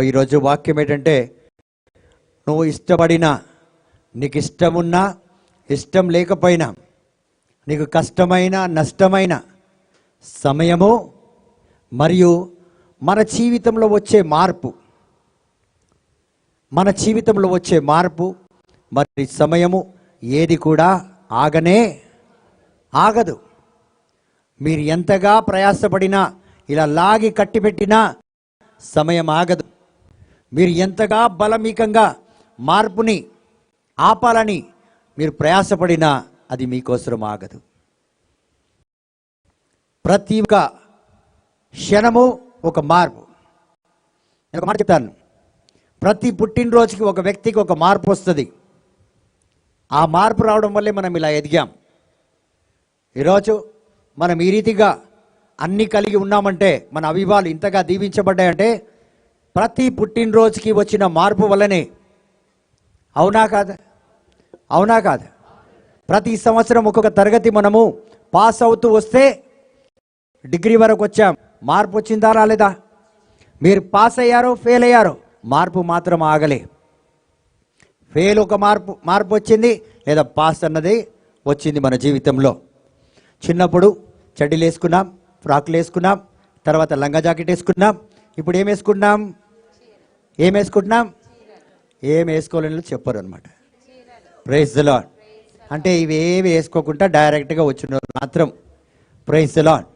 ఈరోజు వాక్యం ఏంటంటే, నువ్వు ఇష్టపడినా, నీకు ఇష్టమున్నా ఇష్టం లేకపోయినా, నీకు కష్టమైన నష్టమైన సమయము మరియు మన జీవితంలో వచ్చే మార్పు, మరి సమయము ఏది కూడా ఆగదు. మీరు ఎంతగా ప్రయాసపడినా, ఇలా లాగి కట్టిపెట్టినా సమయం ఆగదు. మీరు ఎంతగా బలమీకంగా మార్పుని ఆపాలని మీరు ప్రయాసపడినా అది మీకోసం ఆగదు. ప్రతి ఒక్క క్షణము ఒక మార్పు. నేను ఒక మాట చెప్తాను, ప్రతి పుట్టినరోజుకి ఒక వ్యక్తికి ఒక మార్పు వస్తుంది. ఆ మార్పు రావడం వల్లే మనం ఇలా ఎదిగాం. ఈరోజు మనం ఈ రీతిగా అన్నీ కలిగి ఉన్నామంటే, మన అవివాలు ఇంతగా దీవించబడ్డాయంటే ప్రతి పుట్టినరోజుకి వచ్చిన మార్పు వల్లనే. అవునా కాదు? ప్రతి సంవత్సరం ఒక్కొక్క తరగతి మనము పాస్ అవుతూ వస్తే డిగ్రీ వరకు వచ్చాం. మార్పు వచ్చిందా రాలేదా? మీరు పాస్ అయ్యారో ఫెయిల్ అయ్యారో, మార్పు మాత్రం ఆగలే. ఫెయిల్ ఒక మార్పు వచ్చింది, లేదా పాస్ అన్నది వచ్చింది మన జీవితంలో. చిన్నప్పుడు చెడ్డీలు వేసుకున్నాం, ఫ్రాక్లు వేసుకున్నాం, తర్వాత లంగా జాకెట్ వేసుకున్నాం. ఇప్పుడు ఏం వేసుకుంటున్నాం? ఏం వేసుకోలేని చెప్పరు అనమాట. Praise the lord. అంటే ఇవేవి వేసుకోకుండా డైరెక్ట్గా వచ్చిన మాత్రం. Praise the lord.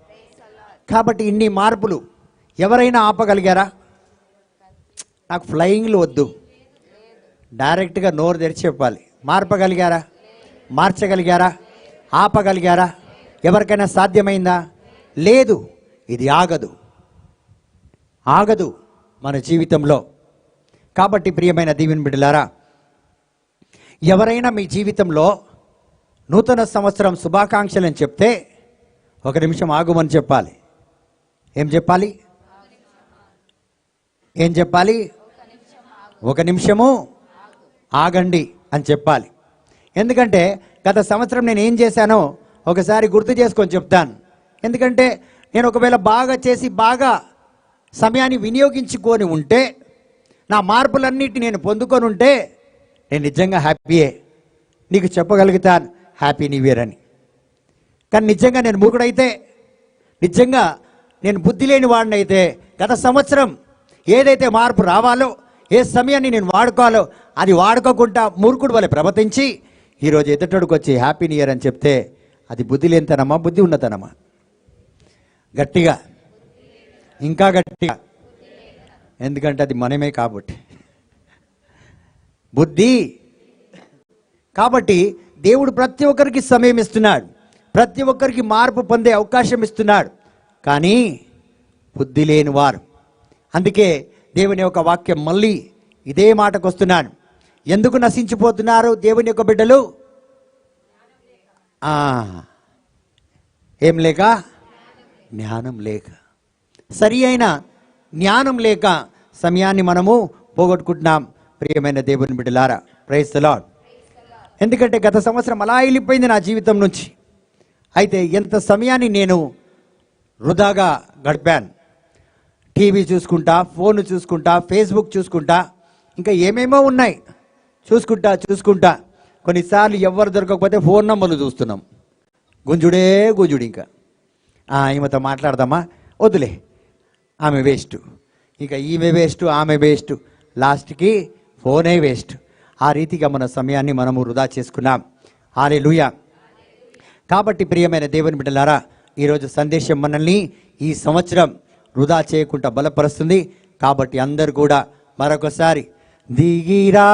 కాబట్టి ఇన్ని మార్పులు ఎవరైనా ఆపగలిగారా? నాకు ఫ్లయింగ్లు వద్దు, డైరెక్ట్గా నోరు తెరిచి చెప్పాలి. మార్చగలిగారా? ఆపగలిగారా? ఎవరికైనా సాధ్యమైందా? లేదు. ఇది ఆగదు మన జీవితంలో. కాబట్టి ప్రియమైన దీవెన బిడ్డలారా, ఎవరైనా మీ జీవితంలో నూతన సంవత్సరం శుభాకాంక్షలు అని చెప్తే ఒక నిమిషం ఆగుమని చెప్పాలి. ఏం చెప్పాలి? ఒక నిమిషము ఆగండి అని చెప్పాలి. ఎందుకంటే గత సంవత్సరం నేను ఏం చేశానో ఒకసారి గుర్తు చేసుకొని చెప్తాను. ఎందుకంటే నేను ఒకవేళ బాగా చేసి బాగా సమయాన్ని వినియోగించుకొని ఉంటే, నా మార్పులన్నిటిని నేను పొందుకొని ఉంటే నేను నిజంగా హ్యాపీయే. నీకు చెప్పగలుగుతాను హ్యాపీ న్యూ ఇయర్ అని. కానీ నిజంగా నేను మూకుడైతే, నిజంగా నేను బుద్ధి లేని వాడినైతే, గత సంవత్సరం ఏదైతే మార్పు రావాలో, ఏ సమయాన్ని నేను వాడుకోవాలో అది వాడుకోకుండా మూర్ఖుడు వలె ప్రవర్తించి ఈరోజు ఎదుటోడికి వచ్చి హ్యాపీ న్యూ ఇయర్ అని చెప్తే అది బుద్ధి లేనితనమా, బుద్ధి ఉన్నతనమా? గట్టిగా, ఇంకా గట్టిగా. ఎందుకంటే అది మనమే కాబట్టి. బుద్ధి. కాబట్టి దేవుడు ప్రతి ఒక్కరికి సమయం ఇస్తున్నాడు, ప్రతి ఒక్కరికి మార్పు పొందే అవకాశం ఇస్తున్నాడు. కానీ బుద్ధి లేని వారు, అందుకే దేవుని యొక్క వాక్యం మళ్ళీ ఇదే మాటకు వస్తున్నాను. ఎందుకు నశించిపోతున్నారు దేవుని యొక్క బిడ్డలు? ఏం లేక? జ్ఞానం లేక. సరి అయిన జ్ఞానం లేక సమయాన్ని మనము పోగొట్టుకుంటున్నాం. ప్రియమైన దేవుని బిడ్డలారా, ప్రైజ్ ది లార్డ్. ఎందుకంటే గత సంవత్సరం అలా వెళ్ళిపోయింది నా జీవితం నుంచి. అయితే ఎంత సమయాన్ని నేను వృధాగా గడిపాను. టీవీ చూసుకుంటా, ఫోన్ చూసుకుంటా, ఫేస్బుక్ చూసుకుంటా, ఇంకా ఏమేమో ఉన్నాయి చూసుకుంటా. కొన్నిసార్లు ఎవరు దొరకకపోతే ఫోన్ నంబర్లు చూస్తున్నాం. గుంజుడు. ఇంకా ఈమెతో మాట్లాడదామా? వద్దులే, ఆమె వేస్ట్. ఇంకా ఈమె వేస్ట్, ఆమె వేస్ట్, లాస్ట్కి ఫోనే వేస్ట్. ఆ రీతిగా మన సమయాన్ని మనము వృధా చేసుకున్నాం. హల్లెలూయా. కాబట్టి ప్రియమైన దేవుని బిడ్డలారా, ఈరోజు సందేశం మనల్ని ఈ సంవత్సరం వృధా చేయకుండా బలపరుస్తుంది. కాబట్టి అందరు కూడా మరొకసారి దిగిరా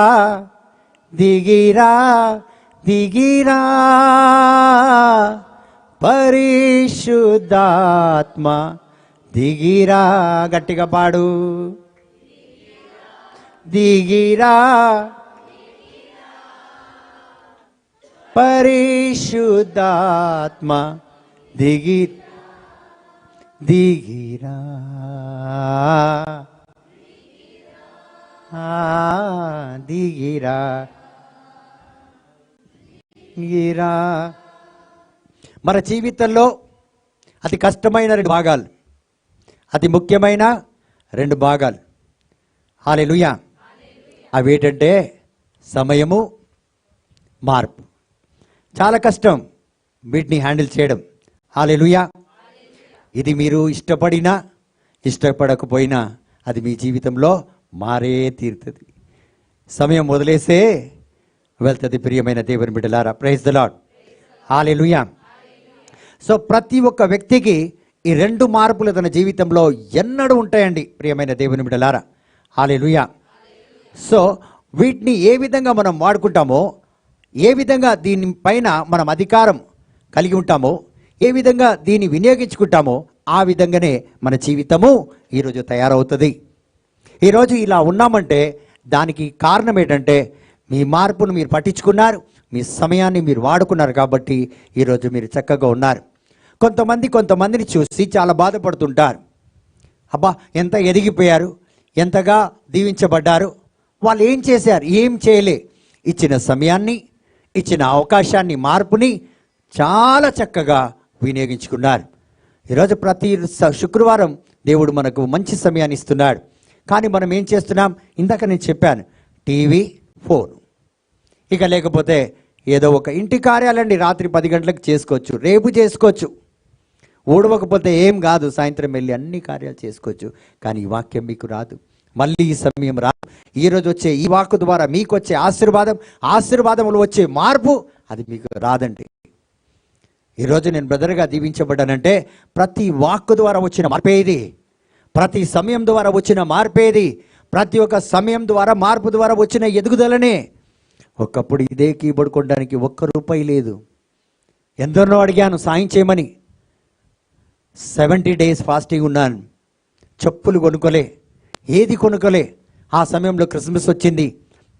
పరిశుద్ధాత్మ దిగిరా. గట్టిగా పాడు. దిగిరా పరిశుద్ధాత్మ దిగిరా. మన జీవితంలో అతి కష్టమైన 2 భాగాలు, అతి ముఖ్యమైన 2 భాగాలు. హల్లెలూయా. అవి ఏంటంటే సమయము, మార్పు. చాలా కష్టం వీటిని హ్యాండిల్ చేయడం. హల్లెలూయా. ఇది మీరు ఇష్టపడినా ఇష్టపడకపోయినా అది మీ జీవితంలో మారే తీరుతుంది. సమయం వదిలేసే వెళ్తుంది. ప్రియమైన దేవుని బిడ్డలారా, praise the lord. Hallelujah. So ప్రతి ఒక్క వ్యక్తికి ఈ రెండు మార్పులు తన జీవితంలో ఎన్నడూ ఉంటాయండి ప్రియమైన దేవుని బిడ్డలారా. హల్లెలూయా. సో వీటిని ఏ విధంగా మనం వాడుకుంటామో, ఏ విధంగా దీనిపైన మనం అధికారం కలిగి ఉంటామో, ఏ విధంగా దీన్ని వినియోగించుకుంటామో ఆ విధంగానే మన జీవితము ఈరోజు తయారవుతుంది. ఈరోజు ఇలా ఉన్నామంటే దానికి కారణం ఏంటంటే మీ మార్పును మీరు పట్టించుకున్నారు, మీ సమయాన్ని మీరు వాడుకున్నారు కాబట్టి ఈరోజు మీరు చక్కగా ఉన్నారు. కొంతమందిని చూసి చాలా బాధపడుతుంటారు. అబ్బా ఎంత ఎదిగిపోయారు, ఎంతగా దీవించబడ్డారు. వాళ్ళు ఏం చేశారు? ఏం చేయలే. ఇచ్చిన సమయాన్ని, ఇచ్చిన అవకాశాన్ని, మార్పుని చాలా చక్కగా వినియోగించుకున్నారు. ఈరోజు ప్రతి శుక్రవారం దేవుడు మనకు మంచి సమయాన్ని ఇస్తున్నాడు. కానీ మనం ఏం చేస్తున్నాం? ఇందాక నేను చెప్పాను, టీవీ, ఫోన్. ఇక లేకపోతే ఏదో ఒక ఇంటి కార్యాలండి రాత్రి 10 గంటలకు చేసుకోవచ్చు, రేపు చేసుకోవచ్చు. ఊడవకపోతే ఏం కాదు, సాయంత్రం వెళ్ళి అన్ని కార్యాలు చేసుకోవచ్చు. కానీ ఈ వాక్యం మీకు రాదు, మళ్ళీ ఈ సమయం రాదు. ఈరోజు వచ్చే ఈ వాక్కు ద్వారా మీకు వచ్చే ఆశీర్వాదములు వచ్చే మార్పు అది మీకు రాదండి. ఈరోజు నేను బ్రదర్గా దీవించబడ్డానంటే ప్రతి వాక్కు ద్వారా వచ్చిన మార్పేది, ప్రతి సమయం ద్వారా వచ్చిన మార్పేది, ప్రతి ఒక్క సమయం ద్వారా మార్పు ద్వారా వచ్చిన ఎదుగుదలనే. ఒకప్పుడు ఇదే కీబోర్డ్ కొనడానికి ₹1 లేదు. ఎందరినో అడిగాను సాయం చేయమని. 70 days ఫాస్టింగ్ ఉన్నాను. చెప్పులు కొనుక్కోలే, ఏది కొనుక్కోలే. ఆ సమయంలో క్రిస్మస్ వచ్చింది,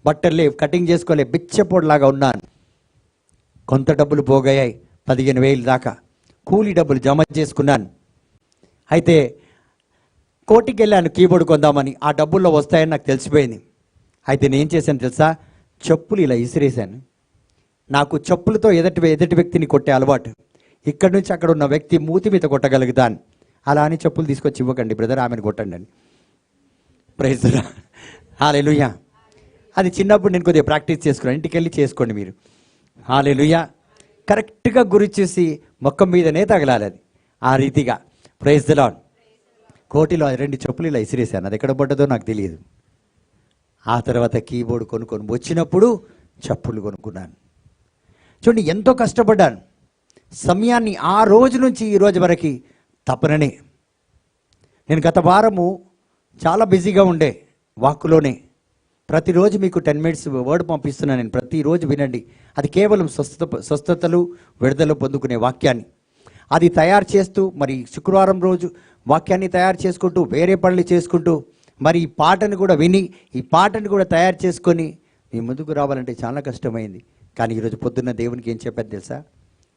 బట్టలు లేవు, కటింగ్ చేసుకోలే, బిచ్చపోడులాగా ఉన్నాను. కొంత డబ్బులు పోగయ్యాయి, 15,000 దాకా కూలీ డబ్బులు జమ చేసుకున్నాను. అయితే కోటికి వెళ్ళాను కీబోర్డ్ కొందామని. ఆ డబ్బుల్లో వస్తాయని నాకు తెలిసిపోయింది. అయితే నేను ఏం చేశాను తెలుసా? చెప్పులు ఇలా ఇసిరేశాను. నాకు చెప్పులతో ఎదుటి వ్యక్తిని కొట్టే అలవాటు. ఇక్కడి నుంచి అక్కడ ఉన్న వ్యక్తి మూతి మీద కొట్టగలుగుతాను. అలా అని చెప్పులు తీసుకొచ్చి ఇవ్వకండి బ్రదర్, ఆమెను కొట్టండి అని. Praise the lord. హల్లెలూయా. అది చిన్నప్పుడు నేను కొద్దిగా ప్రాక్టీస్ చేసుకున్నాను. ఇంటికి వెళ్ళి చేసుకోండి మీరు. హల్లెలూయా. కరెక్ట్గా గురి చూసి మొక్కం మీదనే తగలాలి అది, ఆ రీతిగా. Praise the lord. కోటిలో 2 చెప్పులు ఇలా ఇసిరేసాను. అది ఎక్కడ పడ్డదో నాకు తెలియదు. ఆ తర్వాత కీబోర్డ్ కొనుక్కొని వచ్చినప్పుడు చెప్పులు కొనుక్కున్నాను. చూడండి ఎంతో కష్టపడ్డాను. సమయాన్ని ఆ రోజు నుంచి ఈ రోజు వరకు తప్పననే. నేను గత వారము చాలా బిజీగా ఉండే వాక్కులోనే. ప్రతిరోజు మీకు 10 minutes వర్డ్ పంపిస్తున్నాను నేను. ప్రతిరోజు వినండి. అది కేవలం స్వస్థతలు, విడుదల పొందుకునే వాక్యాన్ని అది తయారు చేస్తూ, మరి శుక్రవారం రోజు వాక్యాన్ని తయారు చేసుకుంటూ, వేరే పనులు చేసుకుంటూ, మరి ఈ పాటను కూడా విని, ఈ పాటను కూడా తయారు చేసుకొని మీ ముందుకు రావాలంటే చాలా కష్టమైంది. కానీ ఈరోజు పొద్దున్న దేవునికి ఏం చెప్పాను తెలుసా?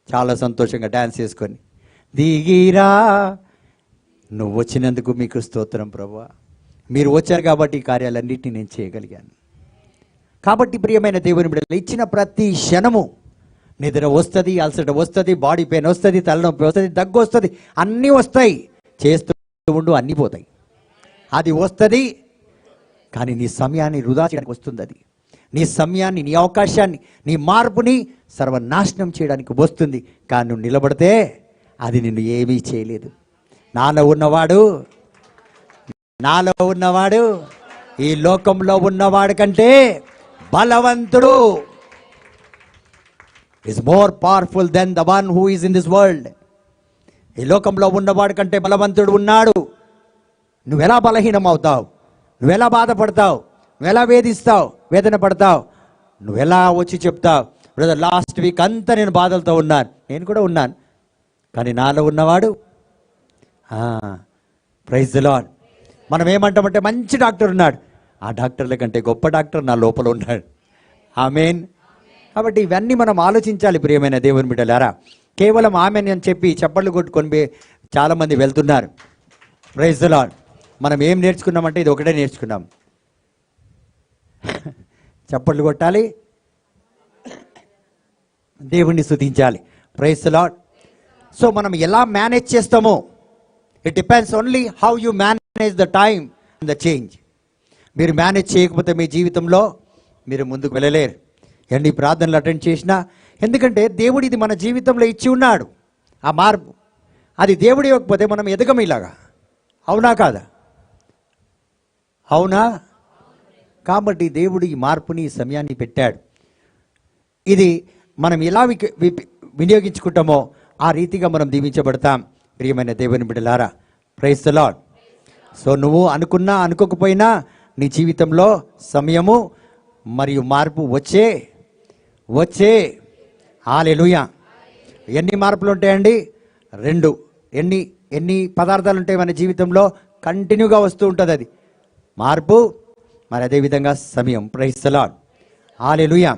చాలా సంతోషంగా డ్యాన్స్ చేసుకొని, దిగిరా నువ్వు వచ్చినందుకు మీకు స్తోత్రం ప్రభువా, మీరు వచ్చారు కాబట్టి ఈ కార్యాలన్నింటినీ నేను చేయగలిగాను. కాబట్టి ప్రియమైన దేవుని బిడ్డలు, ఇచ్చిన ప్రతి క్షణము నిద్ర వస్తుంది, అలసట వస్తుంది, బాడీ పెయిన్ వస్తుంది, తలనొప్పి వస్తుంది, దగ్గు వస్తుంది, అన్నీ వస్తాయి. చేస్తూ ఉండు, అన్నీ పోతాయి. అది వస్తుంది. కానీ నీ సమయాన్ని వృధా చేయడానికి వస్తుంది. అది నీ సమయాన్ని, నీ అవకాశాన్ని, నీ మార్పుని సర్వనాశనం చేయడానికి వస్తుంది. కానీ నువ్వు నిలబడితే అది నిన్ను ఏమీ చేయలేదు. నాలో ఉన్నవాడు ఈ లోకంలో ఉన్నవాడు కంటే బలవంతుడు. is more powerful than the one who is in this world. ఈ లోకంలో ఉన్నవాడు కంటే బలవంతుడు ఉన్నాడు. నువ్వెలా బలహీనం అవుతావు? నువ్వెలా బాధపడతావు? నువ్వెలా వేదన పడతావు? నువ్వెలా వచ్చి చెప్తావు, బ్రదర్ లాస్ట్ వీక్ అంతా నేను బాధలతో ఉన్నాను. నేను కూడా ఉన్నాను. కానీ నాలో ఉన్నవాడు, ప్రైజ్ ది లార్డ్. మనం ఏమంటామంటే మంచి డాక్టర్ ఉన్నాడు, ఆ డాక్టర్ల కంటే గొప్ప డాక్టర్ నా లోపల ఉన్నాడు. ఆమేన్. కాబట్టి ఇవన్నీ మనం ఆలోచించాలి ప్రియమైన దేవుని బిడ్డలారా. కేవలం ఆమెన్ అని చెప్పి చప్పట్లు కొట్టుకొని చాలామంది వెళ్తున్నారు. Praise the Lord. మనం ఏం నేర్చుకున్నామంటే ఇది ఒకటే నేర్చుకున్నాం, చప్పట్లు కొట్టాలి, దేవుణ్ణి స్తుతించాలి. Praise the lord. సో మనం ఎలా మేనేజ్ చేస్తామో, it depends only how you manage the time and the change. మీరు మేనేజ్ చేయకపోతే మీ జీవితంలో మీరు ముందుకు వెళ్ళలేరు. ఎన్ని ప్రార్థనలు అటెండ్ చేసినా, ఎందుకంటే దేవుడు ఇది మన జీవితంలో ఇచ్చి ఉన్నాడు. ఆ మార్పు అది దేవుడు ఇవ్వకపోతే మనం ఎదగం ఇలాగా. అవునా కాదా? అవునా? కాబట్టి దేవుడు ఈ మార్పుని, ఈ సమయాన్ని పెట్టాడు. ఇది మనం ఎలా వినియోగించుకుంటామో ఆ రీతిగా మనం దీవించబడతాం. ప్రియమైన దేవుని బిడ్డలారా, ప్రైజ్ ది లార్డ్. సో నువ్వు అనుకున్నా అనుకోకపోయినా నీ జీవితంలో సమయము మరియు మార్పు వచ్చే హల్లెలూయా. ఎన్ని మార్పులు ఉంటాయండి? 2. ఎన్ని పదార్థాలు ఉంటాయి మన జీవితంలో? కంటిన్యూగా వస్తూ ఉంటుంది అది మార్పు, మరి అదేవిధంగా సమయం. ప్రైజ్ ది లార్డ్, హల్లెలూయా.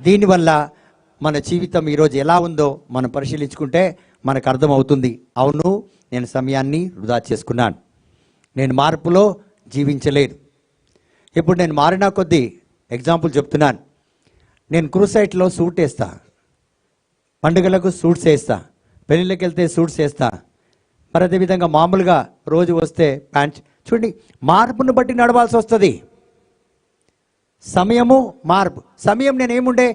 దీనివల్ల మన జీవితం ఈరోజు ఎలా ఉందో మనం పరిశీలించుకుంటే మనకు అర్థమవుతుంది. అవును, నేను సమయాన్ని వృధా చేసుకున్నాను, నేను మార్పులో జీవించలేదు. ఇప్పుడు నేను మారిన కొద్దీ ఎగ్జాంపుల్ చెప్తున్నాను. నేను క్రూసైట్లో సూట్ వేస్తా, పండుగలకు సూట్స్ వేస్తా, పెళ్ళిళ్ళకి వెళ్తే సూట్స్ వేస్తా, మరి అదేవిధంగా మామూలుగా రోజు వస్తే ప్యాంట్. చూడండి, మార్పును బట్టి నడవాల్సి వస్తుంది. సమయము మార్పు. సమయం నేను ఏముండే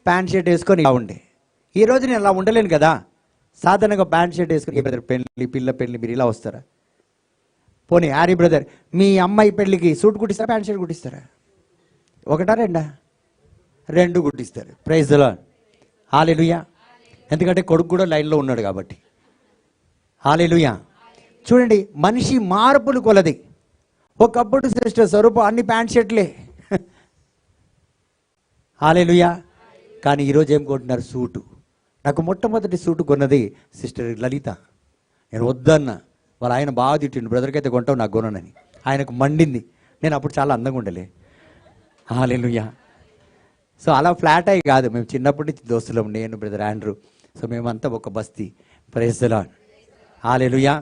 ప్యాంట్ షర్ట్ వేసుకొని ఇలా ఉండే. ఈరోజు నేను అలా ఉండలేను కదా. సాధారణంగా ప్యాంట్ షర్ట్ వేసుకొని, ఏ బ్రదర్ పెళ్ళి, పిల్ల పెళ్ళి మీరు ఇలా వస్తారా? పోనీ హ్యారీ బ్రదర్, మీ అమ్మాయి పెళ్ళికి సూట్ కుట్టిస్తారా, ప్యాంట్ షర్ట్ కుట్టిస్తారా? ఒకటా రెండా? 2 కుట్టిస్తారు. ప్రైజ్ ది లార్డ్, హల్లెలూయా. ఎందుకంటే కొడుకు కూడా లైన్లో ఉన్నాడు కాబట్టి. హల్లెలూయా. చూడండి, మనిషి మార్పులు కొలది. ఒకప్పుడు సిస్టర్ స్వరూప అన్ని ప్యాంట్ షర్ట్లే. హల్లెలూయా. కానీ ఈరోజు ఏం కొంటున్నారు? సూటు. నాకు మొట్టమొదటి సూటు కొన్నది సిస్టర్ లలిత. నేను వద్దన్నా, వాళ్ళ ఆయన బాగా తిట్టిండు, బ్రదర్కి అయితే కొంటావు, నాకు కొనని. ఆయనకు మండింది. నేను అప్పుడు చాలా అందంగా ఉండలే. హల్లెలూయా. సో అలా ఫ్లాట్ అయ్యి కాదు, మేము చిన్నప్పటి నుంచి దోస్తులం, నేను బ్రదర్ ఆండ్రూ. సో మేమంతా ఒక బస్తీ. ప్రైజ్ ది లార్డ్, హల్లెలూయా.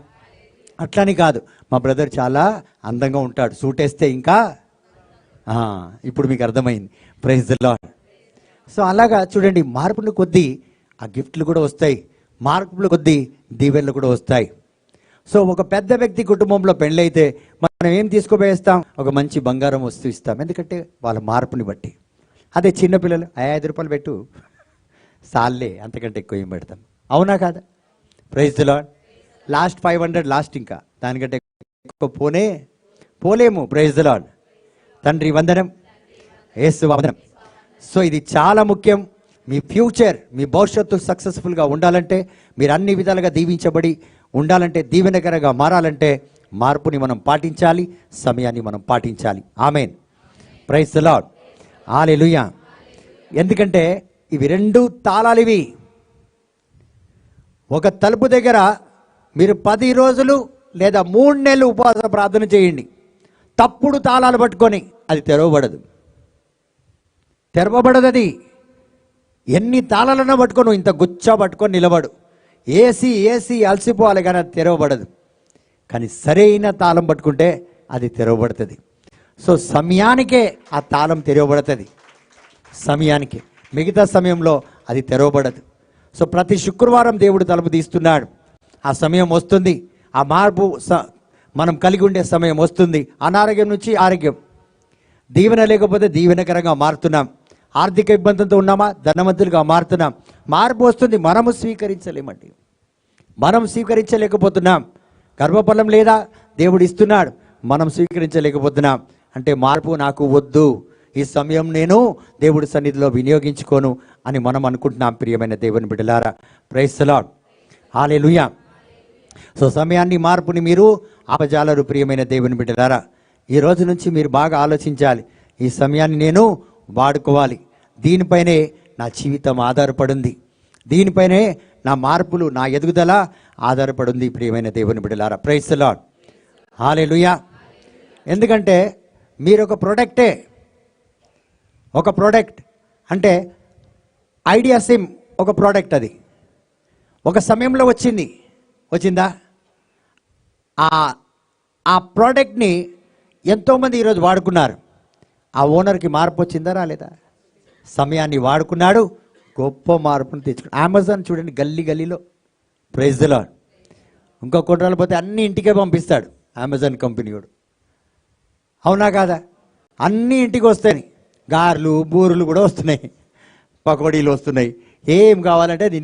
అట్లని కాదు, మా బ్రదర్ చాలా అందంగా ఉంటాడు, సూట్ వేస్తే ఇంకా ఇప్పుడు మీకు అర్థమైంది. Praise the lord. సో అలాగా చూడండి, మార్పులు కొద్దీ ఆ గిఫ్ట్లు కూడా వస్తాయి, మార్పులు కొద్దీ దీవెనలు కూడా వస్తాయి. సో ఒక పెద్ద వ్యక్తి కుటుంబంలో పెళ్ళైతే మనం ఏం తీసుకుపోయేస్తాం? ఒక మంచి బంగారం వస్తువు ఇస్తాం, ఎందుకంటే వాళ్ళ మార్పుని బట్టి. అదే చిన్నపిల్లలు 5 రూపాయలు పెట్టు, సాల్లే, అంతకంటే ఎక్కువ ఏం పెడతాం? అవునా కాదా? Praise the Lord. Last 500 last, ఇంకా దానికంటే ఎక్కువ పోలేము. Praise the lord. తండ్రి వందనం, యేసు వందనం. సో ఇది చాలా ముఖ్యం. మీ ఫ్యూచర్, మీ భవిష్యత్తు సక్సెస్ఫుల్గా ఉండాలంటే, మీరు అన్ని విధాలుగా దీవించబడి ఉండాలంటే, దీవెనకరంగా మారాలంటే మార్పుని మనం పాటించాలి, సమయాన్ని మనం పాటించాలి. ఆమేన్. ప్రైజ్ ది లార్డ్, హల్లెలూయా. ఎందుకంటే ఇవి 2 తాళాలు. ఇవి ఒక తలుపు దగ్గర మీరు 10 రోజులు లేదా 3 నెలలు ఉపవాస ప్రార్థన చేయండి, తప్పుడు తాళాలు పట్టుకొని అది తెరవబడదు. అది ఎన్ని తాళాలన్నా పట్టుకొని ఇంత గుచ్చ పట్టుకొని నిలబడు, ఏసీ అలసిపోవాలి, కానీ అది తెరవబడదు. కానీ సరైన తాళం పట్టుకుంటే అది తెరవబడుతుంది. సో సమయానికే ఆ తాళం తెరవబడుతుంది, సమయానికి. మిగతా సమయంలో అది తెరవబడదు. సో ప్రతి శుక్రవారం దేవుడు తలుపు తీస్తున్నాడు. ఆ సమయం వస్తుంది, ఆ మార్పు మనం కలిగి ఉండే సమయం వస్తుంది. అనారోగ్యం నుంచి ఆరోగ్యం, దీవెన లేకపోతే దీవెనకరంగా మారుతున్నాం. ఆర్థిక ఇబ్బందులతో ఉన్నామా, ధనవంతులుగా మారుతున్నాం. మార్పు వస్తుంది, మనము స్వీకరించలేమండి, మనం స్వీకరించలేకపోతున్నాం. గర్భఫలం లేదా, దేవుడు ఇస్తున్నాడు, మనం స్వీకరించలేకపోతున్నాం. అంటే మార్పు నాకు వద్దు, ఈ సమయం నేను దేవుడి సన్నిధిలో వినియోగించుకోను అని మనం అనుకుంటున్నాం. ప్రియమైన దేవుని బిడ్డలారా, praise the lord, hallelujah. So సమయాన్ని, మార్పుని మీరు ఆపజాలరు. ప్రియమైన దేవుని బిడ్డలారా, ఈ రోజు నుంచి మీరు బాగా ఆలోచించాలి. ఈ సమయాన్ని నేను వాడుకోవాలి, దీనిపైనే నా జీవితం ఆధారపడింది, దీనిపైనే నా మార్పులు, నా ఎదుగుదల ఆధారపడింది. ప్రియమైన దేవుని బిడ్డలారా, ప్రైజ్ ది లార్డ్, హల్లెలూయా. ఎందుకంటే మీరు ఒక ప్రోడక్టే. ఒక ప్రోడక్ట్ అంటే ఐడియా సిమ్ ఒక ప్రోడక్ట్. అది ఒక సమయంలో వచ్చిందా? ఆ ప్రోడక్ట్ని ఎంతోమంది ఈరోజు వాడుకున్నారు. ఆ ఓనర్కి మార్పు వచ్చిందా, రాలేదా? సమయాన్ని వాడుకున్నాడు, గొప్ప మార్పును తెచ్చుకున్నాడు. అమెజాన్ చూడండి, గల్లీలో. Praise the lord. ఇంకో కొన్ని రోజులు పోతే అన్ని ఇంటికే పంపిస్తాడు అమెజాన్ కంపెనీ వాడు. అవునా కాదా? అన్నీ ఇంటికి వస్తాయి. గారెలు బూరెలు కూడా వస్తున్నాయి, పకోడీలు వస్తున్నాయి. ఏం కావాలంటే అది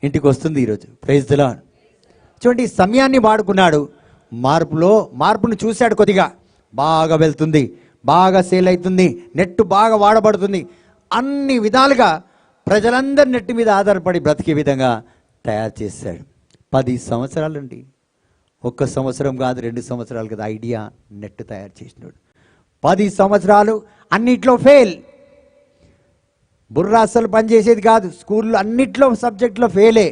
ఇంటికి వస్తుంది ఈరోజు. Praise the lord. చూడండి, సమయాన్ని వాడుకున్నాడు. మార్పును చూశాడు. కొద్దిగా బాగా వెళ్తుంది, బాగా సేల్ అవుతుంది, నెట్ బాగా వాడబడుతుంది. అన్ని విధాలుగా ప్రజలందరి నెట్ మీద ఆధారపడి బ్రతికే విధంగా తయారు చేశాడు. 10 సంవత్సరాలండి. 1 సంవత్సరం కాదు, 2 సంవత్సరాలు కదా ఐడియా నెట్ తయారు చేసినాడు. 10 సంవత్సరాలు అన్నిట్లో ఫెయిల్. బుర్ర అస్సలు పనిచేసేది కాదు. స్కూల్లో అన్నిట్లో సబ్జెక్ట్లో ఫెయిలే.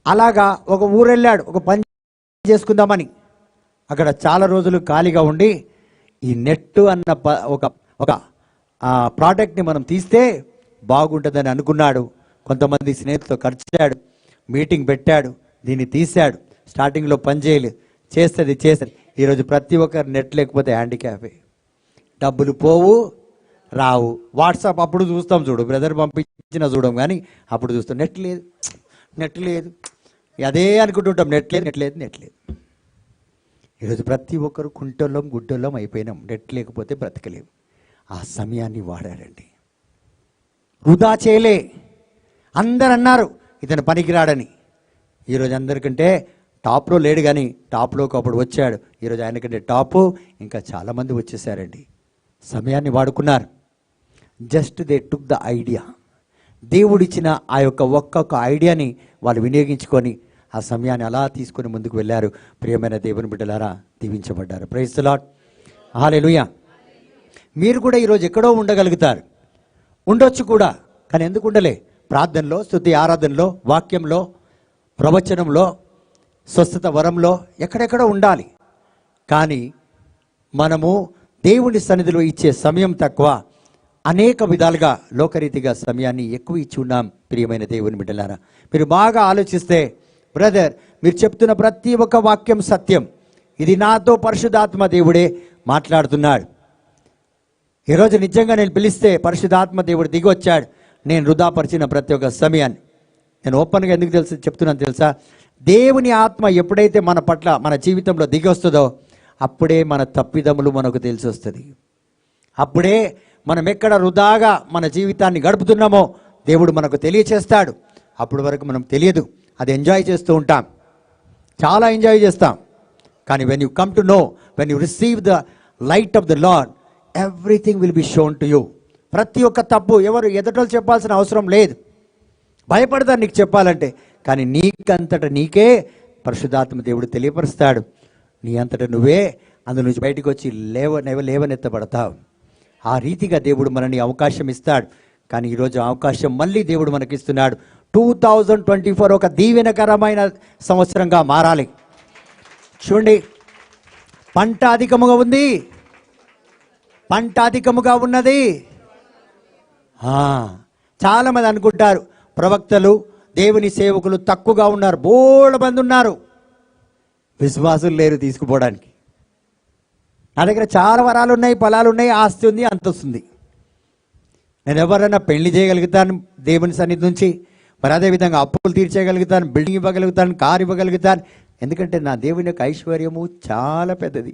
అలాగా ఒక ఊరు వెళ్ళాడు ఒక పని చేసుకుందామని. అక్కడ చాలా రోజులు ఖాళీగా ఉండి ఈ నెట్ అన్న ఒక ప్రోడక్ట్ని మనం తీస్తే బాగుంటుందని అనుకున్నాడు. కొంతమంది స్నేహితులతో ఖర్చాడు, మీటింగ్ పెట్టాడు, దీన్ని తీశాడు. స్టార్టింగ్లో పని చేయలేదు, చేస్తుంది. ఈరోజు ప్రతి ఒక్కరు నెట్ లేకపోతే హ్యాండిక్యాపే. డబ్బులు పోవు రావు. వాట్సాప్ అప్పుడు చూస్తాం, చూడు బ్రదర్ పంపించిన చూడం, కానీ అప్పుడు చూస్తాం నెట్ లేదు అదే అనుకుంటుంటాం. నెట్ లేదు. ఈరోజు ప్రతి ఒక్కరు కుంటోళ్ళం గుడ్డోళ్ళం అయిపోయినాం. నెట్ లేకపోతే బ్రతకలేము. ఆ సమయాన్ని వాడాడండి, వృధా చేయలే. అందరు అన్నారు ఇతను పనికిరాడని. ఈరోజు అందరికంటే టాప్లో లేడు, కానీ టాప్లోకి అప్పుడు వచ్చాడు. ఈరోజు ఆయనకంటే టాపు ఇంకా చాలామంది వచ్చేసారండి. సమయాన్ని వాడుకున్నారు. Just they took the idea. దేవుడిచ్చిన ఆ యొక్క ఒక్కొక్క ఐడియాని వాళ్ళు వినియోగించుకొని ఆ సమయాన్ని అలా తీసుకొని ముందుకు వెళ్ళారు. ప్రియమైన దేవుని బిడ్డలారా, దీవించబడ్డారు. Praise the lord. హల్లెలూయా. మీరు కూడా ఈరోజు ఎక్కడో ఉండగలుగుతారు, ఉండొచ్చు కూడా, కానీ ఎందుకు ఉండలే? ప్రార్థనలో, స్తుతి ఆరాధనలో, వాక్యంలో, ప్రవచనంలో, స్వస్థత వరంలో ఎక్కడెక్కడో ఉండాలి. కానీ మనము దేవుని సన్నిధిలో ఇచ్చే సమయం తక్కువ. అనేక విధాలుగా లోకరీతిగా సమయాన్ని ఎక్కువ ఇచ్చి ఉన్నాం. ప్రియమైన దేవుని బిడ్డలారా, మీరు బాగా ఆలోచిస్తే, బ్రదర్ మీరు చెప్తున్న ప్రతి ఒక్క వాక్యం సత్యం. ఇది నాతో పరిశుద్ధాత్మ దేవుడే మాట్లాడుతున్నాడు. ఈరోజు నిజంగా నేను పిలిస్తే పరిశుద్ధాత్మ దేవుడు దిగి వచ్చాడు. నేను వృధాపరిచిన ప్రతి ఒక్క సమయాన్ని నేను ఓపెన్గా ఎందుకు చెప్తున్నాను తెలుసా? దేవుని ఆత్మ ఎప్పుడైతే మన పట్ల, మన జీవితంలో దిగి వస్తుందో అప్పుడే మన తప్పిదములు మనకు తెలిసి వస్తుంది. అప్పుడే మనం ఎక్కడ వృధాగా మన జీవితాన్ని గడుపుతున్నామో దేవుడు మనకు తెలియచేస్తాడు. అప్పటి వరకు మనం తెలియదు, అది ఎంజాయ్ చేస్తూ ఉంటాం, చాలా ఎంజాయ్ చేస్తాం. కానీ when you come to know, when you receive the light of the lord, everything will be shown to you. ప్రతి ఒక్క తప్పు ఎవరు ఎదుటోళ్ళు చెప్పాల్సిన అవసరం లేదు. భయపడతారు నీకు చెప్పాలంటే, కానీ నీకంతట నీకే పరిశుద్ధాత్మ దేవుడు తెలియపరుస్తాడు. నీ అంతటా నువ్వే అందు నుంచి బయటకు వచ్చి లేవనెత్తబడతావు. ఆ రీతిగా దేవుడు మనని అవకాశం ఇస్తాడు. కానీ ఈరోజు అవకాశం మళ్ళీ దేవుడు మనకిస్తున్నాడు. 2024 ఒక దీవెనకరమైన సంవత్సరంగా మారాలి. చూడండి, పంట అధికముగా ఉంది, పంట అధికముగా ఉన్నది. చాలామంది అనుకుంటారు ప్రవక్తలు, దేవుని సేవకులు తక్కువగా ఉన్నారు. బోళ్ళ మంది ఉన్నారు, విశ్వాసులు లేరు తీసుకుపోవడానికి. నా దగ్గర చాలా వరాలు ఉన్నాయి, ఫలాలు ఉన్నాయి, ఆస్తి ఉంది, అంత వస్తుంది. నేను ఎవరైనా పెళ్లి చేయగలుగుతాను దేవుని సన్నిధి నుంచి, మరి అదేవిధంగా అప్పులు తీర్చేయగలుగుతాను, బిల్డింగ్ ఇవ్వగలుగుతాను, కారు ఇవ్వగలుగుతాను. ఎందుకంటే నా దేవుని యొక్క ఐశ్వర్యము చాలా పెద్దది.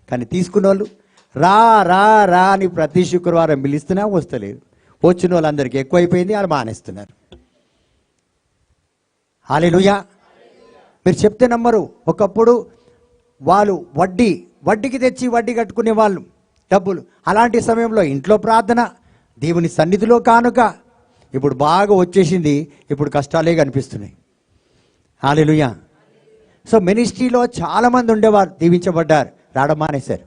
కానీ తీసుకున్న వాళ్ళు రా రా రా అని ప్రతి శుక్రవారం పిలుస్తున్నా వస్తలేదు. వచ్చిన వాళ్ళందరికీ ఎక్కువైపోయింది, వాళ్ళు మానేస్తున్నారు. హల్లెలూయా. మీరు చెప్తే నమ్మరు. ఒకప్పుడు వాళ్ళు వడ్డీకి తెచ్చి వడ్డీ కట్టుకునే వాళ్ళు డబ్బులు. అలాంటి సమయంలో ఇంట్లో ప్రార్థన, దేవుని సన్నిధిలో కానుక. ఇప్పుడు బాగా వచ్చేసింది, ఇప్పుడు కష్టాలే కనిపిస్తున్నాయి. హల్లెలూయా. సో మినిస్ట్రీలో చాలామంది ఉండేవారు, దీవించబడ్డారు, రావడం మానేశారు.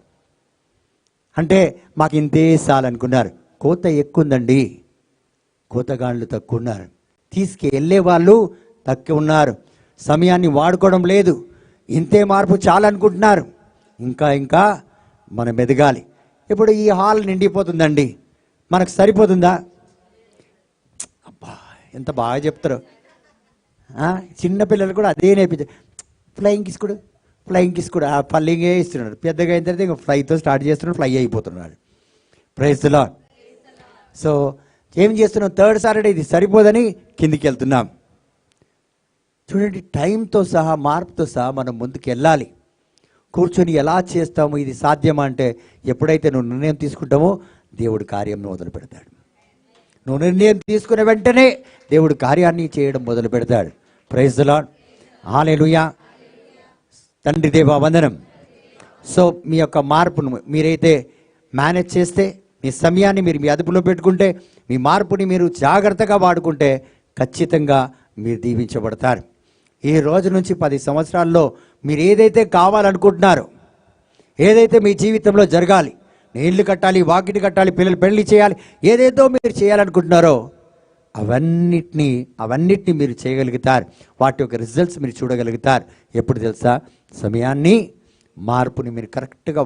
అంటే మాకు ఇంతే చాలనుకున్నారు. కోత ఎక్కువ ఉందండి, కోతగాళ్ళు తక్కువ ఉన్నారు, తీసుకెళ్ళే వాళ్ళు తక్కువ ఉన్నారు, సమయాన్ని వాడుకోవడం లేదు. ఇంతే మార్పు చాలనుకుంటున్నారు. ఇంకా మనం ఎదగాలి. ఇప్పుడు ఈ హాల్ నిండిపోతుందండి, మనకు సరిపోతుందా? అబ్బా ఎంత బాగా చెప్తారు. చిన్నపిల్లలు కూడా అదే నేర్పించారు. ఫ్లయింగ్ కిస్ కూడా ఆ ఫల్లింగే ఇస్తున్నాడు. పెద్దగా అయిన తర్వాత ఇంకా ఫ్లైతో స్టార్ట్ చేస్తున్నాడు, ఫ్లై అయిపోతున్నాడు. Praise the lord. సో ఏం చేస్తున్నాం? థర్డ్ సాటర్డే ఇది సరిపోదని కిందికి వెళ్తున్నాం. చూడండి, టైంతో సహా, మార్పుతో సహా మనం ముందుకు వెళ్ళాలి. కూర్చొని ఎలా చేస్తాము, ఇది సాధ్యమా అంటే ఎప్పుడైతే నువ్వు నిర్ణయం తీసుకుంటామో దేవుడు కార్యం మొదలు పెడతాడు. నువ్వు నిర్ణయం తీసుకున్న వెంటనే దేవుడు కార్యాన్ని చేయడం మొదలు పెడతాడు. Praise the lord, hallelujah. తండ్రి దేవా వందనం. సో మీ యొక్క మార్పును మీరైతే మేనేజ్ చేస్తే, మీ సమయాన్ని మీరు మీ అదుపులో పెట్టుకుంటే, మీ మార్పుని మీరు జాగ్రత్తగా వాడుకుంటే ఖచ్చితంగా మీరు దీవించబడతారు. ఈ రోజు నుంచి 10 సంవత్సరాల్లో మీరు ఏదైతే కావాలనుకుంటున్నారో, ఏదైతే మీ జీవితంలో జరగాలి, ఇల్లు కట్టాలి, వాకిటి కట్టాలి, పిల్లలు పెళ్లి చేయాలి, ఏదేదో మీరు చేయాలనుకుంటున్నారో అవన్నిటినీ మీరు చేయగలుగుతారు. వాటి యొక్క రిజల్ట్స్ మీరు చూడగలుగుతారు. ఎప్పుడు తెలుసా? సమయాన్ని, మార్పుని మీరు కరెక్ట్గా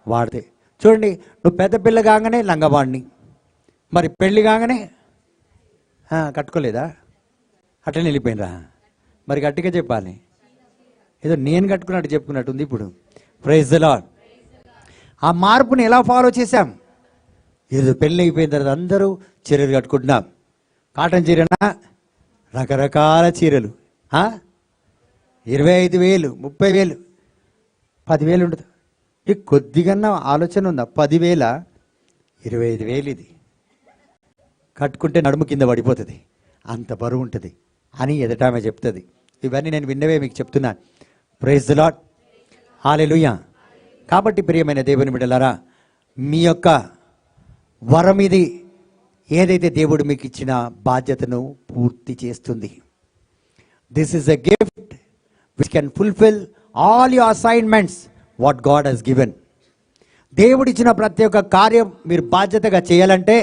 వాడితే. చూడండి, నువ్వు పెద్ద పిల్ల కాగానే లంగవాడిని, మరి పెళ్ళి కాగానే కట్టుకోలేదా? అట్లనే వెళ్ళిపోయినరా? మరి గట్టిగా చెప్పాలి. ఏదో నేను కట్టుకున్నట్టు చెప్పుకున్నట్టుంది ఇప్పుడు. Praise the lord. ఆ మార్పుని ఎలా ఫాలో చేశాం? ఏదో పెళ్ళి అయిపోయిన తర్వాత అందరూ చీరలు కట్టుకుంటున్నాం. కాటన్ చీరనా, రకరకాల చీరలు, 25,000, 30,000, 10,000 ఉండదు. ఈ కొద్దిగా ఆలోచన ఉందా? 10,000, 25,000 ఇది కట్టుకుంటే నడుము కింద పడిపోతుంది, అంత బరువు ఉంటుంది అని ఎదుటామె చెప్తుంది. ఇవన్నీ నేను విన్నవే మీకు చెప్తున్నాను. Praise the lord, hallelujah. కాబట్టి ప్రియమైన దేవుని బిడ్డలారా, మీ యొక్క వరం ఇది. ఏదైతే దేవుడు మీకు ఇచ్చిన బాధ్యతను పూర్తి చేస్తుంది. This is a gift which can fulfil all your assignments what God has given. దేవుడిచ్చిన ప్రతి ఒక్క కార్యం మీరు బాధ్యతగా చేయాలంటే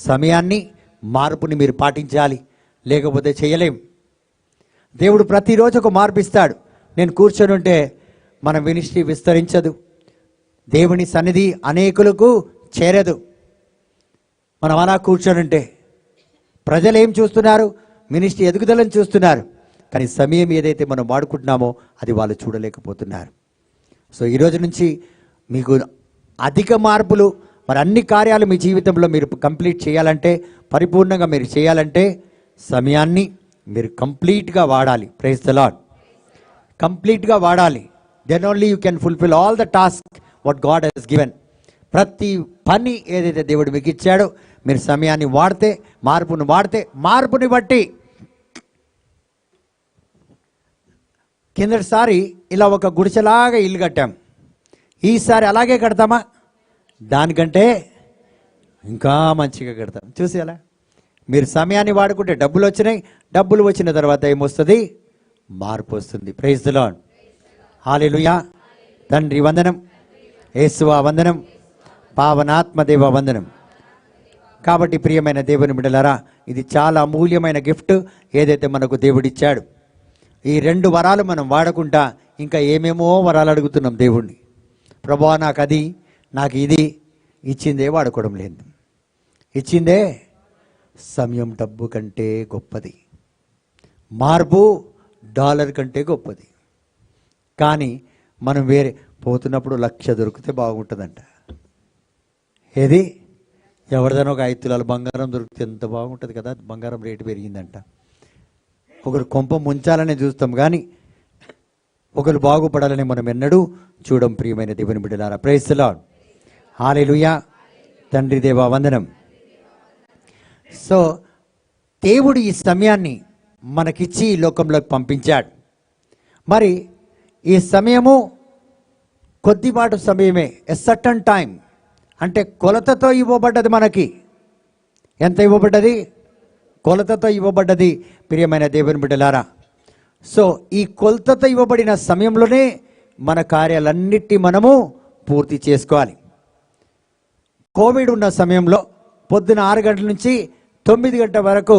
సమయాన్ని, మార్పుని మీరు పాటించాలి, లేకపోతే చేయలేం. దేవుడు ప్రతిరోజు ఒక మార్పు ఇస్తాడు. నేను కూర్చొని ఉంటే మన మినిస్ట్రీ విస్తరించదు, దేవుని సన్నిధి అనేకులకు చేరదు. మనం అలా కూర్చొని ఉంటే ప్రజలు ఏం చూస్తున్నారు? మినిస్ట్రీ ఎదుగుదలను చూస్తున్నారు, కానీ సమయం ఏదైతే మనం వాడుకుంటున్నామో అది వాళ్ళు చూడలేకపోతున్నారు. సో ఈరోజు నుంచి మీకు అధిక మార్పులు, మరి అన్ని కార్యాలు మీ జీవితంలో మీరు కంప్లీట్ చేయాలంటే, పరిపూర్ణంగా మీరు చేయాలంటే సమయాన్ని మీరు కంప్లీట్గా వాడాలి. Praise the lord. కంప్లీట్గా వాడాలి. Then only you can fulfil all the task what God has given. ప్రతి పని ఏదైతే దేవుడు మీకు ఇచ్చాడో మీరు సమయాన్ని వాడితే, మార్పుని బట్టి. కిందటిసారి ఇలా ఒక గుడిసెలాగా ఇల్లు కట్టాం, ఈసారి అలాగే కడతామా? దానికంటే ఇంకా మంచిగా కడతాం. చూసి అలా మీరు సమయాన్ని వాడుకుంటే డబ్బులు వచ్చినాయి, డబ్బులు వచ్చిన తర్వాత ఏమొస్తుంది? మార్పు వస్తుంది. Praise the lord, hallelujah. తండ్రి వందనం, యేసువా వందనం, పావనాత్మదేవ వందనం. కాబట్టి ప్రియమైన దేవుని బిడ్డలారా, ఇది చాలా అమూల్యమైన గిఫ్ట్ ఏదైతే మనకు దేవుడిచ్చాడు. ఈ 2 వరాలు మనం వాడకుండా ఇంకా ఏమేమో వరాలు అడుగుతున్నాం దేవుణ్ణి. ప్రభువా నాకు అది, నాకు ఇది. ఇచ్చిందే వాడుకోవడం లేదు. ఇచ్చిందే సమయం డబ్బు కంటే గొప్పది, మార్పు డాలర్ కంటే గొప్పది. కానీ మనం వేరే పోతున్నప్పుడు 1,00,000 దొరికితే బాగుంటుందంట. ఏది? ఎవరిదైనా ఒక 5 తులాల బంగారం దొరికితే ఎంత బాగుంటుంది కదా. బంగారం రేటు పెరిగిందంట. ఒకరు కొంప ముంచాలని చూస్తాం, కానీ ఒకరు బాగుపడాలని మనం ఎన్నడూ చూడం. ప్రియమైన దేవుని బిడ్డలారా, ప్రైజ్ ది లార్డ్, హల్లెలూయా. తండ్రి దేవా వందనం. సో దేవుడు ఈ సమయాన్ని మనకిచ్చి ఈ లోకంలోకి పంపించాడు. మరి ఈ సమయము కొద్దిపాటు సమయమే, ఎ సర్టన్ టైం. అంటే కొలతతో ఇవ్వబడ్డది మనకి. ఎంత ఇవ్వబడ్డది? కొలతతో ఇవ్వబడ్డది. ప్రియమైన దేవుని బిడ్డలారా, సో ఈ కొలతతో ఇవ్వబడిన సమయంలోనే మన కార్యాలన్నిటి మనము పూర్తి చేసుకోవాలి. కోవిడ్ ఉన్న సమయంలో పొద్దున 6 గంటల నుంచి 9 గంటల వరకు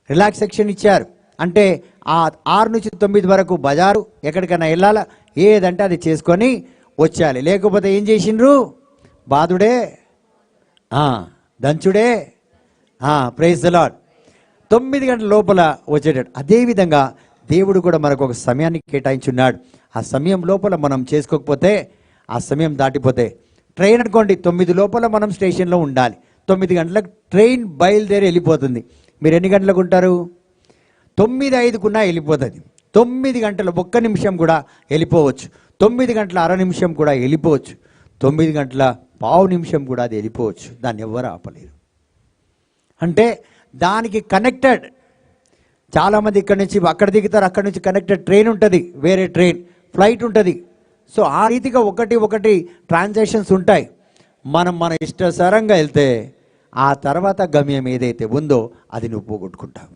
రిలాక్సేషన్ ఇచ్చారు. అంటే ఆ 6 నుంచి 9 వరకు బజారు, ఎక్కడికైనా వెళ్ళాలా, ఏదంటే అది చేసుకొని వచ్చేయాలి. లేకపోతే ఏం చేసిండ్రు? బాధుడే, దంచుడే. Praise the lord. 9 గంటల లోపల వచ్చేటట్టు. అదేవిధంగా దేవుడు కూడా మనకు ఒక సమయాన్ని కేటాయించున్నాడు. ఆ సమయం లోపల మనం చేసుకోకపోతే, ఆ సమయం దాటిపోతే, ట్రైన్ అనుకోండి 9 లోపల మనం స్టేషన్లో ఉండాలి. 9 గంటలకు ట్రైన్ బయలుదేరి వెళ్ళిపోతుంది. మీరు ఎన్ని గంటలకు ఉంటారు? 9:05కున్నా వెళ్ళిపోతుంది. 9 గంటలు 1 నిమిషం కూడా వెళ్ళిపోవచ్చు, 9 గంటల అర నిమిషం కూడా వెళ్ళిపోవచ్చు, 9 గంటల పావు నిమిషం కూడా అది వెళ్ళిపోవచ్చు. దాన్ని ఎవ్వరు ఆపలేరు. అంటే దానికి కనెక్టెడ్ చాలామంది ఇక్కడ నుంచి అక్కడ దిగుతారు, అక్కడ నుంచి కనెక్టెడ్ ట్రైన్ ఉంటుంది, వేరే ట్రైన్ ఫ్లైట్ ఉంటుంది. సో ఆ రీతిగా ఒకటి ట్రాన్సాక్షన్స్ ఉంటాయి. మనం మన ఇష్టానుసారంగా వెళ్తే ఆ తర్వాత గమ్యం ఏదైతే ఉందో అది నువ్వు పోగొట్టుకుంటావు.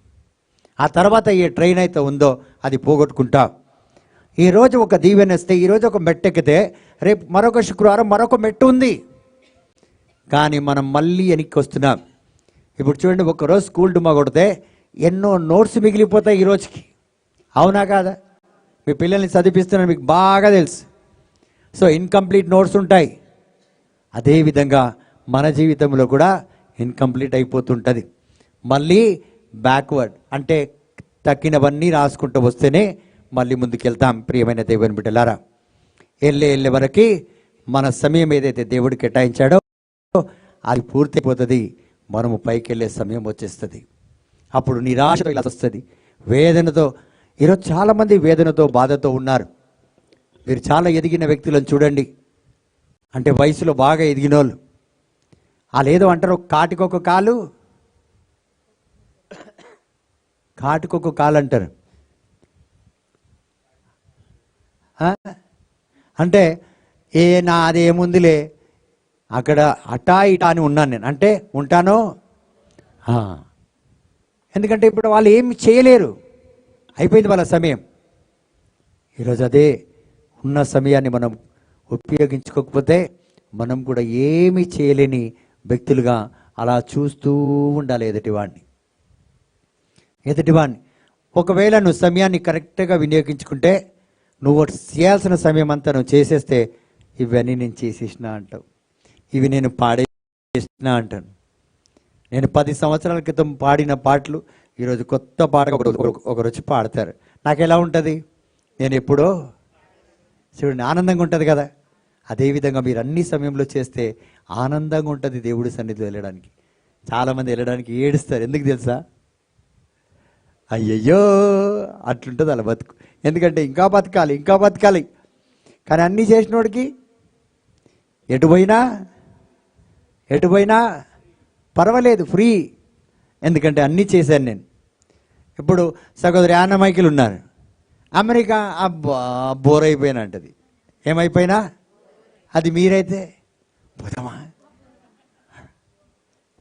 ఆ తర్వాత ఏ ట్రైన్ అయితే ఉందో అది పోగొట్టుకుంటావు. ఈరోజు ఒక దీవెన వస్తే, ఈరోజు ఒక మెట్టు ఎక్కితే రేపు మరొక శుక్రవారం మరొక మెట్టు ఉంది. కానీ మనం మళ్ళీ వెనక్కి వస్తున్నాం. ఇప్పుడు చూడండి, ఒకరోజు స్కూల్ డుమ్మా కొడితే ఎన్నో నోట్స్ మిగిలిపోతాయి ఈ రోజుకి. అవునా కాదా? మీ పిల్లల్ని చదివిస్తున్నారు, మీకు బాగా తెలుసు. సో ఇన్కంప్లీట్ నోట్స్ ఉంటాయి. అదేవిధంగా మన జీవితంలో కూడా ఇన్కంప్లీట్ అయిపోతుంటుంది. మళ్ళీ బ్యాక్వర్డ్ అంటే తక్కినవన్నీ రాసుకుంటూ వస్తేనే మళ్ళీ ముందుకెళ్తాం. ప్రియమైన దేవుని బిడ్డలారా, వెళ్ళే వరకు మన సమయం ఏదైతే దేవుడు కేటాయించాడో అది పూర్తయిపోతుంది. మనము పైకి వెళ్ళే సమయం వచ్చేస్తుంది. అప్పుడు నిరాశ వస్తుంది, వేదనతో. ఈరోజు చాలామంది వేదనతో బాధతో ఉన్నారు. మీరు చాలా ఎదిగిన వ్యక్తులను చూడండి, అంటే వయసులో బాగా ఎదిగిన వాళ్ళు. వాళ్ళు ఏదో అంటారు, కాటికొక కాలు అంటారు. అంటే నాదేముందిలే, అక్కడ అటా ఇటా అని ఉన్నాను నేను, అంటే ఉంటానో. ఎందుకంటే ఇప్పుడు వాళ్ళు ఏమి చేయలేరు, అయిపోయింది వాళ్ళ సమయం. ఈరోజు అదే ఉన్న సమయాన్ని మనం ఉపయోగించుకోకపోతే మనం కూడా ఏమీ చేయలేని వ్యక్తులుగా అలా చూస్తూ ఉండాలి ఎదుటివాడిని. ఒకవేళ నువ్వు సమయాన్ని కరెక్ట్గా వినియోగించుకుంటే, నువ్వు చేయాల్సిన సమయం అంతా నువ్వు చేసేస్తే, ఇవన్నీ నేను చేసేసిన అంటావు, ఇవి నేను పాడేసిన అంటాను. నేను 10 సంవత్సరాల క్రితం పాడిన పాటలు ఈరోజు కొత్త పాట ఒకరు వచ్చి పాడతారు. నాకు ఎలా ఉంటుంది? నేను ఎప్పుడో చూడండి, ఆనందంగా ఉంటుంది కదా. అదేవిధంగా మీరు అన్ని సమయంలో చేస్తే ఆనందంగా ఉంటుంది దేవుడి సన్నిధిలో వెళ్ళడానికి. చాలామంది వెళ్ళడానికి ఏడుస్తారు. ఎందుకు తెలుసా? అయ్యయ్యో అట్లుంటుంది అలా బతుకు. ఎందుకంటే ఇంకా బతకాలి. కానీ అన్నీ చేసినోడికి ఎటు పోయినా పర్వాలేదు, ఫ్రీ. ఎందుకంటే అన్నీ చేశాను నేను. ఇప్పుడు సహోదరి యానా మైకిల్ ఉన్నారు, అమెరికా బోర్ అయిపోయినా అంటది. ఏమైపోయినా అది మీరైతే పోతామా?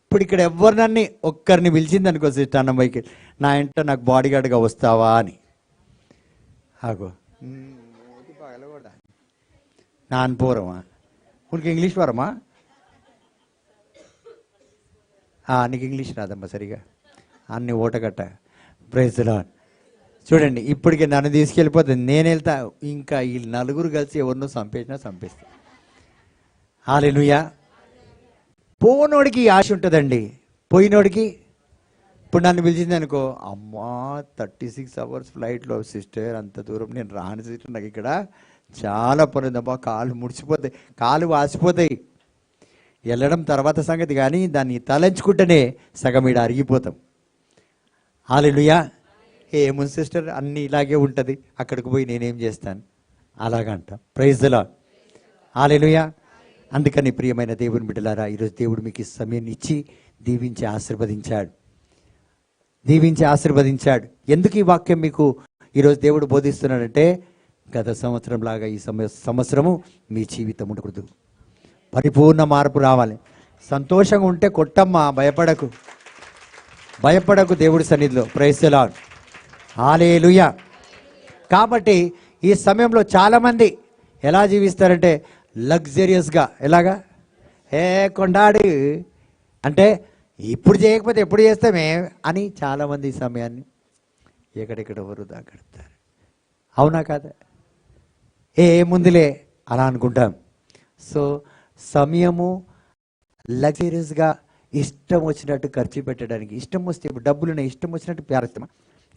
ఇప్పుడు ఇక్కడ ఎవరినన్ని ఒక్కరిని పిలిచింది అనుకో, సిస్టర్ అన్న మైకిల్, నా ఇంట నాకు బాడీ గార్డ్గా వస్తావా అని. ఆగో నాన్నపోరమా, ఉనికి ఇంగ్లీష్ వరమా? నీకు ఇంగ్లీష్ రాదమ్మా సరిగా, అన్ని ఓటగట్ట. Praise the lord. చూడండి, ఇప్పటికే నన్ను తీసుకెళ్ళిపోతుంది, నేను వెళ్తా. ఇంకా ఈ నలుగురు కలిసి ఎవరినో చంపేస్తా. హల్లెలూయా. పోనోడికి ఆశ ఉంటుందండి, పోయినోడికి. ఇప్పుడు నన్ను పిలిచింది అనుకో, అమ్మా 36 అవర్స్ ఫ్లైట్లో సిస్టర్, అంత దూరం నేను రాని సిస్టర్, నాకు ఇక్కడ చాలా పని ఉందమ్మా, కాళ్ళు ముడిచిపోతాయి, కాళ్ళు వాసిపోతాయి. వెళ్ళడం తర్వాత సంగతి, కానీ దాన్ని తలంచుకుంటేనే సగం ఈడ అరిగిపోతాం. హల్లెలూయా. ఏముంది సిస్టర్, అన్నీ ఇలాగే ఉంటుంది, అక్కడికి పోయి నేనేం చేస్తాను అలాగంట. Praise the lord. హల్లెలూయా. అందుకని ప్రియమైన దేవుని బిడ్డలారా, ఈరోజు దేవుడు మీకు ఈ సమయాన్ని ఇచ్చి దీవించి ఆశీర్వదించాడు. ఎందుకు ఈ వాక్యం మీకు ఈరోజు దేవుడు బోధిస్తున్నాడంటే, గత సంవత్సరం లాగా ఈ సంవత్సరము మీ జీవితం ఉండకూడదు, పరిపూర్ణ మార్పు రావాలి. సంతోషంగా ఉంటే కొట్టమ్మా, భయపడకు దేవుడి సన్నిధిలో. Praise the lord. హల్లెలూయా. కాబట్టి ఈ సమయంలో చాలామంది ఎలా జీవిస్తారంటే లగ్జరియస్గా, ఎలాగా కొండాడి అంటే ఇప్పుడు చేయకపోతే ఎప్పుడు చేస్తామే అని చాలామంది ఈ సమయాన్ని ఎక్కడెక్కడ వృధా గడుపుతారు. అవునా కాదా? ఏముందిలే అలా అనుకుంటాం. సో సమయము లగ్జరియస్గా ఇష్టం వచ్చినట్టు ఖర్చు పెట్టడానికి, ఇష్టం వస్తే ఇప్పుడు డబ్బులునే ఇష్టం వచ్చినట్టు పారేస్తామా,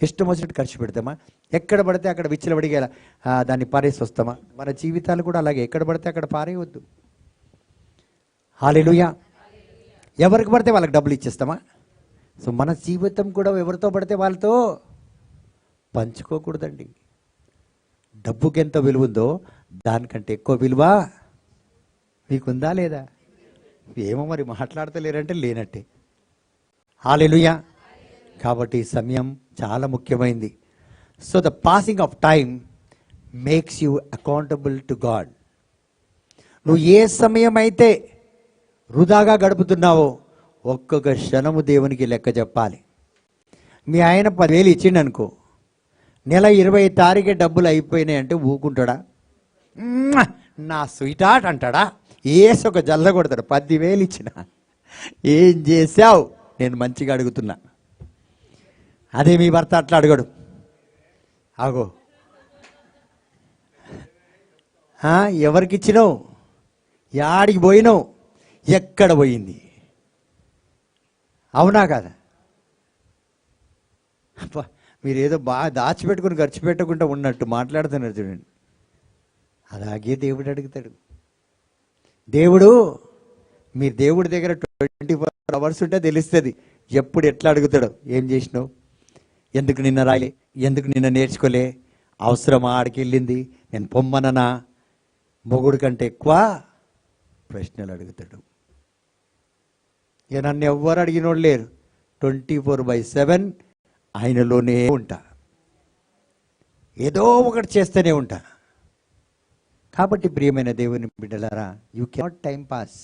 ఇష్టం వచ్చినట్టు ఖర్చు పెడతామా, ఎక్కడ పడితే అక్కడ విచ్చలబడిగా దాన్ని పారేసి వస్తామా? మన జీవితాలు కూడా అలాగే, ఎక్కడ పడితే అక్కడ పారేయవద్దు. హల్లెలూయా. ఎవరికి పడితే వాళ్ళకి డబ్బులు ఇచ్చేస్తామా? సో మన జీవితం కూడా ఎవరితో పడితే వాళ్ళతో పంచుకోకూడదండి. డబ్బుకి ఎంత విలువ ఉందో దానికంటే ఎక్కువ విలువ మీకుందా లేదా? ఏమో మరి మాట్లాడతలేరంటే లేనట్టే. హల్లెలూయా. కాబట్టి సమయం చాలా ముఖ్యమైనది. So the passing of time makes you accountable to God. నువ్వు ఏ సమయం అయితే వృధాగా గడుపుతున్నావో ఒక్కొక్క క్షణము దేవునికి లెక్క చెప్పాలి. మీ ఆయన 10,000 ఇచ్చిండు అనుకో, నెల 20 తారీఖే డబ్బులు అయిపోయినాయి అంటే ఊకుంటాడా? నా స్వీట్ హార్ట్ అంటాడా? ఏసి ఒక జల్ల కొడతాడు. 10,000 ఇచ్చిన, ఏం చేశావు? నేను మంచిగా అడుగుతున్నా. అదే మీ భర్త అట్లా అడగడు. ఆగో, ఎవరికి ఇచ్చినావు? యాడికి పోయినావు? ఎక్కడ పోయింది? అవునా కదా? మీరేదో బాగా దాచిపెట్టుకుని ఖర్చు పెట్టకుండా ఉన్నట్టు మాట్లాడుతున్నారు చూడండి. అలాగే దేవుడు అడుగుతాడు. మీరు దేవుడి దగ్గర 24 hours ఉంటే తెలుస్తుంది ఎప్పుడు ఎట్లా అడుగుతాడో. ఏం చేసినావు? ఎందుకు నిన్న రాయలే? ఎందుకు నిన్న నేర్చుకోలే? అవసరమా? ఆడికి వెళ్ళింది నేను పొమ్మననా? మొగుడు కంటే ఎక్కువ ప్రశ్నలు అడుగుతాడు. ఇక నన్ను ఎవ్వరు అడిగినోళ్ళు లేరు. 24/7 ఆయనలోనే ఉంటా, ఏదో ఒకటి చేస్తూనే ఉంటా. కాబట్టి ప్రియమైన దేవుని బిడ్డలారా, you cannot time pass.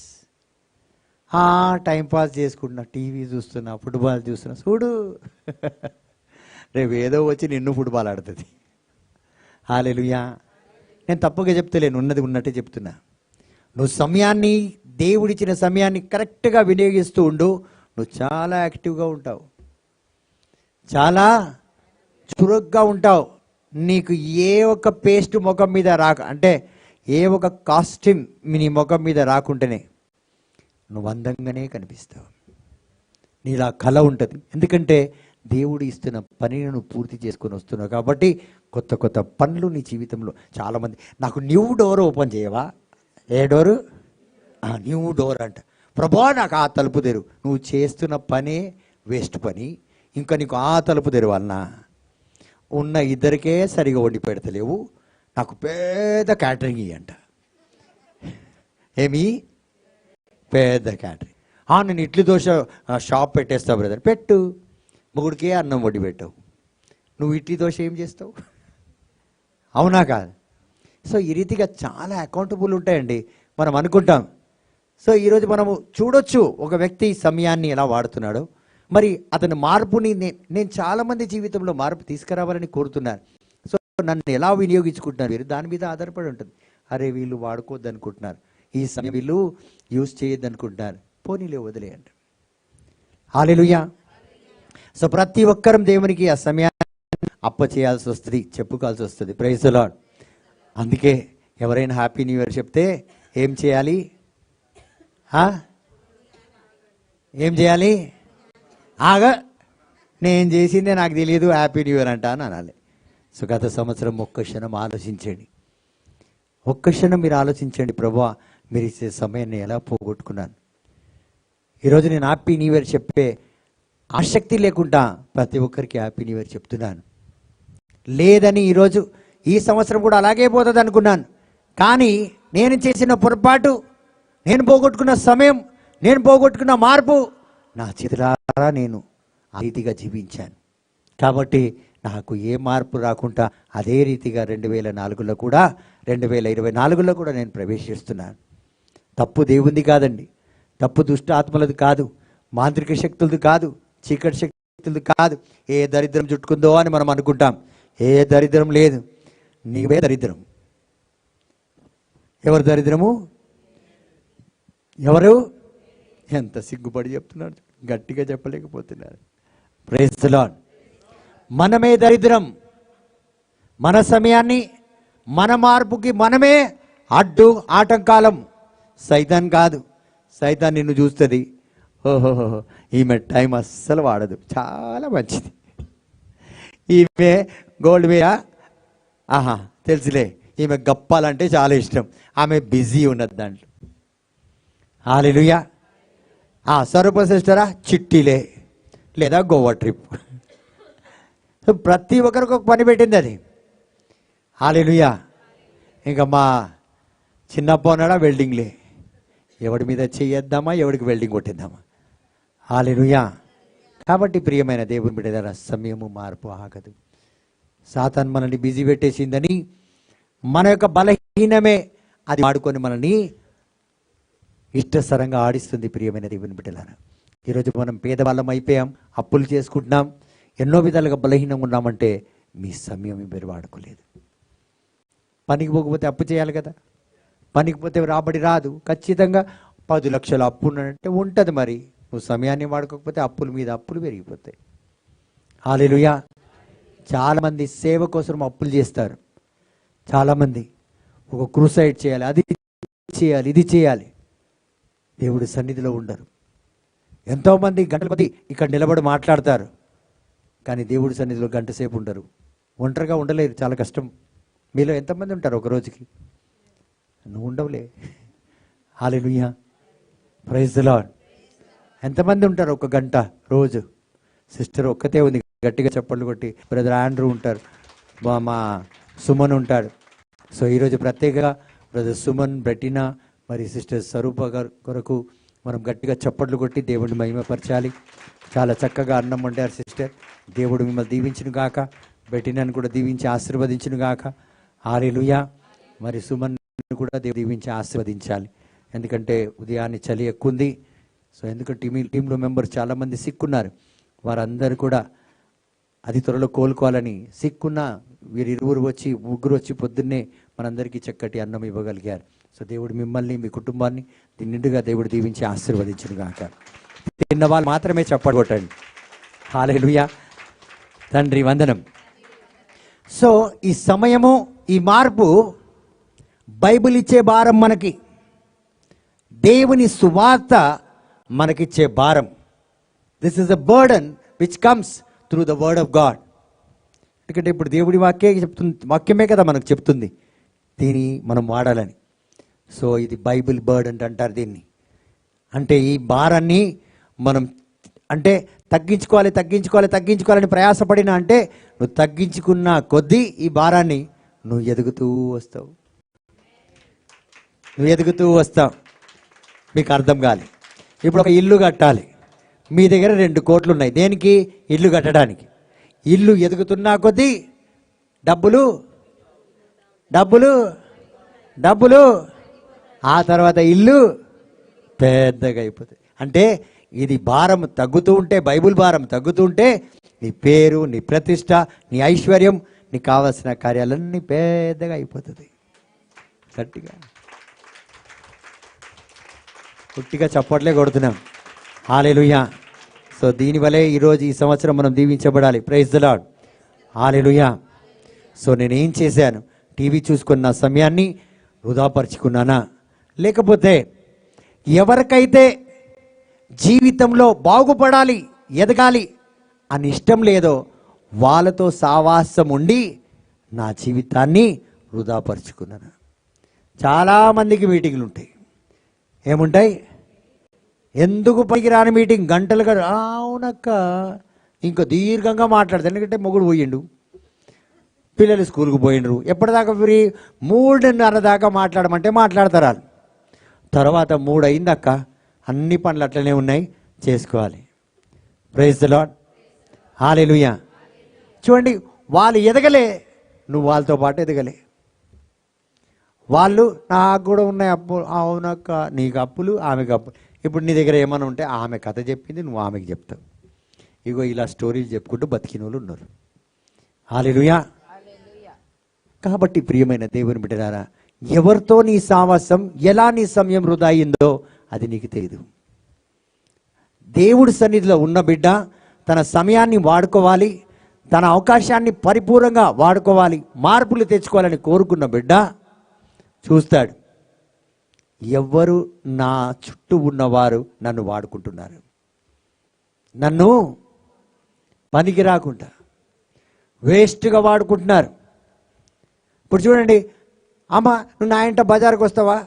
Time pass చేసుకుంటున్నా, టీవీ చూస్తున్నా, ఫుట్బాల్ చూస్తున్నా. చూడు, రేపు ఏదో వచ్చి నిన్ను ఫుట్బాల్ ఆడుతుంది. హల్లెలూయా. నేను తప్పుగా చెప్తలేను, ఉన్నది ఉన్నట్టే చెప్తున్నా. నువ్వు సమయాన్ని, దేవుడిచ్చిన సమయాన్ని కరెక్ట్గా వినియోగిస్తూ ఉండు. నువ్వు చాలా యాక్టివ్గా ఉంటావు, చాలా చురుగ్గా ఉంటావు. నీకు ఏ ఒక్క పేస్ట్ ముఖం మీద అంటే ఏ ఒక కాస్ట్యూమ్ నీ ముఖం మీద రాకుంటేనే నువ్వు అందంగానే కనిపిస్తావు. నీలా కళ ఉంటుంది. ఎందుకంటే దేవుడు ఇస్తున్న పనిని నువ్వు పూర్తి చేసుకొని వస్తున్నావు. కాబట్టి కొత్త కొత్త పనులు నీ జీవితంలో. చాలామంది నాకు న్యూ డోర్ ఓపెన్ చేయవా? ఏ డోరు? న్యూ డోర్ అంట. ప్రభా నాకు ఆ తలుపు తెరు. నువ్వు చేస్తున్న పనే వేస్ట్ పని, ఇంకా నీకు ఆ తలుపు తెరవాలన్నా? ఉన్న ఇద్దరికే సరిగా వండి పెడతలేవు, నాకు పెద్ద క్యాటరింగ్ ఇయ్యంట. ఏమి పెద్ద క్యాటరింగ్? నేను ఇడ్లీ దోశ షాప్ పెట్టేస్తా బ్రదర్. పెట్టు, మొగుడికే అన్నం వండి పెట్టావు. నువ్వు ఇడ్లీ దోశ ఏం చేస్తావు? అవునా కాదు? సో ఈ రీతిగా చాలా అకౌంటబుల్ ఉంటాయండి. మనం అనుకుంటాం. సో ఈరోజు మనము చూడొచ్చు ఒక వ్యక్తి సమయాన్ని ఎలా వాడుతున్నాడో. మరి అతని మార్పుని నేను చాలామంది జీవితంలో మార్పు తీసుకురావాలని కోరుతున్నాను. సో నన్ను ఎలా వినియోగించుకుంటున్నారు వీరు, దాని మీద ఆధారపడి ఉంటుంది. అరే వీళ్ళు వాడుకోవద్దు అనుకుంటున్నారు, ఈ సమయం వీళ్ళు యూజ్ చేయొద్దు అనుకుంటున్నారు, పోనీలే వదిలేయండి. హల్లెలూయా. సో ప్రతి ఒక్కరం దేవునికి ఆ సమయాన్ని అప్పచేయాల్సి వస్తుంది, చెప్పుకోవాల్సి వస్తుంది. Praise the lord. అందుకే ఎవరైనా హ్యాపీ న్యూ ఇయర్ చెప్తే ఏం చేయాలి? ఏం చేయాలి? నేను చేసిందే నాకు తెలియదు, హ్యాపీ న్యూ ఇయర్ అంటా అని అనాలి. సో గత సంవత్సరం ఒక్క క్షణం ఆలోచించండి. ఒక్క క్షణం మీరు ఆలోచించండి, ప్రభువా మీరు ఇచ్చే సమయాన్ని ఎలా పోగొట్టుకున్నాను. ఈరోజు నేను హ్యాపీ న్యూ ఇయర్ చెప్పే ఆసక్తి లేకుండా ప్రతి ఒక్కరికి హ్యాపీ న్యూ ఇయర్ చెప్తున్నాను. లేదని ఈరోజు ఈ సంవత్సరం కూడా అలాగే పోతుంది అనుకున్నాను. కానీ నేను చేసిన పొరపాటు, నేను పోగొట్టుకున్న సమయం, నేను పోగొట్టుకున్న మార్పు నా చేతులారా నేను ఆ రీతిగా జీవించాను. కాబట్టి నాకు ఏ మార్పు రాకుండా అదే రీతిగా 2004లో కూడా 2024లో కూడా నేను ప్రవేశిస్తున్నాను. తప్పు దేవుంది కాదండి, తప్పు దుష్ట ఆత్మలది కాదు, మాంత్రిక శక్తులది కాదు, చీకటి శక్తులది కాదు. ఏ దరిద్రం చుట్టుకుందో అని మనం అనుకుంటాం. ఏ దరిద్రం లేదు, నీవే దరిద్రం. ఎవరు దరిద్రము? ఎవరు? ఎంత సిగ్గుపడి చెప్తున్నాడు, గట్టిగా చెప్పలేకపోతున్నారు. Praise the Lord. మనమే దరిద్రం. మన సమయాన్ని, మన మార్పుకి మనమే అడ్డు ఆటంకాలం. సైతాన్ కాదు. సైతాన్ నిన్ను చూస్తుంది, ఓహోహో ఈమె టైం అస్సలు వాడదు, చాలా మంచిది, ఈమె గోల్డ్ మీద తెలుసులే, ఈమె గప్పాలంటే చాలా ఇష్టం, ఆమె బిజీ ఉన్నది దాంట్లో. హల్లెలూయా. స్వరూప సిస్టరా చిట్టీలే లేదా గోవా ట్రిప్. ప్రతి ఒక్కరికి ఒక పని పెట్టింది అది. హల్లెలూయా. ఇంకా మా చిన్నప్ప ఉన్నాడా వెల్డింగ్లే, ఎవడి మీద చెయ్యొద్దామా, ఎవడికి వెల్డింగ్ కొట్టిద్దామా. హల్లెలూయా. కాబట్టి ప్రియమైన దేవుని బిడ్డలారా, సమయము మార్పు ఆగదు. సాతాను మనల్ని బిజీ పెట్టేసిందని మన యొక్క బలహీనమే అది వాడుకొని మనల్ని ఇష్టసరంగా ఆడిస్తుంది. ప్రియమైన దేవుని బిడ్డలారా, ఈరోజు మనం పేదవాళ్ళం అయిపోయాం, అప్పులు చేసుకుంటున్నాం, ఎన్నో విధాలుగా బలహీనంగా ఉన్నామంటే మీ సమయం మీరు వాడుకోలేదు. పనికి పోకపోతే అప్పు చేయాలి కదా, పనికి పోతే రాబడి రాదు. ఖచ్చితంగా 10 లక్షల అప్పు ఉన్నట్టే ఉంటుంది. మరి నువ్వు సమయాన్ని వాడుకోకపోతే అప్పుల మీద అప్పులు పెరిగిపోతాయి. హల్లెలూయా. చాలామంది సేవ కోసం అప్పులు చేస్తారు. చాలామంది ఒక క్రూసైడ్ చేయాలి, అది చేయాలి, ఇది చేయాలి, దేవుడి సన్నిధిలో ఉండరు. ఎంతోమంది గంటల కొద్దీ ఇక్కడ నిలబడి మాట్లాడతారు, కానీ దేవుడి సన్నిధిలో గంట సేపు ఉండరు. ఒంటరిగా ఉండలేరు, చాలా కష్టం. మీలో ఎంతమంది ఉంటారు ఒక రోజుకి? నువ్వు ఉండవులే. హల్లెలూయా. Praise the Lord. ఎంతమంది ఉంటారు ఒక గంట రోజు? సిస్టర్ ఒక్కతే ఉంది, గట్టిగా చప్పట్లు కొట్టి. బ్రదర్ ఆండ్రూ ఉంటారు, మా సుమన్ ఉంటాడు. సో ఈరోజు ప్రత్యేకంగా బ్రదర్ సుమన్, బెటినా, మరి సిస్టర్ స్వరూప గారు కొరకు మనం గట్టిగా చప్పట్లు కొట్టి దేవుడిని మహిమపరచాలి. చాలా చక్కగా అన్నం వండారు సిస్టర్. దేవుడు మిమ్మల్ని దీవించును గాక, బెటినాను కూడా దీవించి ఆశీర్వదించును గాక. హల్లెలూయా. మరి సుమన్ కూడా దేవుడు దీవించి ఆశీర్వదించాలి. ఎందుకంటే ఉదయాన్నే చలి ఎక్కువ ఉంది. సో ఎందుకంటే టీంలో మెంబర్స్ చాలామంది సిక్కున్నారు, వారందరూ కూడా అది త్వరలో కోలుకోవాలని సిక్కున్న వీరిరువురు వచ్చి, ముగ్గురు వచ్చి పొద్దున్నే మనందరికీ చక్కటి అన్నం ఇవ్వగలిగారు. సో దేవుడు మిమ్మల్ని, మీ కుటుంబాన్ని నిండుగా దేవుడు దీవించి ఆశీర్వదించును గాక. తిన్న వాళ్ళు మాత్రమే చప్పట్లు కొట్టండి. హల్లెలూయా. తండ్రి వందనం. సో ఈ సమయము, ఈ మార్పు బైబిల్ ఇచ్చే భారం, మనకి దేవుని సువార్త మనకిచ్చే భారం. This is a burden which comes through the word of God. ఎందుకంటే ఇప్పుడు దేవుడి వాక్యమే కదా మనకు చెప్తుంది, దీన్ని మనం వాడాలని. సో ఇది బైబిల్ బర్డన్ అంటారు దీన్ని. అంటే ఈ భారాన్ని మనం అంటే తగ్గించుకోవాలని ప్రయాసపడినా అంటే నువ్వు తగ్గించుకున్న కొద్దీ ఈ భారాన్ని నువ్వు ఎదుగుతూ వస్తావు. మీకు అర్థం కాలి. ఇప్పుడు ఒక ఇల్లు కట్టాలి, మీ దగ్గర 2 కోట్లు ఉన్నాయి. దేనికి? ఇల్లు కట్టడానికి. ఇల్లు ఎదుగుతున్నా కొద్దీ డబ్బులు ఆ తర్వాత ఇల్లు పెద్దగా అయిపోతుంది. అంటే ఇది భారం తగ్గుతూ ఉంటే, బైబుల్ భారం తగ్గుతూ ఉంటే నీ పేరు, నీ ప్రతిష్ట, నీ ఐశ్వర్యం, నీకు కావాల్సిన కార్యాలన్నీ పెద్దగా అయిపోతుంది. గట్టిగా చప్పట్లే కొడుతున్నాం. హల్లెలూయా. సో దీనివల్లే ఈరోజు ఈ సంవత్సరం మనం దీవించబడాలి. Praise the lord. Hallelujah. So నేనేం చేశాను? టీవీ చూసుకున్న సమయాన్ని వృధాపరుచుకున్నానా? లేకపోతే ఎవరికైతే జీవితంలో బాగుపడాలి, ఎదగాలి అని ఇష్టం లేదో వాళ్ళతో సావాసం ఉండి నా జీవితాన్ని వృధాపరుచుకున్నాను. చాలామందికి మీటింగ్లు ఉంటాయి. ఏముంటాయి? ఎందుకు పనికిరాని మీటింగ్, గంటలుగా. అవునక్క, ఇంకా దీర్ఘంగా మాట్లాడతారు. ఎందుకంటే మొగుడు పోయిండు, పిల్లలు స్కూల్కి పోయిండ్రు, ఎప్పటిదాకా ఫ్రీ? 3:30 దాకా మాట్లాడమంటే మాట్లాడతారు వాళ్ళు. తర్వాత 3 అయిందక్క, అన్ని పనులు అట్లనే ఉన్నాయి, చేసుకోవాలి. Praise the lord. హల్లెలూయా. చూడండి, వాళ్ళు ఎదగలే, నువ్వు వాళ్ళతో పాటు ఎదగలే. వాళ్ళు నాకు కూడా ఉన్నాయి అప్పులు. అవునక్క, నీకు అప్పులు, ఆమెకు అప్పులు. ఇప్పుడు నీ దగ్గర ఏమైనా ఉంటే ఆమె కథ చెప్పింది, నువ్వు ఆమెకి చెప్తావు. ఇగో ఇలా స్టోరీలు చెప్పుకుంటూ బతికిన వాళ్ళు ఉన్నారు. హల్లెలూయా. కాబట్టి ప్రియమైన దేవుని బిడ్డలారా, ఎవరితో నీ సావాసం, ఎలా నీ సమయం వృధా అయిందో అది నీకు తెలియదు. దేవుడి సన్నిధిలో ఉన్న బిడ్డ తన సమయాన్ని వాడుకోవాలి, తన అవకాశాన్ని పరిపూర్ణంగా వాడుకోవాలి, మార్పులు తెచ్చుకోవాలని కోరుకున్న బిడ్డ చూస్తాడు, ఎవ్వరు నా చుట్టూ ఉన్నవారు నన్ను వాడుకుంటున్నారు, నన్ను పనికి రాకుండా వేస్ట్గా వాడుకుంటున్నారు. ఇప్పుడు చూడండి, అమ్మ నువ్వు నా ఇంట బజార్కి వస్తావా?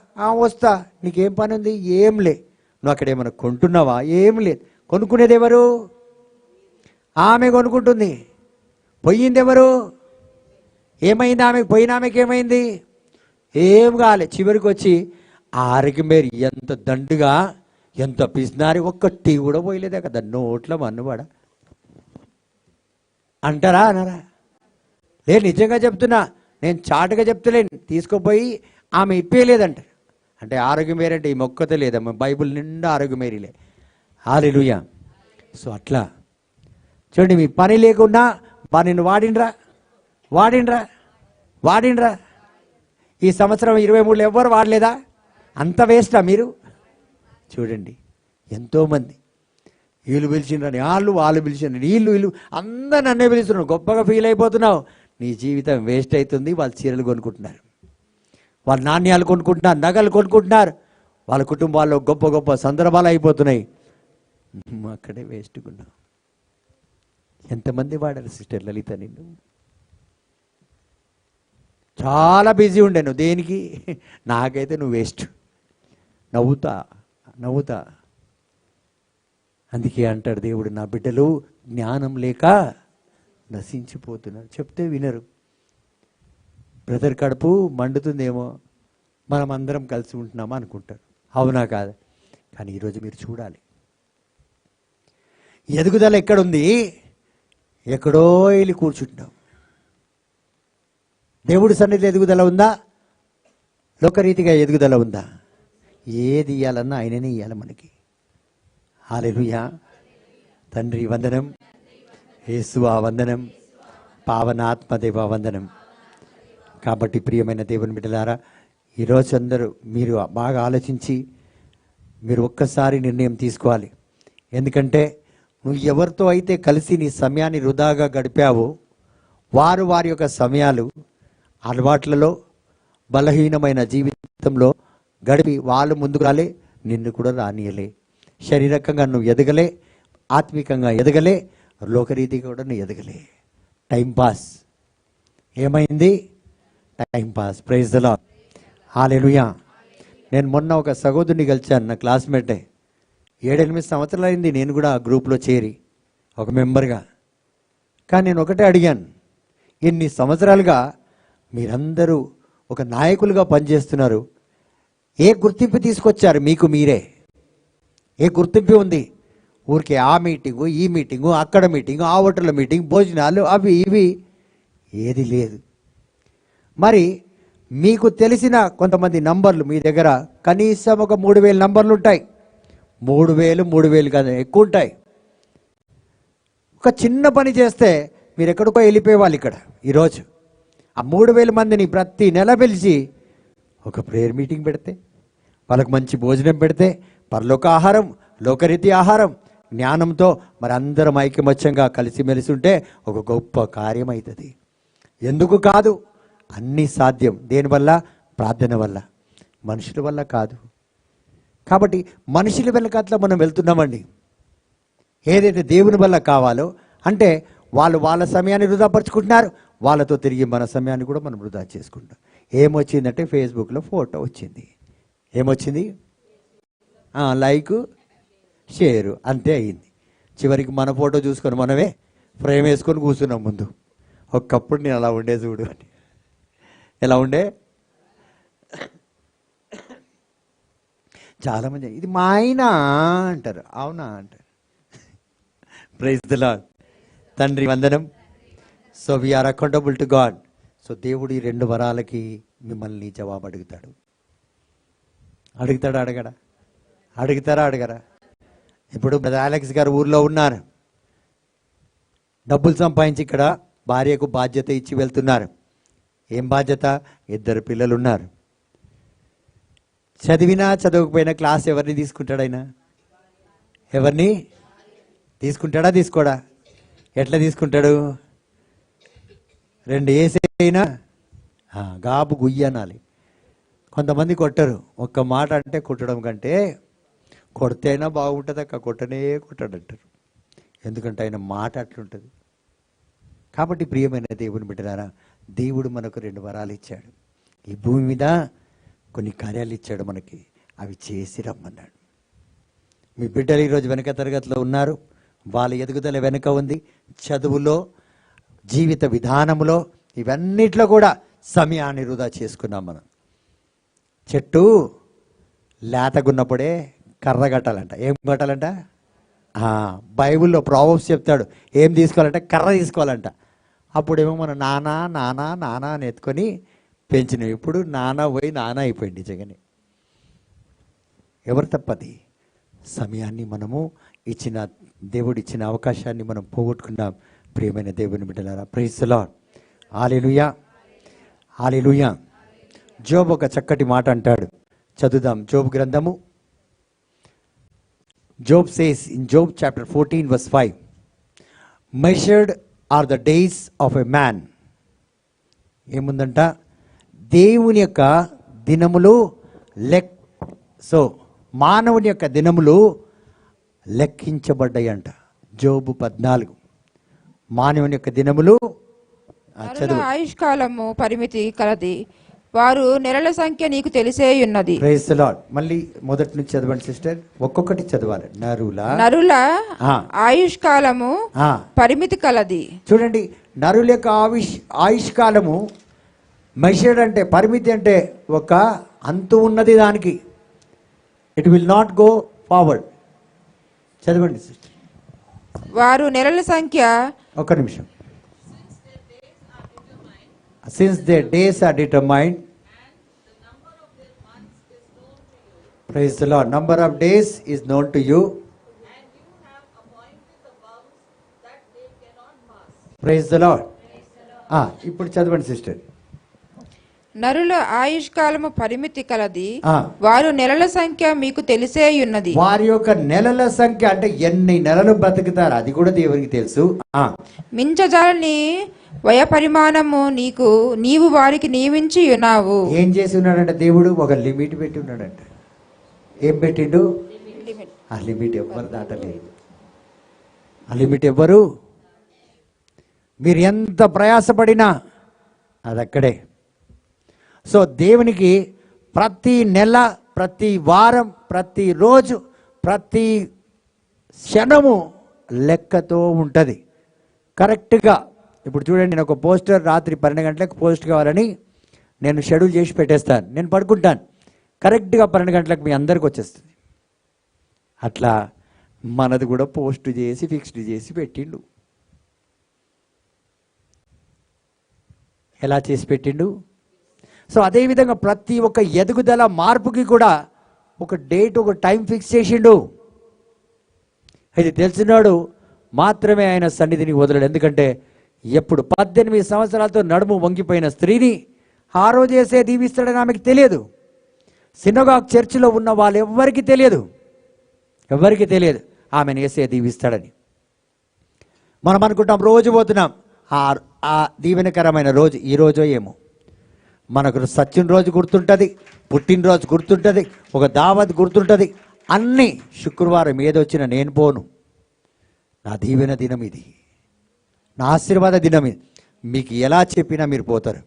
వస్తా. నీకేం పని ఉంది? ఏం లే. నువ్వు అక్కడ ఏమైనా కొంటున్నావా? ఏం లేదు. కొనుక్కునేది ఎవరు? ఆమె కొనుక్కుంటుంది. పోయింది ఎవరు? ఏమైంది ఆమెకు? పోయిన ఆమెకి ఏమైంది? ఏం కాలే. చివరికి వచ్చి ఆ అరగమేరి ఎంత దండుగా, ఎంత పిసినారి, ఒక్క టీ కూడా పోయలేదే కదా నోట్లో మన్నువాడ అంటారా అనరా? నిజంగా చెప్తున్నా, నేను చాటుగా చెప్తలేను. తీసుకుపోయి ఆమె ఇప్పేయలేదంట. అంటే ఆరోగ్యం వేరంటే ఈ మొక్కతే లేదమ్మా, బైబిల్ నిండా ఆరోగ్యం వేరేలే. హల్లెలూయా. సో అట్లా చూడండి, మీ పని లేకున్నా పనిని వాడిండ్రా. ఈ సంవత్సరం 23 ఎవ్వరు వాడలేదా? అంత వేస్టా మీరు? చూడండి, ఎంతోమంది వీళ్ళు పిలిచిండ్రని వాళ్ళు పిలిచిండ్రని వీళ్ళు అందరు నన్నే పిలుస్తున్నారు. గొప్పగా ఫీల్ అయిపోతున్నావు. నీ జీవితం వేస్ట్ అవుతుంది. వాళ్ళు చీరలు కొనుక్కుంటున్నారు, వాళ్ళ నాణ్యాలు కొనుక్కుంటున్నారు, నగలు కొనుక్కుంటున్నారు, వాళ్ళ కుటుంబాల్లో గొప్ప గొప్ప సందర్భాలు అయిపోతున్నాయి. అక్కడే వేస్ట్గా ఉన్నావు. ఎంతమంది వాడారు సిస్టర్ లలిత నిన్ను? చాలా బిజీ ఉండే నువ్వు దేనికి? నాకైతే నువ్వు వేస్ట్. నవ్వుతా. అందుకే అంటాడు దేవుడు, నా బిడ్డలు జ్ఞానం లేక నశించిపోతున్నారు. చెప్తే వినరు. బ్రదర్ కడుపు మండుతుందేమో, మనం అందరం కలిసి ఉంటున్నామా అనుకుంటారు. అవునా కాదు? కానీ ఈరోజు మీరు చూడాలి, ఎదుగుదల ఎక్కడుంది? ఎక్కడో వెళ్ళి కూర్చుంటాం. దేవుడి సన్నిధిలో ఎదుగుదల ఉందా? లోకరీతిగా ఎదుగుదల ఉందా? ఏది ఇవ్వాలన్నా ఆయననే ఇవ్వాలి మనకి. హల్లెలూయా. తండ్రి వందనం, యేసువా వందనం, పావనాత్మదేవ వందనం. కాబట్టి ప్రియమైన దేవుని బిడ్డలారా, ఈరోజు అందరూ మీరు బాగా ఆలోచించి మీరు ఒక్కసారి నిర్ణయం తీసుకోవాలి. ఎందుకంటే నువ్వు ఎవరితో అయితే కలిసి నీ సమయాన్ని వృధాగా గడిపావో వారు వారి యొక్క సమయాలు అలవాట్లలో బలహీనమైన జీవితంలో గడిపి వాళ్ళు ముందుకు రాలే, నిన్ను కూడా రానియలే. శారీరకంగా నువ్వు ఎదగలే, ఆత్మికంగా ఎదగలే, లోకరీతిగా కూడా నువ్వు ఎదగలే. టైంపాస్. ఏమైంది? Time pass. Praise the lord. Hallelujah. నేను మొన్న ఒక సహోదరుని కలిశాను, నా క్లాస్మేటే. 7-8 సంవత్సరాలు అయింది నేను కూడా ఆ గ్రూప్లో చేరి ఒక మెంబర్గా. కానీ నేను ఒకటే అడిగాను, ఇన్ని సంవత్సరాలుగా మీరందరూ ఒక నాయకులుగా పనిచేస్తున్నారు, ఏ గుర్తింపు తీసుకొచ్చారు మీకు మీరే? ఏ గుర్తింపు ఉంది? ఊరికే ఆ మీటింగు, ఈ మీటింగు, అక్కడ మీటింగు, ఆ హోటల్ మీటింగ్, భోజనాలు, అవి ఇవి ఏది లేదు. మరి మీకు తెలిసిన కొంతమంది నంబర్లు మీ దగ్గర కనీసం ఒక 3000 నంబర్లు ఉంటాయి. 3000 కాదు, ఎక్కువ ఉంటాయి. ఒక చిన్న పని చేస్తే మీరు ఎక్కడికో వెళ్ళిపోయేవాళ్ళు. ఇక్కడ ఈరోజు ఆ 3000 మందిని ప్రతి నెల పిలిచి ఒక ప్రేయర్ మీటింగ్ పెడితే, వాళ్ళకు మంచి భోజనం పెడితే, పరలోక ఆహారం, లోకరీతి ఆహారం, జ్ఞానంతో మరి అందరం ఐకమత్యంగా కలిసిమెలిసి ఉంటే ఒక గొప్ప కార్యం అవుతుంది. ఎందుకు కాదు? అన్నీ సాధ్యం. దేనివల్ల? ప్రార్థన వల్ల, మనుషుల వల్ల కాదు. కాబట్టి మనుషుల వెనకట్లా మనం వెళ్తున్నామండి. ఏదైతే దేవుని వల్ల కావాలో అంటే వాళ్ళు వాళ్ళ సమయాన్ని వృధాపరుచుకుంటున్నారు, వాళ్ళతో తిరిగి మన సమయాన్ని కూడా మనం వృధా చేసుకుంటాం. ఏమొచ్చిందంటే ఫేస్బుక్లో ఫోటో వచ్చింది. ఏమొచ్చింది? లైక్, షేరు, అంతే అయింది. చివరికి మన ఫోటో చూసుకొని మనమే ఫ్రేమ్ వేసుకొని కూర్చున్నాం ముందు. ఒకప్పుడు నేను అలా ఉండే చూడు అని. ఎలా ఉండే? చాలామంది ఇది మా ఆయన అంటారు. అవునా అంటారు. Praise the lord. తండ్రి వందనం. So we are accountable to God. So దేవుడు ఈ 2 వరాలకి మిమ్మల్ని జవాబు అడుగుతాడు. అడుగుతారా? ఇప్పుడు బ్రదర్ అలెక్స్ గారు ఊర్లో ఉన్నారు, డబ్బులు సంపాదించి ఇక్కడ భార్యకు బాధ్యత ఇచ్చి వెళ్తున్నారు. ఏం బాధ్యత? 2 పిల్లలు ఉన్నారు. చదివినా చదవకపోయినా క్లాస్ ఎవరిని తీసుకుంటాడు ఆయన? ఎవరిని తీసుకుంటాడా? తీసుకోడా? ఎట్లా తీసుకుంటాడు? 2 ఏసైనా గాబు గుయ్యనాలి. కొంతమంది కొట్టరు. ఒక్క మాట అంటే కొట్టడం కంటే కొడితే అయినా బాగుంటుంది అక్క, కొట్టడంటారు. ఎందుకంటే ఆయన మాట అట్లుంటుంది. కాబట్టి ప్రియమైన దేవుని బిడ్డలారా, దేవుడు మనకు 2 వరాలు ఇచ్చాడు. ఈ భూమి మీద కొన్ని కార్యాలు ఇచ్చాడు మనకి, అవి చేసి రమ్మన్నాడు. మీ బిడ్డలు ఈరోజు వెనక తరగతిలో ఉన్నారు, వాళ్ళ ఎదుగుదల వెనుక ఉంది. చదువులో, జీవిత విధానంలో ఇవన్నిట్లో కూడా సమయాన్ని వృధా చేసుకున్నాం మనం. చెట్టు లేతగున్నప్పుడే కర్ర కట్టాలంట. ఏం కట్టాలంట? బైబిల్లో ప్రావర్బ్స్ చెప్తాడు, ఏం తీసుకోవాలంటే కర్ర తీసుకోవాలంట. అప్పుడేమో మనం నానా నానా నానా అని ఎత్తుకొని పెంచినాం. ఇప్పుడు నానా పోయి నానా అయిపోయింది నిజంగానే. ఎవరు తప్పది? సమయాన్ని మనము ఇచ్చిన, దేవుడు ఇచ్చిన అవకాశాన్ని మనం పోగొట్టుకున్నాం. ప్రియమైన దేవుని బిడ్డలారా, ప్రైజ్ ది లార్డ్. హల్లెలూయా, హల్లెలూయా. జోబు ఒక చక్కటి మాట అంటాడు, చదువుదాం. జోబు గ్రంథము. Job says in Job chapter 14 verse 5, measured are the days of a man. ఏముందంట? దేవుని యొక్క దినములు మానవుని యొక్క దినములు లెక్కించబడ్డాయి అంట. జోబు 14. మానవుని యొక్క దినములు ఆయుష్కాలము పరిమితి కలది, వారు నెలల సంఖ్య నీకు తెలిసేయున్నది. Praise the lord. మళ్ళీ మొదటి నుంచి చదవండి సిస్టర్, ఒక్కొక్కటి చదవాలి. నరుల ఆయుష్కాలము పరిమితి కలది. చూడండి, నరుల యొక్క ఆయుష్కాలము మెషర్డ్ అంటే, పరిమితి అంటే ఒక అంతు ఉన్నది దానికి. It will not go forward. చదవండి సిస్టర్. వారు నెలల సంఖ్య, ఒక్క నిమిషం. Since their days are determined, praise the Lord, number of days is known to you, and you have appointed the bounds that they cannot pass. Praise the Lord. ఇప్పుడు చదవండి sister. నరుల ఆయుష్కాలము పరిమితి కలది, వారు నెలల సంఖ్య మీకు తెలిసేయున్నది. వారి యొక్క నెలల సంఖ్య అంటే ఎన్ని నెలలు బ్రతుకుతారు అది కూడా దేవునికి తెలుసు. మించజాలని వయ పరిమాణము నీవు వారికి నియమించి ఉన్నావు. ఏం చేసి ఉన్నాడంటే దేవుడు ఒక లిమిట్ పెట్టి ఉన్నాడంట. ఏం పెట్టిండు? ఆ లిమిట్ ఎవ్వరు దాటలేదు. ఆ లిమిట్ ఎవ్వరు, మీరు ఎంత ప్రయాసపడినా అది అక్కడే. సో దేవునికి ప్రతి నెల, ప్రతి వారం, ప్రతి రోజు, ప్రతి క్షణము లెక్కతో ఉంటుంది కరెక్ట్గా. ఇప్పుడు చూడండి, నేను ఒక పోస్టర్ రాత్రి 12 గంటలకు పోస్ట్ కావాలని నేను షెడ్యూల్ చేసి పెట్టేస్తాను. నేను పడుకుంటాను, కరెక్ట్గా 12 గంటలకు మీ అందరికి వచ్చేస్తుంది. అట్లా మనది కూడా పోస్ట్ చేసి ఫిక్స్డ్ చేసి పెట్టిండు. ఎలా చేసి పెట్టిండు? సో అదేవిధంగా ప్రతి ఒక్క ఎదుగుదల మార్పుకి కూడా ఒక డేట్, ఒక టైం ఫిక్స్ చేసిండు. ఇది తెలిసినాడు మాత్రమే ఆయన సన్నిధిని వదలడు. ఎందుకంటే ఎప్పుడు 18 సంవత్సరాలతో నడుము వంగిపోయిన స్త్రీని ఆ రోజు వేసే దీవిస్తాడని ఆమెకు తెలియదు. సినగాగ్ చర్చిలో ఉన్న వాళ్ళు ఎవరికి తెలియదు ఆమెను వేసే దీవిస్తాడని. మనం అనుకుంటాం, రోజు పోతున్నాం. ఆ దీవెనకరమైన రోజు ఈ రోజో ఏమో. మనకు సచ్చిన రోజు గుర్తుంటుంది, పుట్టినరోజు గుర్తుంటుంది, ఒక దావత్ గుర్తుంటుంది. అన్నీ శుక్రవారం ఏదొచ్చినా నేను పోను. నా దీవెన దినం ఇది, నా ఆశీర్వాద దినం ఇది. మీకు ఎలా చెప్పినా మీరు పోతారు,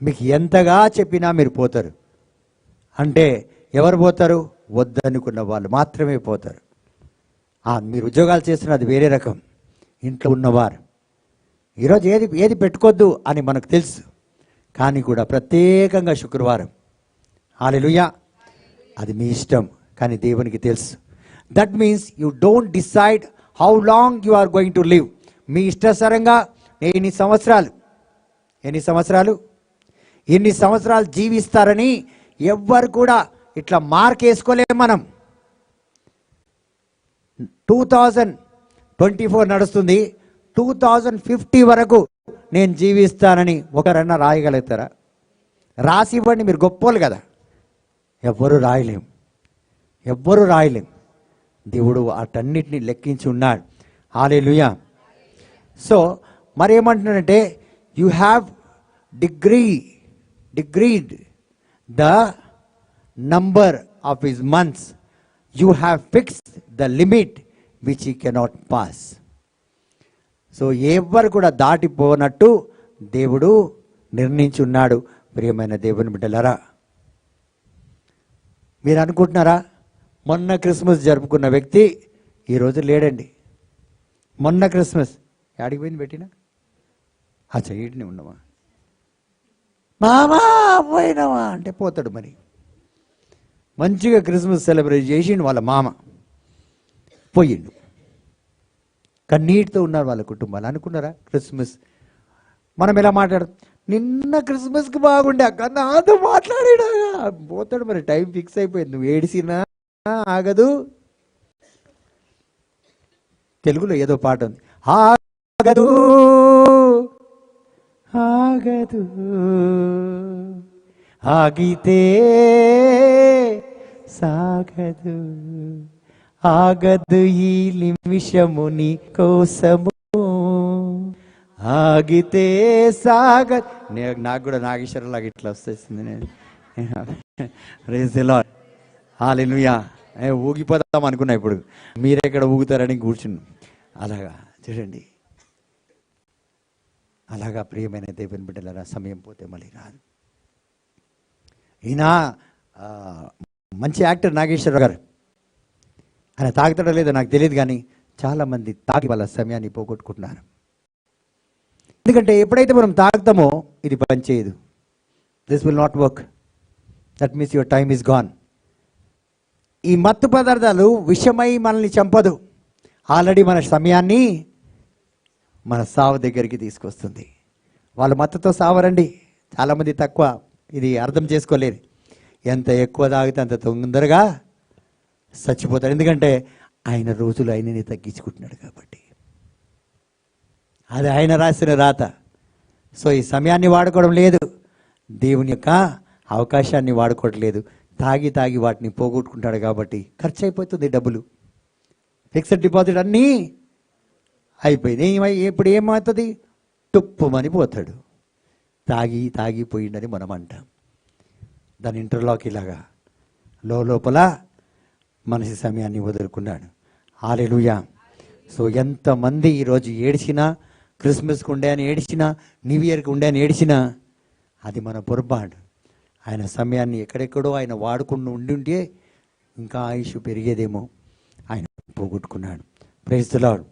మీకు ఎంతగా చెప్పినా మీరు పోతారు. అంటే ఎవరు పోతారు? వద్దనుకున్న వాళ్ళు మాత్రమే పోతారు. మీరు ఉద్యోగాలు చేస్తున్నది వేరే రకం, ఇంట్లో ఉన్నవారు ఈరోజు ఏది పెట్టుకోవద్దు అని మనకు తెలుసు. కానీ కూడా ప్రత్యేకంగా శుక్రవారం, హల్లెలూయా, అది మీ ఇష్టం, కానీ దేవునికి తెలుసు. That means you don't decide how long you are going to live. మీ ఇష్టానుసారంగా ఎన్ని సంవత్సరాలు జీవిస్తారని ఎవ్వరు కూడా ఇట్లా మార్క్ వేసుకోలేము. మనం 2024 నడుస్తుంది, 2050 వరకు నేను జీవిస్తానని ఒకరన్నా రాయగలుగుతారా? రాసి ఇవ్వండి, మీరు గొప్పోళ్ళు కదా. ఎవ్వరూ రాయలేం. దేవుడు వాటన్నిటిని లెక్కించి ఉన్నాడు. హల్లెలూయా. సో మరేమంటున్నాడంటే, you have decreed the number of his months, you have fixed the limit which he cannot pass. So ఎవరు కూడా దాటిపోనట్టు దేవుడు నిర్ణయించి ఉన్నాడు. ప్రియమైన దేవుని బిడ్డలారా, మీరు అనుకుంటున్నారా మొన్న క్రిస్మస్ జరుపుకున్న వ్యక్తి ఈరోజు లేడండి? మొన్న క్రిస్మస్ యాడికి పోయింది పెట్టినా? ఆ చెయ్యిని ఉండమా, మామా పోయినావా అంటే పోతాడు. మరి మంచిగా క్రిస్మస్ సెలబ్రేట్ చేసిండు వాళ్ళ మామ, పోయిండు. కన్నీటితో ఉన్నారు వాళ్ళ కుటుంబాలు. అనుకున్నారా క్రిస్మస్? మనం ఎలా మాట్లాడతాం, నిన్న క్రిస్మస్కి బాగుండే అక్క నాతో మాట్లాడాడా, పోతాడు. మరి టైం ఫిక్స్ అయిపోయింది, నువ్వు ఏడిసినా ఆగదు. తెలుగులో ఏదో పాట ఉంది, ఆగదు ఆగదు ఆగితే సాగదు, ఆగదు ఈ నిమిషము నీ కోసము, ఆగితే సాగదు. నాకు కూడా నాగేశ్వరలాగా ఇట్లా వస్తుంది. నేను హల్లెలూయా ఊగిపోదాం అనుకున్నా, ఇప్పుడు మీరెక్కడ ఊగుతారని కూర్చున్నాం. అలాగా చూడండి, అలాగా ప్రియమైన దేవుని బిడ్డలారా, సమయం పోతే మళ్ళీ రాదు. ఈయన మంచి యాక్టర్ నాగేశ్వరరావు గారు. ఆయన తాగుతాడో లేదో నాకు తెలియదు, కానీ చాలామంది తాగి వాళ్ళ సమయాన్ని పోగొట్టుకుంటున్నారు. ఎందుకంటే ఎప్పుడైతే మనం తాగుతామో ఇది పని చేయదు. This will not work. That means your time is gone. ఈ మత్తు పదార్థాలు విషమై మనల్ని చంపదు, ఆల్రెడీ మన సమయాన్ని మన సావు దగ్గరికి తీసుకొస్తుంది. వాళ్ళు మత్తుతో సావరండి, చాలామంది తక్కువ ఇది అర్థం చేసుకోలేదు. ఎంత ఎక్కువ తాగితే అంత తొందరగా చచ్చిపోతాడు. ఎందుకంటే ఆయన రోజులు ఆయనని తగ్గించుకుంటున్నాడు కాబట్టి. అది ఆయన రాసిన రాత. సో ఈ సమయాన్ని వాడుకోవడం లేదు, దేవుని యొక్క అవకాశాన్ని వాడుకోవడం లేదు. తాగి తాగి వాటిని పోగొట్టుకుంటాడు కాబట్టి ఖర్చు అయిపోతుంది డబ్బులు. ఫిక్స్డ్ డిపాజిట్ అన్నీ అయిపోయింది. ఇప్పుడు ఏమవుతుంది, టుప్పుమని పోతాడు. తాగి తాగిపోయిందని మనం అంటాం. దాని ఇంటర్లాక్ ఇలాగా లోపల మనిషి సమయాన్ని వదులుకున్నాడు. హల్లెలూయా. సో ఎంతమంది ఈరోజు ఏడిచినా, క్రిస్మస్కి ఉండే అని ఏడిచినా, న్యూ ఇయర్కి ఉండే అని ఏడిచినా, అది మన పొరపాటు. ఆయన సమయాన్ని ఎక్కడెక్కడో ఆయన వాడుకుని ఉండి ఇంకా ఆయుష్ పెరిగేదేమో, ఆయన పోగొట్టుకున్నాడు. Praise the lord.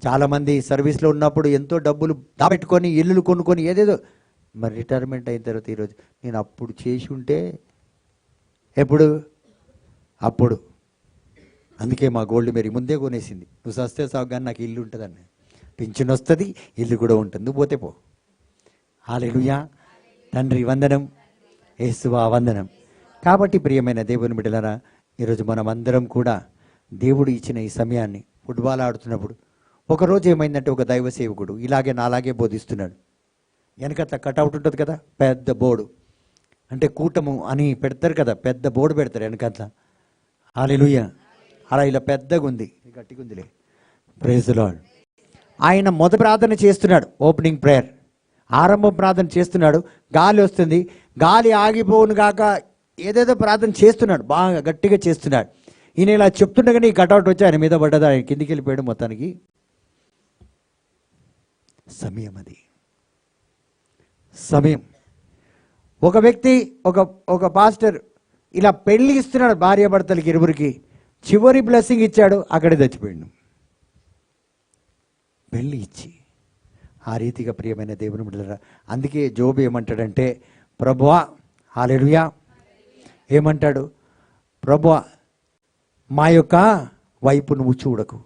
చాలామంది సర్వీస్లో ఉన్నప్పుడు ఎంతో డబ్బులు దాపెట్టుకొని ఇల్లులు కొనుక్కొని ఏదేదో, మరి రిటైర్మెంట్ అయిన తర్వాత ఈరోజు నేను అప్పుడు చేసి ఉంటే, ఎప్పుడు అప్పుడు అందుకే మా గోల్డ్ మేరీ ముందే కొనేసింది, నువ్వు సస్తే సాగు కానీ నాకు ఇల్లు ఉంటుందని. పింఛన్ వస్తుంది, ఇల్లు కూడా ఉంటుంది, నువ్వు పోతే పో. హల్లెలూయా. తండ్రి వందనం, యేసువా వందనం. కాబట్టి ప్రియమైన దేవుని బిడ్డలారా, ఈరోజు మనం అందరం కూడా దేవుడు ఇచ్చిన ఈ సమయాన్ని, ఫుట్బాల్ ఆడుతున్నప్పుడు ఒకరోజు ఏమైందంటే, ఒక దైవ సేవకుడు ఇలాగే నాలాగే బోధిస్తున్నాడు. వెనకట్లా కట్అవుట్ ఉంటుంది కదా, పెద్ద బోర్డు, అంటే కూటము అని పెడతారు కదా, పెద్ద బోర్డు పెడతారు వెనకట్లా. హల్లెలూయా. అలా ఇలా పెద్దగా ఉంది, గట్టిగా ఉందిలే. Praise the lord. ఆయన మొదటి ప్రార్థన చేస్తున్నాడు, ఓపెనింగ్ ప్రేయర్, ఆరంభ ప్రార్థన చేస్తున్నాడు. గాలి వస్తుంది, గాలి ఆగిపోవును గాక ఏదేదో ప్రార్థన చేస్తున్నాడు, బాగా గట్టిగా చేస్తున్నాడు. ఈయన ఇలా చెప్తుండగానే ఈ కటౌట్ వచ్చి ఆయన మీద పడ్డది, ఆయన కిందికి వెళ్ళిపోయాడు. మొత్తానికి సమయం, అది సమయం. ఒక వ్యక్తి, ఒక పాస్టర్ ఇలా పెళ్లి ఇస్తున్నాడు భార్యాభర్తలకి ఇరువురికి, చివరి బ్లెస్సింగ్ ఇచ్చాడు, అక్కడే చచ్చిపోయాడు. పెళ్ళి ఇచ్చి ఆ రీతిగా ప్రియమైన దేవుని బిడ్డలారా, అందుకే జోబు ఏమంటాడంటే, ప్రభువా, హల్లెలూయా, ఏమంటాడు, ప్రభువా మా యొక్క వైపు నువ్వు చూడకు,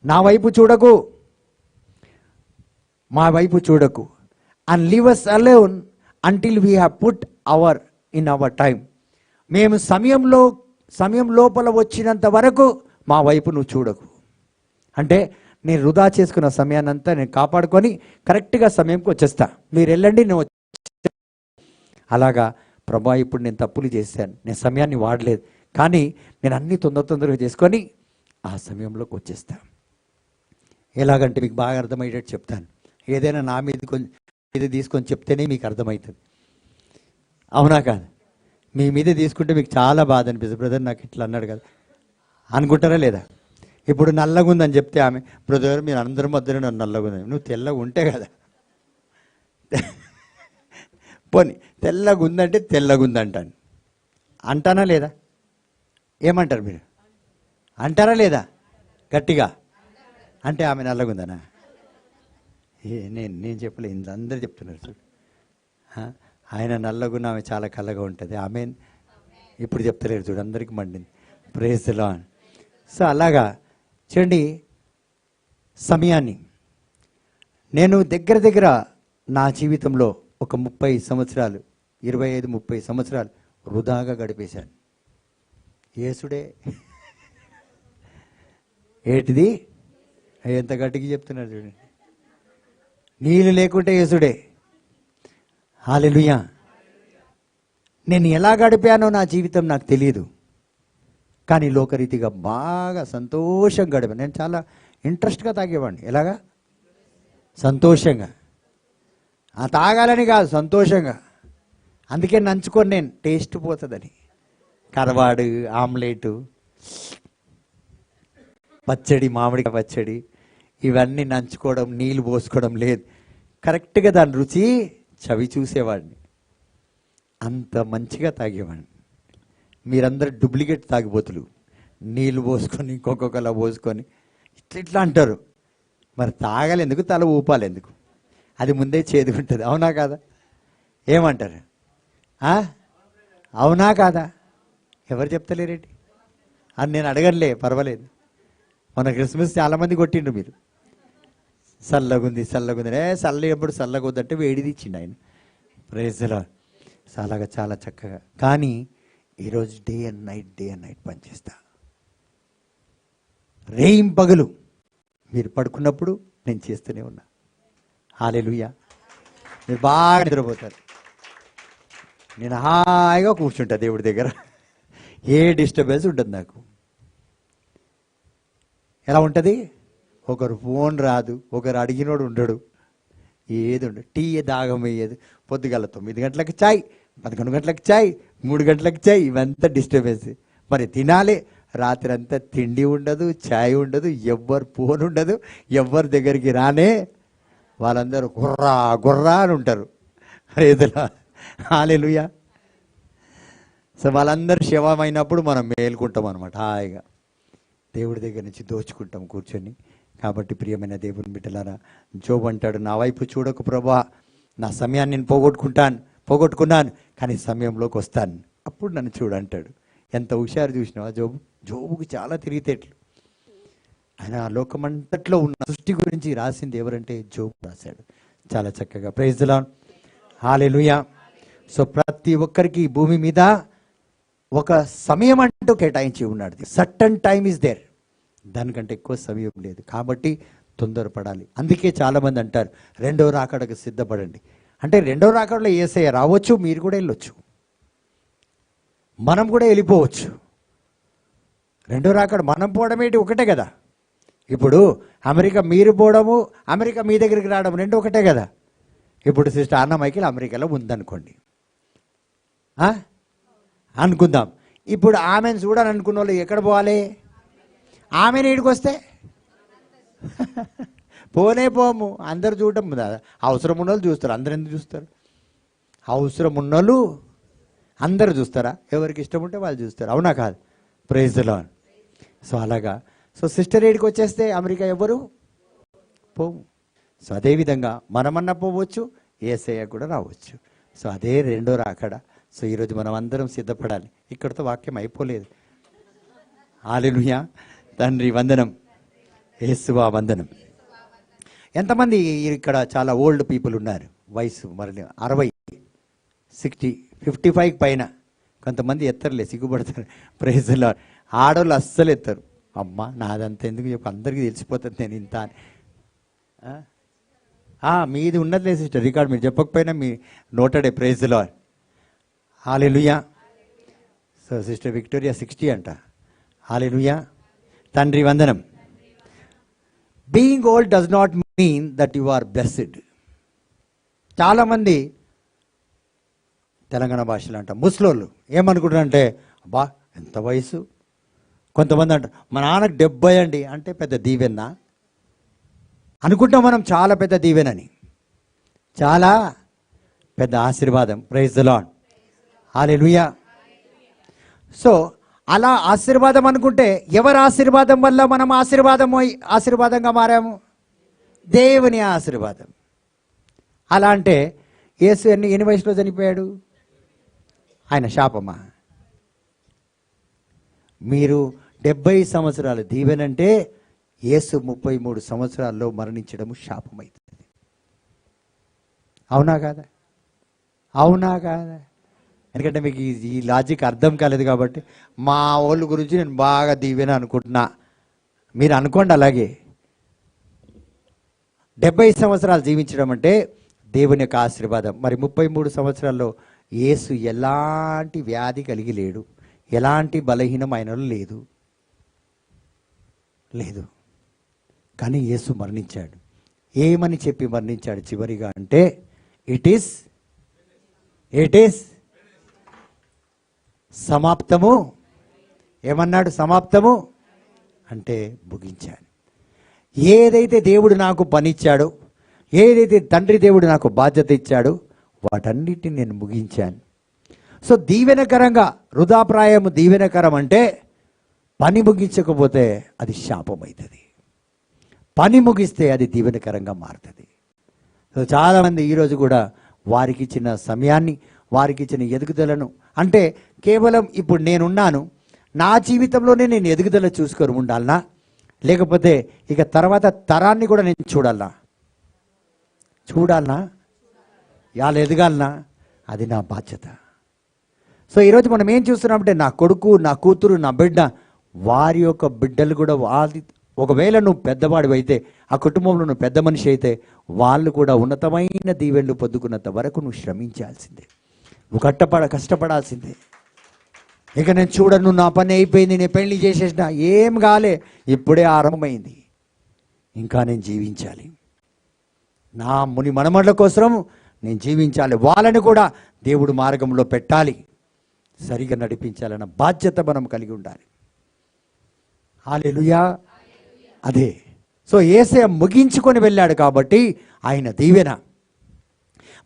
నా వైపు చూడకు, మా వైపు చూడకు, and leave us alone until we have put in our time. మేము సమయం లోపల వచ్చినంత వరకు మా వైపు నువ్వు చూడకు. అంటే నేను వృధా చేసుకున్న సమయాన్ని అంతా నేను కాపాడుకొని కరెక్ట్గా సమయంకి వచ్చేస్తా, మీరు వెళ్ళండి, నేను అలాగా ప్రభా ఇప్పుడు నేను తప్పులు చేశాను, నేను సమయాన్ని వాడలేదు, కానీ నేను అన్నీ తొందరగా చేసుకొని ఆ సమయంలోకి వచ్చేస్తా. ఎలాగంటే మీకు బాగా అర్థమయ్యేటట్టు చెప్తాను. ఏదైనా నా మీద తీసుకొని చెప్తేనే మీకు అర్థమవుతుంది, అవునా కాదు? మీ మీద తీసుకుంటే మీకు చాలా బాధ అనిపిస్తుంది. బ్రదర్ నాకు ఇట్లా అన్నాడు కదా అనుకుంటారా లేదా? ఇప్పుడు నల్లగా ఉందని చెప్తే ఆమె, బ్రదర్ మీరు అందరి మధ్యలో నన్ను నల్లగా ఉందని, నువ్వు తెల్లగా ఉంటే కదా, పోనీ తెల్లగా ఉందంటే తెల్లగా ఉందంటాను అంటానా లేదా? ఏమంటారు మీరు? అంటారా లేదా? గట్టిగా అంటే ఆమె నల్లగా ఉందనా? నేను చెప్పలేదు, అందరూ చెప్తున్నారు చూడు. ఆయన నల్లగున్న ఆమె చాలా కళ్ళగా ఉంటుంది. ఆమె ఇప్పుడు చెప్తలేరు చూడు, అందరికి మండింది. Praise the lord. సో అలాగా చూడండి, సమయాన్ని నేను దగ్గర నా జీవితంలో ఒక 30 సంవత్సరాలు, 25-30 సంవత్సరాలు వృధాగా గడిపేశాను. యేసుడే ఏంటిది, ఎంత గట్టిగా చెప్తున్నారు చూడండి. నీళ్ళు లేకుంటే యేసుడే. హల్లెలూయా. నేను ఎలా గడిపానో నా జీవితం నాకు తెలియదు, కానీ లోకరీతిగా బాగా సంతోషంగా గడిపాను. నేను చాలా ఇంట్రెస్ట్గా తాగేవాడిని. ఎలాగా? సంతోషంగా. తాగాలని కాదు, సంతోషంగా. అందుకే నంచుకొని నేను టేస్ట్ పోతుందని. కరవాడు, ఆమ్లెటు, పచ్చడి, మామిడికాయ పచ్చడి, ఇవన్నీ నంచుకోవడం, నీళ్ళు పోసుకోవడం లేదు. కరెక్ట్గా దాని రుచి చవి చూసేవాడిని. అంత మంచిగా తాగేవాడిని. మీరందరూ డూప్లికేట్ తాగిపోతులు, నీళ్ళు పోసుకొని ఇంకొకలా పోసుకొని ఇట్లా అంటారు. మరి తాగాలి ఎందుకు, తల ఊపాలి ఎందుకు? అది ముందే చేదుకుంటుంది. అవునా కాదా? ఏమంటారు? అవునా కాదా? ఎవరు చెప్తలేరేంటి అని నేను అడగలే, పర్వాలేదు. మన క్రిస్మస్ చాలామంది కొట్టిండ్రు మీరు. చల్లగుంది చల్ల ఎప్పుడు చల్లగొద్దంటే వేడిది ఇచ్చిండు ఆయన. Praise the lord. అలాగా చాలా చక్కగా. కానీ ఈరోజు డే అండ్ నైట్ పనిచేస్తా. పగలు మీరు పడుకున్నప్పుడు నేను చేస్తూనే ఉన్నా. హల్లెలూయా. మీరు బాగా నిద్రపోతారు, నేను హాయిగా కూర్చుంటా దేవుడి దగ్గర. ఏ డిస్టర్బెన్స్ ఉంటుంది నాకు. ఎలా ఉంటుంది? ఒకరు ఫోన్ రాదు, ఒకరు అడిగినోడు ఉండడు, ఏది ఉండదు. టీ దాగం వేయదు. పొద్దుగల 9 గంటలకు చాయ్, 11 గంటలకు చాయ్, 3 గంటలకు చాయ్, ఇవంతా డిస్టర్బెన్స్. మరి తినాలి. రాత్రి అంతా తిండి ఉండదు, చాయ్ ఉండదు, ఎవ్వరు ఫోన్ ఉండదు, ఎవ్వరి దగ్గరికి రానే. వాళ్ళందరూ గుర్రా అని ఉంటారు. ఏదైనా హల్లెలూయా. సో వాళ్ళందరూ శవమైనప్పుడు మనం మేలుకుంటాం అనమాట, హాయిగా దేవుడి దగ్గర నుంచి దోచుకుంటాం కూర్చొని. కాబట్టి ప్రియమైన దేవుని బిడ్డలారా, జోబు అంటాడు, నా వైపు చూడకు ప్రభువా, నా సమయాన్ని నేను పోగొట్టుకున్నాను, కానీ సమయంలోకి వస్తాను, అప్పుడు నన్ను చూడంటాడు. ఎంత హుషారు చూసినావా జోబుకి చాలా తిరిగితేట్లు. ఆయన లోకమంతట్లో ఉన్న సృష్టి గురించి రాసింది ఎవరంటే జోబు రాశాడు చాలా చక్కగా. Praise the lord. Hallelujah. So ప్రతి ఒక్కరికి భూమి మీద ఒక సమయం అంటూ కేటాయించి ఉన్నాడు. Certain time is there. దానికంటే ఎక్కువ సమయం లేదు. కాబట్టి తొందరపడాలి. అందుకే చాలామంది అంటారు రెండో రాకడకు సిద్ధపడండి. అంటే రెండో రాకడలో యేసయ్య రావచ్చు, మీరు కూడా వెళ్ళొచ్చు, మనం కూడా వెళ్ళిపోవచ్చు. రెండో రాకడ మనం పోవడం ఏంటి? ఒకటే కదా. ఇప్పుడు అమెరికా మీరు పోవడము, అమెరికా మీ దగ్గరికి రావడం రెండు ఒకటే కదా. ఇప్పుడు సిస్టర్ అన్న మైకిల్ అమెరికాలో ఉందనుకోండి, అనుకుందాం. ఇప్పుడు ఆమెను చూడాలని అనుకున్న వాళ్ళు ఎక్కడ పోవాలి? ఆమె నీడికి వస్తే పోము. అందరు చూడటం అవసరం ఉన్న వాళ్ళు చూస్తారు. అందరు ఎందుకు చూస్తారు? అవసరం ఉన్నోళ్ళు అందరు చూస్తారా? ఎవరికి ఇష్టం ఉంటే వాళ్ళు చూస్తారు. అవునా కాదు? Praise the lord. సో అలాగా. సో సిస్టర్ ఏడికి వచ్చేస్తే అమెరికా ఎవరు పోము. సో అదేవిధంగా మనమన్నా పోవచ్చు, యేసయ్య కూడా రావచ్చు. సో అదే రెండో రాకడ. సో ఈరోజు మనం అందరం సిద్ధపడాలి. ఇక్కడితో వాక్యం అయిపోలేదు. హల్లెలూయా. తండ్రి వందనం, యేసువా వందనం. ఎంతమంది ఇక్కడ చాలా ఓల్డ్ పీపుల్ ఉన్నారు, వయసు మరి 60, 60, 55 పైన. కొంతమంది ఎత్తరులే, సిగ్గుపడతారు. Praise the Lord. ఆడవాళ్ళు అస్సలు ఎత్తారు. అమ్మ నాదంతా ఎందుకు చెప్పు, అందరికీ తెలిసిపోతుంది నేను ఇంత అని. మీది ఉన్నదిలే సిస్టర్, రికార్డ్ మీరు చెప్పకపోయినా మీ నోటెడే. Praise the lord. Hallelujah. So sister Victoria 60 అంట. హల్లెలూయా. తండ్రి వందనం. Being old does not mean that you are blessed. చాలామంది తెలంగాణ భాషలో అంట ముసలోళ్ళు ఏమనుకుంటారంటే, అబ్బా ఎంత వయసు. కొంతమంది అంటారు మా నాన్నకు 70 అండి, అంటే పెద్ద దీవెన్నా అనుకుంటాం మనం. చాలా పెద్ద దీవెనని, చాలా పెద్ద ఆశీర్వాదం. Praise the lord. Hallelujah. So అలా ఆశీర్వాదం అనుకుంటే, ఎవరి ఆశీర్వాదం వల్ల మనం ఆశీర్వాదంగా మారాము? దేవుని ఆశీర్వాదం. అలా అంటే యేసు ఎన్ని వయసులో చనిపోయాడు? ఆయన శాపమా? మీరు 70 సంవత్సరాలు దీవెనంటే యేసు 33 సంవత్సరాల్లో మరణించడము శాపమైతుంది. అవునా కాదా? అవునా కాదా? ఎందుకంటే మీకు ఈ లాజిక్ అర్థం కాలేదు కాబట్టి మా వాళ్ళ గురించి నేను బాగా దీవెన అనుకుంటున్నా. మీరు అనుకోండి అలాగే. 70 సంవత్సరాలు జీవించడం అంటే దేవుని యొక్క ఆశీర్వాదం. మరి 33 సంవత్సరాల్లో యేసు ఎలాంటి వ్యాధి కలిగి లేడు, ఎలాంటి బలహీనం ఆయనలో లేదు. కానీ యేసు మరణించాడు. ఏమని చెప్పి మరణించాడు చివరిగా అంటే ఇట్ ఈస్ సమాప్తము. ఏమన్నాడు? సమాప్తము అంటే ముగించాను. ఏదైతే దేవుడు నాకు పనిచ్చాడో, ఏదైతే తండ్రి దేవుడు నాకు బాధ్యత ఇచ్చాడో వాటన్నిటిని నేను ముగించాను. సో దీవెనకరంగా, వృధాప్రాయము దీవెనకరం అంటే పని ముగించకపోతే అది శాపమవుతుంది, పని ముగిస్తే అది దీవెనకరంగా మారుతుంది. సో చాలామంది ఈరోజు కూడా వారికి ఇచ్చిన సమయాన్ని, వారికి ఇచ్చిన ఎదుగుదలను, అంటే కేవలం ఇప్పుడు నేనున్నాను, నా జీవితంలోనే నేను ఎదుగుదల చూసుకొని ఉండాలనా, లేకపోతే ఇక తర్వాత తరాన్ని కూడా నేను చూడాలనా వాళ్ళు ఎదగాలనా? అది నా బాధ్యత. సో ఈరోజు మనం ఏం చూస్తున్నామంటే నా కొడుకు, నా కూతురు, నా బిడ్డ, వారి యొక్క బిడ్డలు కూడా ఒకవేళ నువ్వు పెద్దవాడు అయితే, ఆ కుటుంబంలో నువ్వు పెద్ద మనిషి అయితే, వాళ్ళు కూడా ఉన్నతమైన దీవెనలు పొందుకున్నంత వరకు నువ్వు శ్రమించాల్సిందే, నువ్వు కష్టపడాల్సిందే. ఇక నేను చూడను, నా పని అయిపోయింది, నేను పెళ్లి చేసేసిన, ఏం కాలే, ఇప్పుడే ఆరంభమైంది, ఇంకా నేను జీవించాలి, నా ముని మనమళ్ళ కోసం నేను జీవించాలి, వాళ్ళని కూడా దేవుడు మార్గంలో పెట్టాలి, సరిగా నడిపించాలన్న బాధ్యత మనం కలిగి ఉండాలి. హల్లెలూయా. అదే. సో యేసయ్య ముగించుకొని వెళ్ళాడు కాబట్టి ఆయన దీవెన.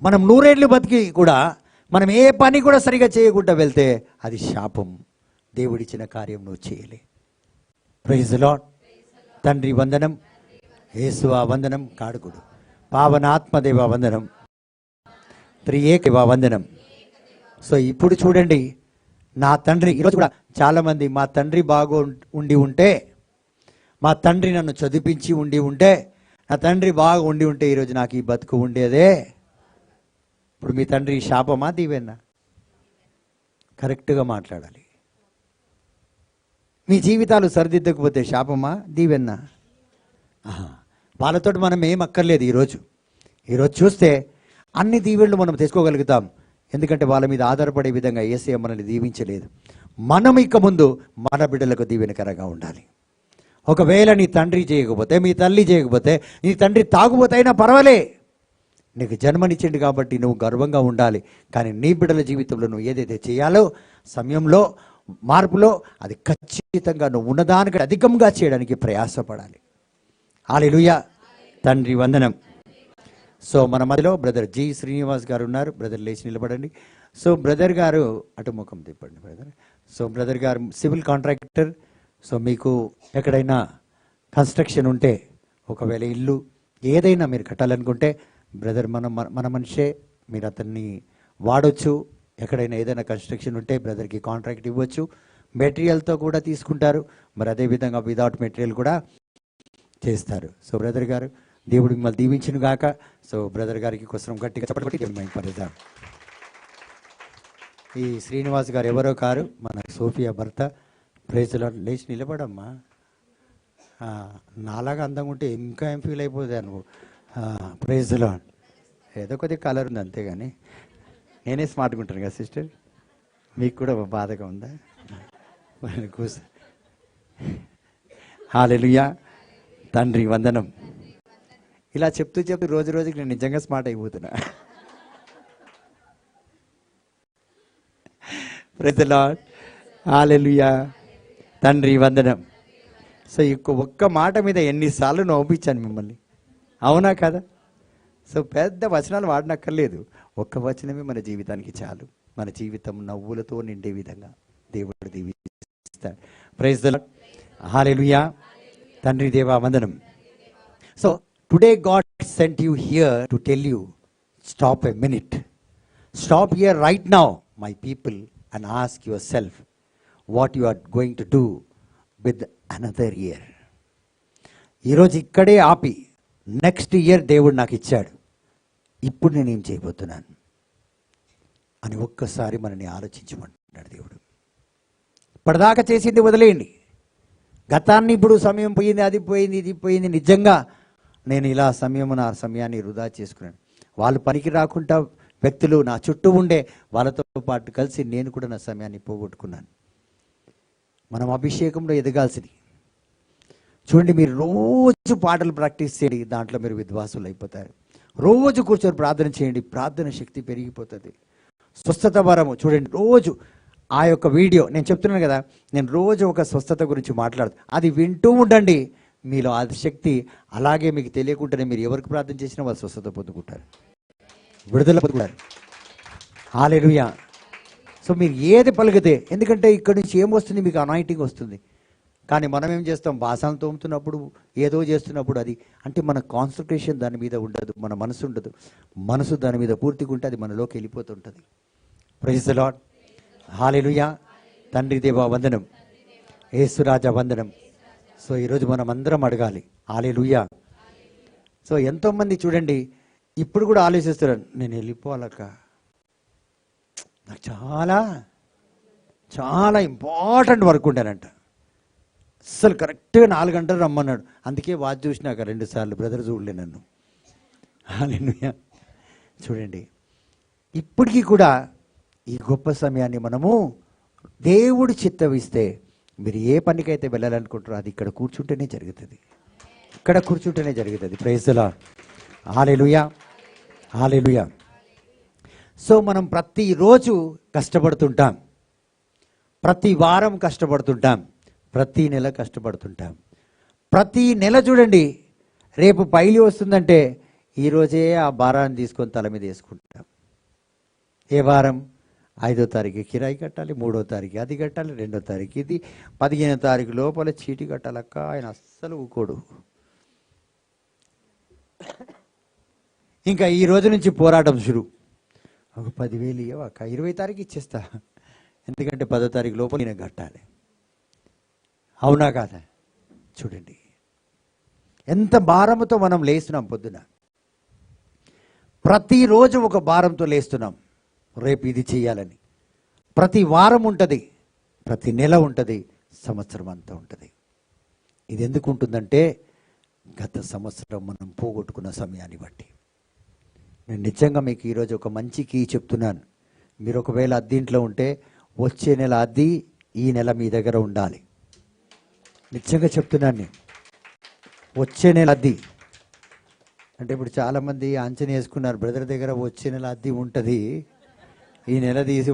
మనం 100 ఏళ్ళు బతికి కూడా మనం ఏ పని కూడా సరిగా చేయకుండా వెళ్తే అది శాపం. దేవుడిచ్చిన కార్యం నువ్వు చేయలే. Praise the lord. తండ్రి వందనం, యేసువా వందనం, కాడుకుడు పావనాత్మదేవ వందనం, త్రియేక వందనం. సో ఇప్పుడు చూడండి, నా తండ్రి, ఈరోజు కూడా చాలామంది మా తండ్రి ఉండి ఉంటే, మా తండ్రి నన్ను చదివించి ఉంటే, నా తండ్రి బాగా ఉంటే ఈరోజు నాకు ఈ బతుకు ఉండేదే. ఇప్పుడు మీ తండ్రి శాపమా దీవెనా? కరెక్ట్గా మాట్లాడాలి. మీ జీవితాలు సరిదిద్దకపోతే శాపమా దీవెనా? వాళ్ళతో మనం ఏం అక్కర్లేదు. ఈరోజు చూస్తే అన్ని దీవెనలు మనం తెచ్చుకోగలుగుతాం. ఎందుకంటే వాళ్ళ మీద ఆధారపడే విధంగా యేసయ్య మనల్ని దీవించలేదు. మనం ఇక ముందు మన బిడ్డలకు దీవెనకరంగా ఉండాలి. ఒకవేళ నీ తండ్రి చేయకపోతే, మీ తల్లి చేయకపోతే, నీ తండ్రి తాగుబోతైనా పర్వాలే, నీకు జన్మనిచ్చింది కాబట్టి నువ్వు గర్వంగా ఉండాలి. కానీ నీ బిడ్డల జీవితంలో నువ్వు ఏదైతే చేయాలో, సమయంలో, మార్పులో, అది ఖచ్చితంగా నువ్వు ఉన్నదానికి అధికంగా చేయడానికి ప్రయాసపడాలి. హల్లెలూయా. తండ్రి వందనం. సో మన మధ్యలో బ్రదర్ జి శ్రీనివాస్ గారు ఉన్నారు. బ్రదర్ లేచి నిలబడండి. సో బ్రదర్ గారు అటు ముఖం తిప్పండి బ్రదర్. సో బ్రదర్ గారు సివిల్ కాంట్రాక్టర్. సో మీకు ఎక్కడైనా కన్స్ట్రక్షన్ ఉంటే, ఒకవేళ ఇల్లు ఏదైనా మీరు కట్టాలనుకుంటే, బ్రదర్ మన మనిషే, మీరు అతన్ని వాడొచ్చు. ఎక్కడైనా ఏదైనా కన్స్ట్రక్షన్ ఉంటే బ్రదర్కి కాంట్రాక్ట్ ఇవ్వచ్చు. మెటీరియల్తో కూడా తీసుకుంటారు, మరి అదేవిధంగా వితౌట్ మెటీరియల్ కూడా చేస్తారు. సో బ్రదర్ గారు, దేవుడు మిమ్మల్ని దీవించును గాక. సో బ్రదర్ గారికి కోసం గట్టిగా చెప్పబడి ఈ శ్రీనివాస్ గారు ఎవరో కారు, మన సోఫియా భర్త. Praise the lord. లేచి నిలబడమ్మా. నాలాగా అందంగా ఉంటే ఇంకా ఏం ఫీల్ అయిపోతుంది నువ్వు. Praise the lord. ఏదో కొద్దిగా కలర్ ఉంది అంతేగాని నేనే స్మార్ట్గా ఉంటాను కదా సిస్టర్. మీకు కూడా బాధగా ఉందా? కూర్చో. హల్లెలూయా. తండ్రి వందనం. ఇలా చెప్తూ రోజు రోజుకి నేను నిజంగా స్మార్ట్ అయిపోతున్నా. Praise the lord. హల్లెలూయా. తండ్రి వందనం. సో ఒక్క మాట మీద ఎన్నిసార్లు నవ్వించాను మిమ్మల్ని, అవునా కదా? సో పెద్ద వచనాలు వాడనక్కర్లేదు, ఒక్క వచనమే మన జీవితానికి చాలు. మన జీవితం నవ్వులతో నిండే విధంగా దేవుడు దీవిస్తాడు. Praise the lord. హల్లెలూయా. తండ్రి దేవా వందనం. So today God sent you here to tell you stop a minute, stop here right now my people and ask yourself what you are going to do with another year. ఈరోజు ఇక్కడే ఆపి next year దేవుడు నాకు ఇచ్చాడు, ఇప్పుడు నేనేం చేయబోతున్నాను అని ఒక్కసారి మనని ఆలోచించమంటున్నాడు దేవుడు. ఇప్పటిదాకా చేసింది వదిలేయండి, గతాన్ని ఇప్పుడు సమయం పోయింది, అది పోయింది, ఇది పోయింది. నిజంగా నేను ఇలా నా సమయాన్ని వృధా చేసుకున్నాను. వాళ్ళు పనికి రాకుండా వ్యక్తులు నా చుట్టూ ఉండే వాళ్ళతో పాటు కలిసి నేను కూడా నా సమయాన్ని పోగొట్టుకున్నాను. మనం అభిషేకంలో ఎదగాల్సింది. చూడండి, మీరు రోజు పాటలు ప్రాక్టీస్ చేయండి, దాంట్లో మీరు విద్వాసులు అయిపోతారు. రోజు కూర్చొని ప్రార్థన చేయండి, ప్రార్థన శక్తి పెరిగిపోతుంది. స్వస్థత వరము చూడండి, రోజు ఆ యొక్క వీడియో నేను చెప్తున్నాను కదా, నేను రోజు ఒక స్వస్థత గురించి మాట్లాడుతాను, అది వింటూ ఉండండి. మీలో ఆ శక్తి అలాగే మీకు తెలియకుండానే మీరు ఎవరికి ప్రార్థన చేసినా వాళ్ళు స్వస్థత పొందుకుంటారు, విడుదల పొందుకుంటారు. హల్లెలూయా. సో మీరు ఏది పలికితే, ఎందుకంటే ఇక్కడ నుంచి ఏమొస్తుంది, మీకు అనాయింటింగ్ వస్తుంది. కానీ మనం ఏం చేస్తాం, బాసాలను తోముతున్నప్పుడు ఏదో చేస్తున్నప్పుడు అది అంటే మన కాన్సన్ట్రేషన్ దాని మీద ఉండదు, మన మనసు ఉండదు. మనసు దాని మీద పూర్తిగా ఉంటే అది మనలోకి వెళ్ళిపోతుంటుంది. Praise the lord. హల్లెలూయా. తండ్రి దేవా వందనం, యేసురాజా వందనం. సో ఈరోజు మనం అందరం అడగాలి. హల్లెలూయా. సో ఎంతోమంది చూడండి ఇప్పుడు కూడా ఆలోచిస్తున్నారు, నేను వెళ్ళిపోవాలక్క, నాకు చాలా చాలా ఇంపార్టెంట్ వర్క్ ఉంటానంట. అస్సలు కరెక్ట్గా 4 గంటలు రమ్మన్నాడు, అందుకే వాచ్ చూసినాక 2 సార్లు బ్రదర్ చూడలే నన్ను. హల్లెలూయా. చూడండి, ఇప్పటికీ కూడా ఈ గొప్ప సమయాన్ని మనము దేవుడు చిత్తమిస్తే మీరు ఏ పనికైతే వెళ్ళాలనుకుంటారో అది ఇక్కడ కూర్చుంటేనే జరుగుతుంది, ఇక్కడ కూర్చుంటేనే జరుగుతుంది. Praise the lord. Hallelujah. Hallelujah. So మనం ప్రతిరోజు కష్టపడుతుంటాం, ప్రతి వారం కష్టపడుతుంటాం, ప్రతి నెల కష్టపడుతుంటాం. ప్రతి నెల చూడండి, రేపు పైలి వస్తుందంటే ఈరోజే ఆ భారాన్ని తీసుకొని తల మీద వేసుకుంటాం. ఏ వారం? 5వ తారీఖు కిరాయి కట్టాలి, 3వ తారీఖు అది కట్టాలి, 2వ తారీఖు ఇది, 15వ తారీఖు లోపల చీటీ కట్టాలక్క. ఆయన అస్సలు ఊకోడు. ఇంకా ఈ రోజు నుంచి పోరాటం షురు. ఒక 10,000 ఇవ్వక 20వ తారీఖు ఇచ్చేస్తా, ఎందుకంటే 10వ తారీఖు లోపల నేను కట్టాలి. అవునా కాదా? చూడండి ఎంత భారంతో మనం లేస్తున్నాం. పొద్దున ప్రతిరోజు ఒక భారంతో లేస్తున్నాం, రేపు ఇది చేయాలని. ప్రతి వారం ఉంటుంది, ప్రతి నెల ఉంటుంది, సంవత్సరం అంతా ఉంటుంది. ఇది ఎందుకు ఉంటుందంటే గత సంవత్సరం మనం పోగొట్టుకున్న సమయాన్ని బట్టి. నేను నిజంగా మీకు ఈరోజు ఒక మంచి కీ చెప్తున్నాను. మీరు ఒకవేళ అద్దీంట్లో ఉంటే వచ్చే నెల అద్దీ ఈ నెల మీ దగ్గర ఉండాలి. నిజంగా చెప్తున్నాను నేను, వచ్చే నెల అద్దీ అంటే ఇప్పుడు చాలామంది అంచనా వేసుకున్నారు, బ్రదర్ దగ్గర వచ్చే నెల అద్దీ ఉంటుంది, ఈ నెల తీసి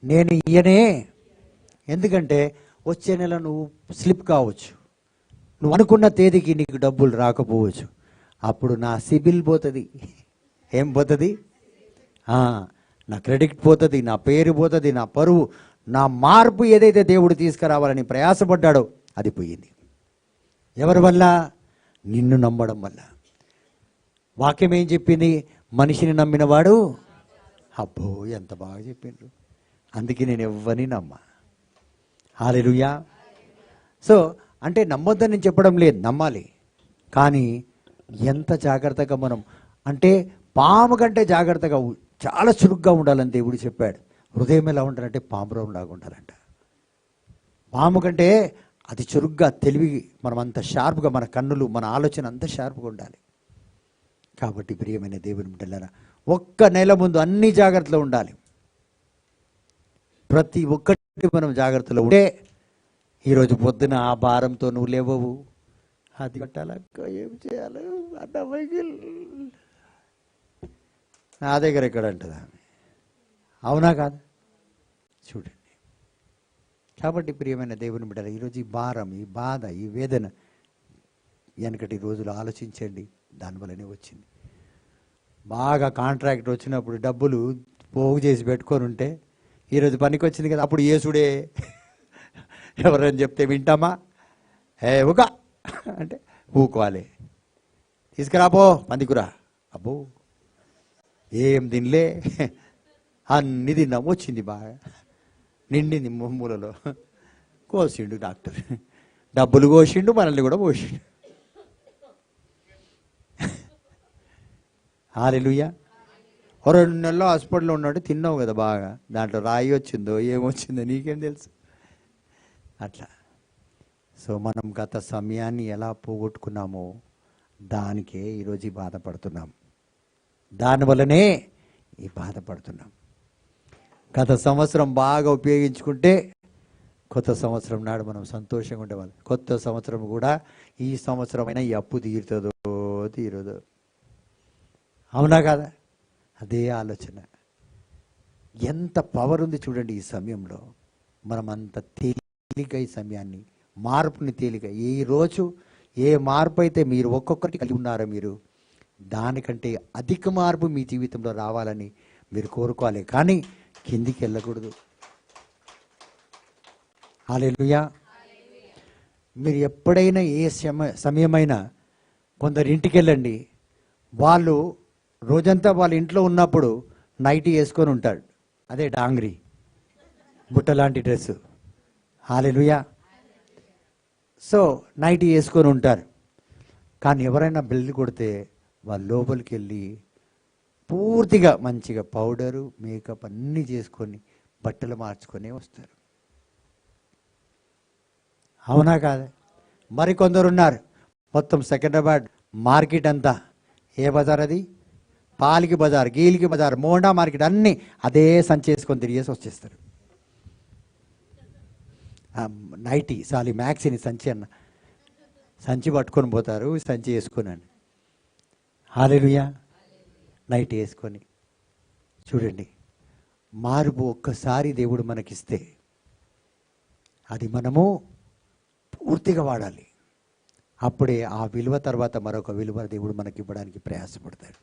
నేను ఇయ్యనే. ఎందుకంటే వచ్చే నెల నువ్వు స్లిప్ కావచ్చు, నువ్వు అనుకున్న తేదీకి నీకు డబ్బులు రాకపోవచ్చు. అప్పుడు నా సిబిల్ పోతుంది. ఏం పోతుంది? నా క్రెడిట్ పోతుంది, నా పేరు పోతుంది, నా పరువు, నా మార్పు ఏదైతే దేవుడు తీసుకురావాలని ప్రయాసపడ్డాడో అది పోయింది. ఎవరి వల్ల? నిన్ను నమ్మడం వల్ల. వాక్యం ఏం చెప్పింది? మనిషిని నమ్మినవాడు, అబ్బో ఎంత బాగా చెప్పిండ్రు, అందుకే నేను ఎవ్వరిని నమ్మా. హల్లెలూయా. సో అంటే నమ్మొద్దని నేను చెప్పడం లేదు, నమ్మాలి. కానీ ఎంత జాగ్రత్తగా మనం, అంటే పాము కంటే జాగ్రత్తగా చాలా చురుగ్గా ఉండాలని దేవుడు చెప్పాడు. హృదయం ఎలా ఉండాలంటే పామురంలాగా ఉండాలంట. పాము కంటే అది చురుగ్గా, తెలివి, మనం అంత షార్ప్గా, మన కన్నులు, మన ఆలోచన అంత షార్ప్గా ఉండాలి. కాబట్టి ప్రియమైన దేవుని బిడ్డలారా, ఒక్క నెల ముందు అన్ని జాగ్రత్తలు ఉండాలి. ప్రతి ఒక్కటి మనం జాగ్రత్తలో ఉంటే ఈరోజు పొద్దున ఆ భారంతో నువ్వు లేవవు. అది కట్టాలక్క, ఏం చేయాలి అన్న వెహికల్ నా దగ్గర ఎక్కడ అంటదా? అవునా కాదు? చూడండి. కాబట్టి ప్రియమైన దేవుని బిడ్డలు, ఈరోజు ఈ భారం, ఈ బాధ, ఈ వేదన వెనకటి రోజులు ఆలోచించండి, దానివల్లనే వచ్చింది. బాగా కాంట్రాక్ట్ వచ్చినప్పుడు డబ్బులు పోగు చేసి పెట్టుకొని ఉంటే ఈరోజు పనికి వచ్చింది కదా, అప్పుడు యేసుడే ఎవరైనా చెప్తే వింటామా? ఊక అంటే ఊకోవాలి. తీసుకురాపో పందికురా, అబ్బో ఏం తినలే, అన్ని తిన్నాం, వచ్చింది బాగా నిండింది మూలలో. కోసిండు డాక్టర్, డబ్బులు కోసిండు, మనల్ని కూడా పోసిండు. హల్లెలూయా. 2 నెలలు హాస్పిటల్లో ఉన్నాడు, తిన్నావు కదా బాగా, దాంట్లో రాయి వచ్చిందో ఏమొచ్చిందో నీకేం తెలుసు. అట్లా. సో మనం గత సమయాన్ని ఎలా పోగొట్టుకున్నామో దానికే ఈరోజు బాధపడుతున్నాం, దానివల్లనే ఈ బాధపడుతున్నాం. గత సంవత్సరం బాగా ఉపయోగించుకుంటే కొత్త సంవత్సరం నాడు మనం సంతోషంగా ఉండేవాళ్ళం. కొత్త సంవత్సరం కూడా ఈ సంవత్సరం అయినా ఈ అప్పు తీరుతుందో తీరదో, అవునా కదా? అదే ఆలోచన. ఎంత పవర్ ఉంది చూడండి ఈ సమయంలో. మనం అంత తేలిక ఈ సమయాన్ని, మార్పుని తేలిక, ఏ రోజు ఏ మార్పు అయితే మీరు ఒక్కొక్కరికి కలిగి ఉన్నారో మీరు దానికంటే అధిక మార్పు మీ జీవితంలో రావాలని మీరు కోరుకోవాలి, కానీ కిందికి వెళ్ళకూడదు. హల్లెలూయా. మీరు ఎప్పుడైనా ఏ సమయమైనా కొందరు ఇంటికి వెళ్ళండి, వాళ్ళు రోజంతా వాళ్ళ ఇంట్లో ఉన్నప్పుడు నైటీ వేసుకొని ఉంటాడు, అదే డాంగ్రీ బుట్ట లాంటి డ్రెస్సు. హల్లెలూయా. సో నైటీ వేసుకొని ఉంటారు, కానీ ఎవరైనా బెల్ కొడితే వాళ్ళు లోపలికి వెళ్ళి పూర్తిగా మంచిగా పౌడరు మేకప్ అన్నీ చేసుకొని బట్టలు మార్చుకొని వస్తారు, అవునా కాదా? మరికొందరు ఉన్నారు, మొత్తం సికింద్రాబాద్ మార్కెట్ అంతా, ఏ బజార్ అది, పాలికి బజార్, గీలికి బజార్, మోండా మార్కెట్ అన్నీ అదే సంచి వేసుకొని తిరిగేసి వచ్చేస్తారు. నైటీ సాలి మ్యాక్సీని సంచి అన్న, సంచి పట్టుకొని పోతారు, సంచి వేసుకున్నాను. హల్లెలూయా. నైటీ వేసుకొని చూడండి, మార్పు ఒక్కసారి దేవుడు మనకిస్తే అది మనము పూర్తిగా వాడాలి. అప్పుడే ఆ విలువ తర్వాత మరొక విలువ దేవుడు మనకి ఇవ్వడానికి ప్రయాసపడతాడు.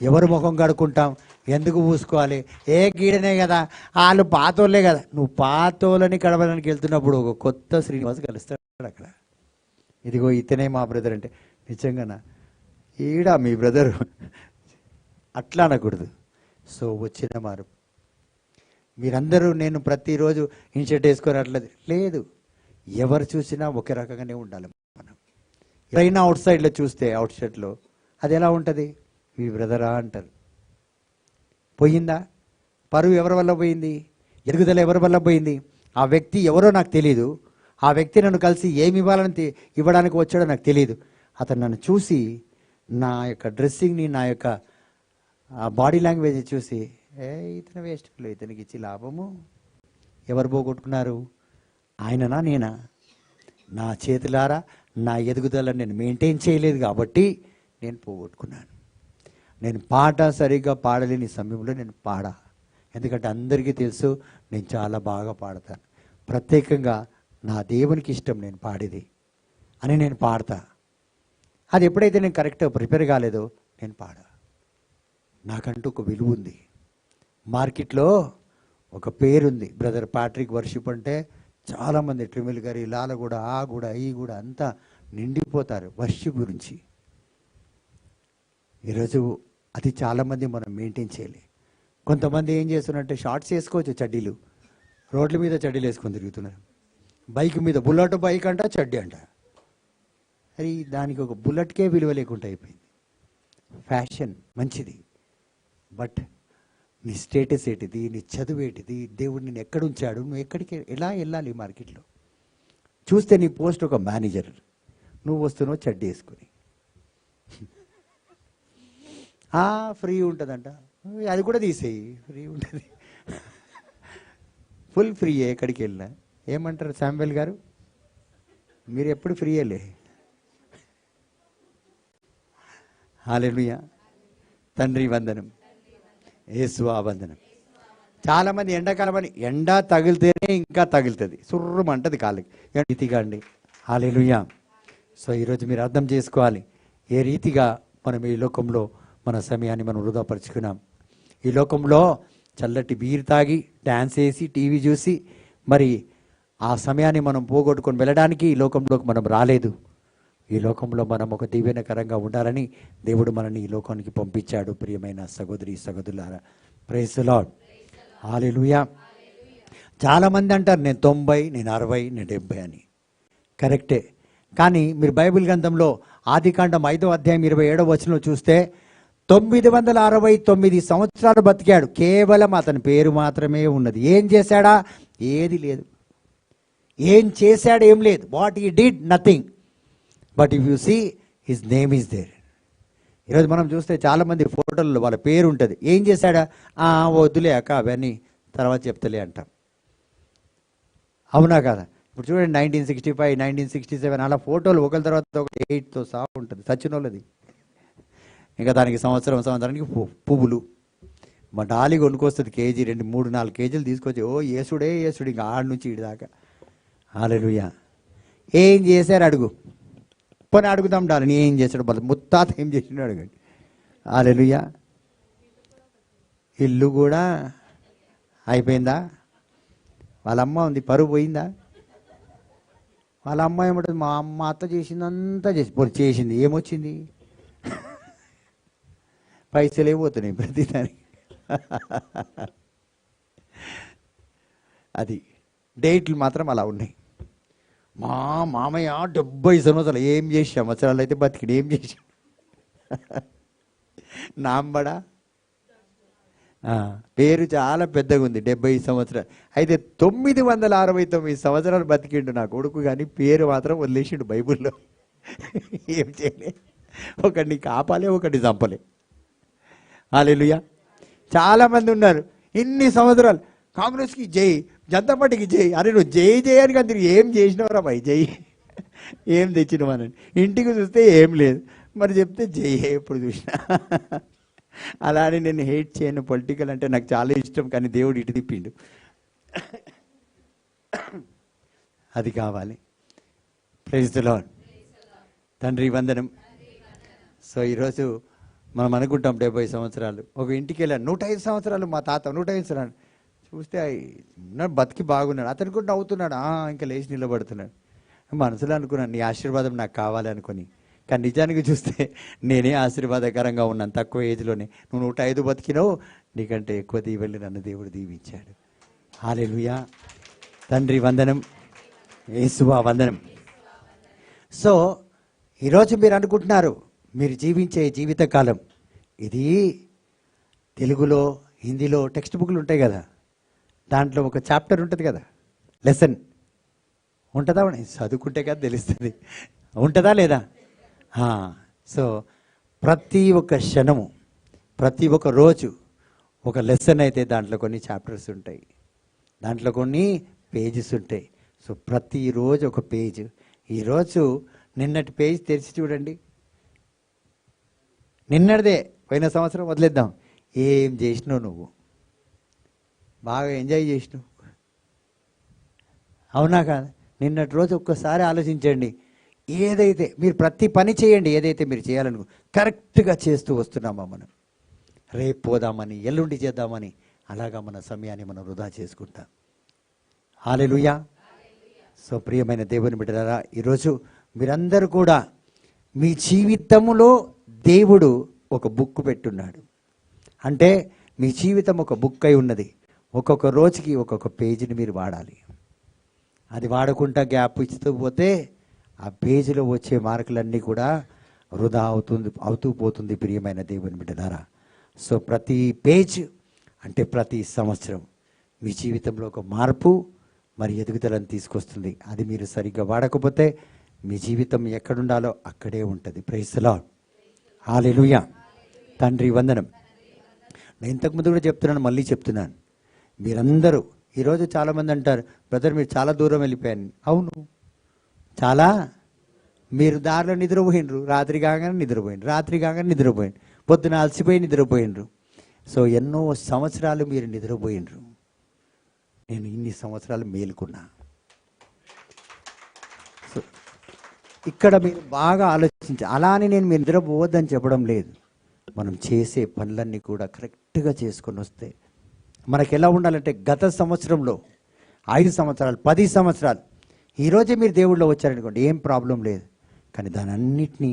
ఎవరు ముఖం కడుక్కుంటాం, ఎందుకు పూసుకోవాలి, ఏ గీడనే కదా, వాళ్ళు పాతోళ్ళే కదా. నువ్వు పాతోళ్ళని కడవడానికి వెళ్తున్నప్పుడు ఒక కొత్త శ్రీనివాస్ కలుస్తాడు అక్కడ. ఇదిగో ఇతనే మా బ్రదర్ అంటే, నిజంగానా ఈడా మీ బ్రదరు, అట్లా అనకూడదు. సో వచ్చిన మార్పు. మీరందరూ నేను ప్రతిరోజు ఇన్షర్ట్ వేసుకొని అట్లా లేదు, ఎవరు చూసినా ఒకే రకంగానే ఉండాలి మనం. ఎవరైనా అవుట్ సైడ్లో చూస్తే అవుట్ సైడ్లో అది ఎలా ఉంటుంది, మీ బ్రదరా అంటారు. పోయిందా పరువు? ఎవరి వల్ల పోయింది? ఎదుగుదల ఎవరి వల్ల పోయింది? ఆ వ్యక్తి ఎవరో నాకు తెలియదు, ఆ వ్యక్తి నన్ను కలిసి ఏమి ఇవ్వడానికి వచ్చాడో నాకు తెలియదు. అతను నన్ను చూసి నా యొక్క డ్రెస్సింగ్ని, నా యొక్క బాడీ లాంగ్వేజ్ చూసి ఇతను వేస్ట్, ఇతనికి ఇచ్చి లాభము. ఎవరు పోగొట్టుకున్నారు? ఆయననా నేనా? నా చేతులారా నా ఎదుగుదల నేను మెయింటైన్ చేయలేదు కాబట్టి నేను పోగొట్టుకున్నాను. నేను పాట సరిగ్గా పాడలేని సమయంలో నేను పాడా, ఎందుకంటే అందరికీ తెలుసు నేను చాలా బాగా పాడతాను, ప్రత్యేకంగా నా దేవునికి ఇష్టం నేను పాడేది అని నేను పాడతా. అది ఎప్పుడైతే నేను కరెక్ట్గా ప్రిపేర్ కాలేదో నేను పాడా. నాకంటూ ఒక విలువ ఉంది, మార్కెట్లో ఒక పేరుంది. బ్రదర్ ప్యాట్రిక్ వర్షిప్ అంటే చాలామంది ట్రిమిల్ గారి లాలగూడ, ఆ కూడా ఈ కూడా అంతా నిండిపోతారు వర్షిప్ గురించి. ఈరోజు అది చాలామంది మనం మెయింటైన్ చేయలే. కొంతమంది ఏం చేస్తున్నారంటే షార్ట్స్ వేసుకోవచ్చు, చడ్డీలు, రోడ్ల మీద చడ్డీలు వేసుకొని తిరుగుతున్నారు. బైక్ మీద బుల్లెట్ బైక్ అంట, చడ్డీ అంట. అది దానికి ఒక బుల్లెట్కే విలువ లేకుండా అయిపోయింది. ఫ్యాషన్ మంచిది, బట్ నీ స్టేటస్ ఏంటిది, నీ చదువు ఏంటిది, దేవుడు నేను ఎక్కడ ఉంచాడు, నువ్వు ఎక్కడికి ఎలా వెళ్ళాలి? మార్కెట్లో చూస్తే నీ పోస్ట్ ఒక మేనేజర్, నువ్వు వస్తున్నావు చడ్డీ వేసుకొని. ఫ్రీ ఉంటుందంట, అది కూడా తీసేయి, ఫ్రీ ఉంటుంది, ఫుల్ ఫ్రీయే ఎక్కడికి వెళ్ళినా. ఏమంటారు శామ్యుయల్ గారు, మీరు ఎప్పుడు ఫ్రీయేలే. హల్లెలూయా. తండ్రి వందనం, యేసువా వందనం. చాలామంది ఎండాకాలం అని ఎండ తగిలితేనే ఇంకా తగులుతుంది, సుర్రమంటది కాళ్ళకి. రీతిగా అండి. హల్లెలూయా. సో ఈరోజు మీరు అర్థం చేసుకోవాలి, ఏ రీతిగా మనం ఈ లోకంలో మన సమయాన్ని మనం వృధాపరుచుకున్నాం. ఈ లోకంలో చల్లటి బీర్ తాగి, డ్యాన్స్ వేసి, టీవీ చూసి, మరి ఆ సమయాన్ని మనం పోగొట్టుకొని వెళ్ళడానికి ఈ లోకంలోకి మనం రాలేదు. ఈ లోకంలో మనం ఒక దీవెనకరంగా ఉండాలని దేవుడు మనల్ని ఈ లోకానికి పంపించాడు. ప్రియమైన సహోదరి సహోదరులారా, ప్రైజ్ ది లార్డ్, హల్లెలూయా. చాలామంది అంటారు నేను 90, నేను 60, నేను 70 అని. కరెక్టే. కానీ మీరు బైబిల్ గ్రంథంలో ఆదికాండం 5వ అధ్యాయం 27వ వచనంలో చూస్తే 969 సంవత్సరాలు బతికాడు. కేవలం అతని పేరు మాత్రమే ఉన్నది. ఏం చేశాడా? ఏది లేదు. ఏం చేశాడు? ఏం లేదు. What he did, nothing. But if you see his name is there. ఈరోజు మనం చూస్తే చాలామంది ఫోటోల్లో వాళ్ళ పేరు ఉంటుంది. ఏం చేశాడా? వద్దులే అక్క, అవన్నీ తర్వాత చెప్తలే అంటాం. అవునా కదా? ఇప్పుడు చూడండి, 1965, 1967 అలా ఫోటోలు ఒకరి తర్వాత ఒక 8తో సహా ఉంటుంది సచిన వాళ్ళది. ఇంకా దానికి సంవత్సరానికి పువ్వులు. మా డాలి కొనుక్కొస్తుంది కేజీ 2, 3, 4 కేజీలు తీసుకొచ్చి యేసుడే యేసుడు, ఇంకా ఆడ నుంచి ఇటు దాకా. హల్లెలూయా. ఏం చేశారు అడుగు, పని అడుగుదాం డాలిని. ఏం చేశాడు? ముత్తాత ఏం చేసినాడు అడగండి. హల్లెలూయా. ఇల్లు కూడా అయిపోయిందా? వాళ్ళ అమ్మ ఉంది, పరువు పోయిందా? వాళ్ళ అమ్మ ఏమంటుంది? మా అమ్మ అత్త చేసిందంతా చేసింది. ఏమొచ్చింది? పైసలే పోతున్నాయి ప్రతిదానికి. అది డేట్లు మాత్రం అలా ఉన్నాయి. మా మామయ్య 70 సంవత్సరాలు. ఏం చేసి సంవత్సరాలు అయితే బతికిడు? ఏం చేసి నాంబడా? పేరు చాలా పెద్దగా ఉంది, 70 సంవత్సరాలు. అయితే 969 సంవత్సరాలు బతికిండు నా కొడుకు, కానీ పేరు మాత్రం వదిలేసిండు బైబిల్లో. ఏం చేయలే. ఒకడిని కాపాలే, ఒకడిని చంపలే. హల్లెలూయా. చాలామంది ఉన్నారు ఇన్ని సంవత్సరాలు కాంగ్రెస్కి జై, జనతా పార్టీకి జై. అరే నువ్వు జై చేయని కానీ తిరిగి ఏం చేసినవరా భయ్? జై ఏం తెచ్చినవానని ఇంటికి చూస్తే ఏం లేదు, మరి చెప్తే జై ఎప్పుడు చూసినా. అలా అని నేను హేట్ చేయను. పొలిటికల్ అంటే నాకు చాలా ఇష్టం, కానీ దేవుడు ఇటు తిప్పిండు. అది కావాలి. Praise the lord. తండ్రి వందనం. సో ఈరోజు మనం అనుకుంటాం 70 సంవత్సరాలు. ఒక ఇంటికి వెళ్ళాను, 105 సంవత్సరాలు మా తాత, 105 సంవత్సరాలు చూస్తే బతికి బాగున్నాడు. అతను కూడా నవ్వుతున్నాడు, ఇంకా లేచి నిలబడుతున్నాడు. మనసులో అనుకున్నాను నీ ఆశీర్వాదం నాకు కావాలి అనుకుని. కానీ నిజానికి చూస్తే నేనే ఆశీర్వాదకరంగా ఉన్నాను తక్కువ ఏజ్లోనే. నువ్వు 105 బతికినావు, నీకంటే ఎక్కువ దీవెళ్ళి నన్ను దేవుడు దీవించాడు. హల్లెలూయా. తండ్రి వందనం, యేసువా వందనం. సో ఈరోజు మీరు అనుకుంటున్నారు మీరు జీవించే జీవితకాలం ఇది తెలుగులో, హిందీలో టెక్స్ట్ బుక్లు ఉంటాయి కదా, దాంట్లో ఒక చాప్టర్ ఉంటుంది కదా, లెసన్ ఉంటుందా? చదువుకుంటే కదా తెలుస్తుంది. ఉంటుందా లేదా? సో ప్రతి ఒక్క క్షణము, ప్రతి ఒక్క రోజు ఒక లెసన్ అయితే దాంట్లో కొన్ని చాప్టర్స్ ఉంటాయి, దాంట్లో కొన్ని పేజెస్ ఉంటాయి. సో ప్రతిరోజు ఒక పేజ్. ఈరోజు నిన్నటి పేజ్ తెరిచి చూడండి. నిన్నటిదే, పోయిన సంవత్సరం వదిలేద్దాం. ఏం చేసినావు నువ్వు? బాగా ఎంజాయ్ చేసినావు, అవునా కాదు? నిన్నటి రోజు ఒక్కసారి ఆలోచించండి. ఏదైతే మీరు ప్రతి పని చేయండి, ఏదైతే మీరు చేయాలనుకో కరెక్ట్గా చేస్తూ వస్తున్నామా మనం? రేపు పోదామని, ఎల్లుండి చేద్దామని అలాగా మన సమయాన్ని మనం వృధా చేసుకుంటాం. హల్లెలూయా. సో ప్రియమైన దేవుని బిడ్డలారా, ఈరోజు మీరందరూ కూడా మీ జీవితంలో దేవుడు ఒక బుక్ పెట్టున్నాడు. అంటే మీ జీవితం ఒక బుక్ అయి ఉన్నది. ఒక్కొక్క రోజుకి ఒక్కొక్క పేజీని మీరు వాడాలి. అది వాడకుండా గ్యాప్ ఇస్తూ పోతే ఆ పేజీలో వచ్చే మార్కులన్నీ కూడా వృధా అవుతూ పోతుంది. ప్రియమైన దేవుని బిడ్డలారా, సో ప్రతి పేజ్ అంటే ప్రతి సంవత్సరం మీ జీవితంలో ఒక మార్పు మరి ఎదుగుదలను తీసుకొస్తుంది. అది మీరు సరిగ్గా వాడకపోతే మీ జీవితం ఎక్కడుండాలో అక్కడే ఉంటుంది. Praise the lord. హల్లెలూయా. తండ్రి వందనం. నేను ఇంతకుముందు కూడా చెప్తున్నాను, మళ్ళీ చెప్తున్నాను. మీరందరూ ఈరోజు చాలామంది అంటారు, బ్రదర్ మీరు చాలా దూరం వెళ్ళిపోయాను. అవును, చాలా. మీరు దారిలో నిద్రపోయినరు, రాత్రి కాగానే నిద్రపోయినరు, రాత్రి కాగానే నిద్రపోయినరు, పొద్దున అలసిపోయి నిద్రపోయినరు. సో ఎన్నో సంవత్సరాలు మీరు నిద్రపోయినరు. నేను ఇన్ని సంవత్సరాలు మేలుకున్నా. సో ఇక్కడ మీరు బాగా ఆలోచించి, అలా అని నేను మీరు నిద్రపోవద్దని చెప్పడం లేదు. మనం చేసే పనులన్నీ కూడా కరెక్ట్గా చేసుకొని వస్తే మనకు ఎలా ఉండాలంటే, గత సంవత్సరంలో 5 సంవత్సరాలు 10 సంవత్సరాలు ఈరోజే మీరు దేవుళ్ళో వచ్చారనుకోండి, ఏం ప్రాబ్లం లేదు. కానీ దాని అన్నిటినీ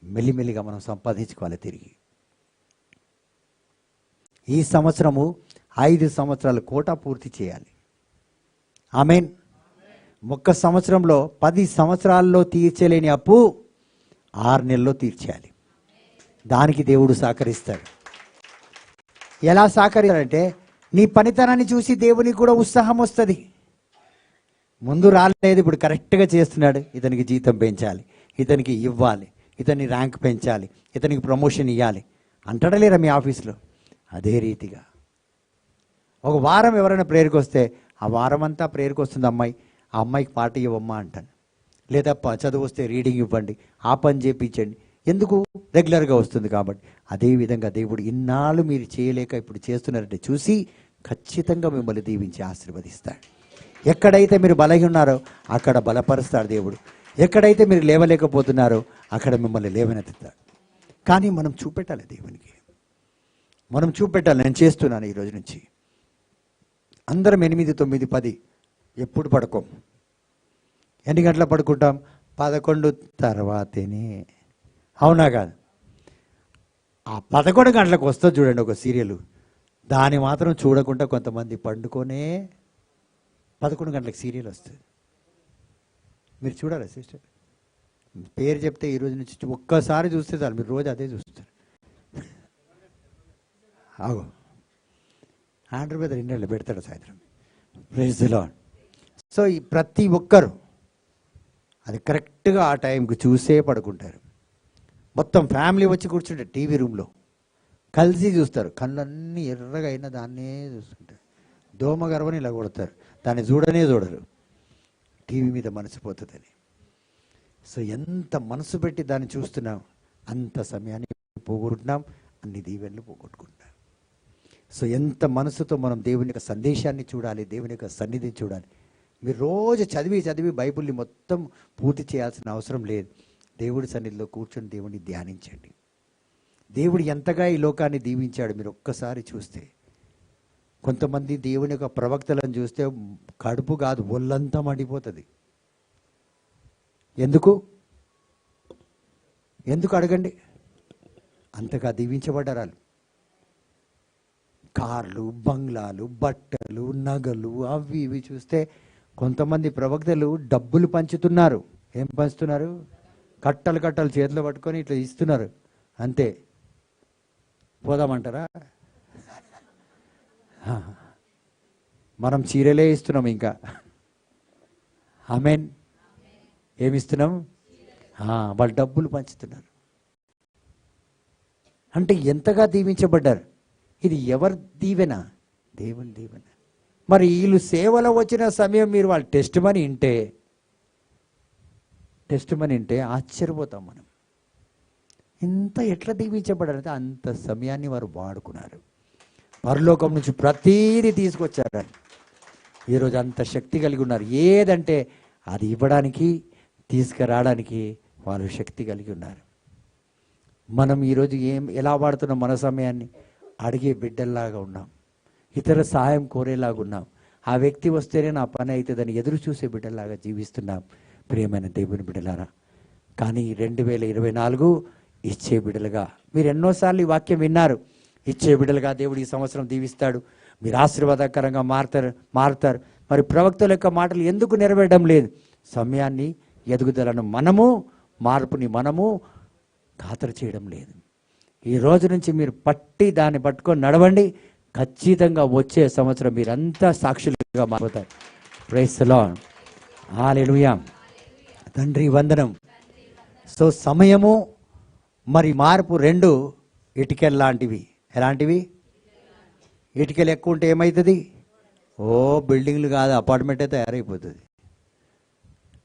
మెల్లిమెల్లిగా మనం సంపాదించుకోవాలి తిరిగి. ఈ సంవత్సరము 5 సంవత్సరాల కోట పూర్తి చేయాలి. ఆమేన్. ఒక్క సంవత్సరంలో 10 సంవత్సరాల్లో తీర్చలేని అప్పు 6 నెలల్లో తీర్చేయాలి. దానికి దేవుడు సహకరిస్తాడు. ఎలా సహకరిస్తాడంటే నీ పనితనాన్ని చూసి దేవునికి కూడా ఉత్సాహం వస్తుంది. ముందు రాలేదు, ఇప్పుడు కరెక్ట్గా చేస్తున్నాడు, ఇతనికి జీతం పెంచాలి, ఇతనికి ఇవ్వాలి, ఇతని ర్యాంక్ పెంచాలి, ఇతనికి ప్రమోషన్ ఇవ్వాలి అంటాడా లేరా మీ ఆఫీస్లో? అదే రీతిగా ఒక వారం ఎవరైనా ప్రేయర్కి వస్తే ఆ వారం అంతా ప్రేయర్కి వస్తుంది అమ్మాయి, ఆ అమ్మాయికి పాట ఇవ్వమ్మా అంటాను. లేదా చదువు వస్తే రీడింగ్ ఇవ్వండి, ఆ పని చేయించండి. ఎందుకు? రెగ్యులర్గా వస్తుంది కాబట్టి. అదేవిధంగా దేవుడు ఇన్నాళ్ళు మీరు చేయలేక ఇప్పుడు చేస్తున్నారంటే చూసి ఖచ్చితంగా మిమ్మల్ని దీవించి ఆశీర్వదిస్తాడు. ఎక్కడైతే మీరు బలహీన ఉన్నారో అక్కడ బలపరుస్తాడు దేవుడు. ఎక్కడైతే మీరు లేవలేకపోతున్నారో అక్కడ మిమ్మల్ని లేవనెత్తుతాడు. కానీ మనం చూపెట్టాలి దేవునికి, మనం చూపెట్టాలి. నేను చేస్తున్నాను ఈరోజు నుంచి. అందరం 8, 9, 10 ఎప్పుడు పడుకోం. ఎన్ని గంటల పడుకుంటాం? 11 తర్వాతనే. అవునా కాదు? ఆ 11 గంటలకు వస్తుంది చూడండి ఒక సీరియల్, దాన్ని మాత్రం చూడకుండా కొంతమంది పండుకొనే 11 గంటలకు సీరియల్ వస్తుంది. మీరు చూడాలి సిస్టర్, పేరు చెప్తే ఈరోజు నుంచి ఒక్కసారి చూస్తే చాలు, మీరు రోజు అదే చూస్తారు. ఆగో ఆండ్రూ మీద 2 నెలలు పెడతాడు సాయంత్రం. Praise the lord. సో ఈ ప్రతి ఒక్కరు అది కరెక్ట్గా ఆ టైంకి చూసే పడుకుంటారు. మొత్తం ఫ్యామిలీ వచ్చి కూర్చుంటారు టీవీ రూమ్లో, కలిసి చూస్తారు. కళ్ళన్నీ ఎర్రగా అయినా దాన్నే చూస్తుంటారు. దోమ గర్వని ఇలా కొడతారు, దాన్ని చూడనే చూడరు. టీవీ మీద మనసు పోతుందని. సో ఎంత మనసు పెట్టి దాన్ని చూస్తున్నాం, అంత సమయాన్ని పోగొట్టుకుంటున్నాం, అన్ని దీవెనలు పోగొట్టుకుంటున్నాం. సో ఎంత మనసుతో మనం దేవుని యొక్క సందేశాన్ని చూడాలి, దేవుని యొక్క సన్నిధిని చూడాలి. మీరు రోజు చదివి బైబిల్ని మొత్తం పూర్తి చేయాల్సిన అవసరం లేదు. దేవుడి సన్నిధిలో కూర్చొని దేవుడిని ధ్యానించండి. దేవుడు ఎంతగా ఈ లోకాన్ని దీవించాడు మీరు ఒక్కసారి చూస్తే. కొంతమంది దేవుని యొక్క ప్రవక్తలను చూస్తే కడుపు కాదు ఒళ్ళంతా మండిపోతుంది. ఎందుకు అడగండి? అంతగా దీవించబడ్డారు. కార్లు, బంగ్లాలు, బట్టలు, నగలు, అవి ఇవి చూస్తే కొంతమంది ప్రవక్తలు డబ్బులు పంచుతున్నారు. ఏం పంచుతున్నారు? కట్టలు కట్టలు చేతిలో పట్టుకొని ఇట్లా ఇస్తున్నారు. అంతే. పోదామంటారా? మనం చీరలే ఇస్తున్నాం ఇంకా. ఆమేన్. ఏమిస్తున్నాం? వాళ్ళు డబ్బులు పంచుతున్నారు. అంటే ఎంతగా దీవించబడ్డారు. ఇది ఎవరి దీవెన? దేవుని దీవెన. మరి వీళ్ళు సేవలో వచ్చిన సమయం మీరు వాళ్ళు టెస్ట్ మనీ ఇంటే ఆశ్చర్యపోతాం మనం. ఇంత ఎట్లా దీవించబడారంటే అంత సమయాన్ని వారు వాడుకున్నారు. పరలోకం నుంచి ప్రతీది తీసుకొచ్చారు. ఈరోజు అంత శక్తి కలిగి ఉన్నారు. ఏదంటే అది ఇవ్వడానికి, తీసుకురావడానికి వాళ్ళు శక్తి కలిగి ఉన్నారు. మనం ఈరోజు ఎలా వాడుతున్నాం మన సమయాన్ని? అడిగే బిడ్డల్లాగా ఉన్నాం, ఇతర సహాయం కోరేలాగా ఉన్నాం. ఆ వ్యక్తి వస్తేనే నా పని అవుతుందని ఎదురు చూసే బిడ్డల్లాగా జీవిస్తున్నాం. ప్రియమైన దేవుని బిడ్డలారా, కానీ 2024 ఇచ్చే బిడ్డలుగా మీరు ఎన్నోసార్లు ఈ వాక్యం విన్నారు. ఇచ్చే బిడ్డలుగా దేవుడు ఈ సంవత్సరం దీవిస్తాడు, మీరు ఆశీర్వాదకరంగా మారుతారు. మరి ప్రవక్తల యొక్క మాటలు ఎందుకు నెరవేరడం లేదు? సమయాన్ని, ఎదుగుదలను మార్పుని మనము ఖాతరు చేయడం లేదు. ఈ రోజు నుంచి మీరు దాన్ని పట్టుకొని నడవండి. ఖచ్చితంగా వచ్చే సంవత్సరం మీరంతా సాక్షులుగా మారుతారు. Praise the lord. హల్లెలూయా. తండ్రి వందనం. సో సమయము మరి మార్పు 2 ఇటుకలు లాంటివి. ఎలాంటివి? ఇటుకలు ఎక్కువ ఉంటే ఏమవుతుంది? బిల్డింగ్లు కాదు, అపార్ట్మెంటే తయారైపోతుంది.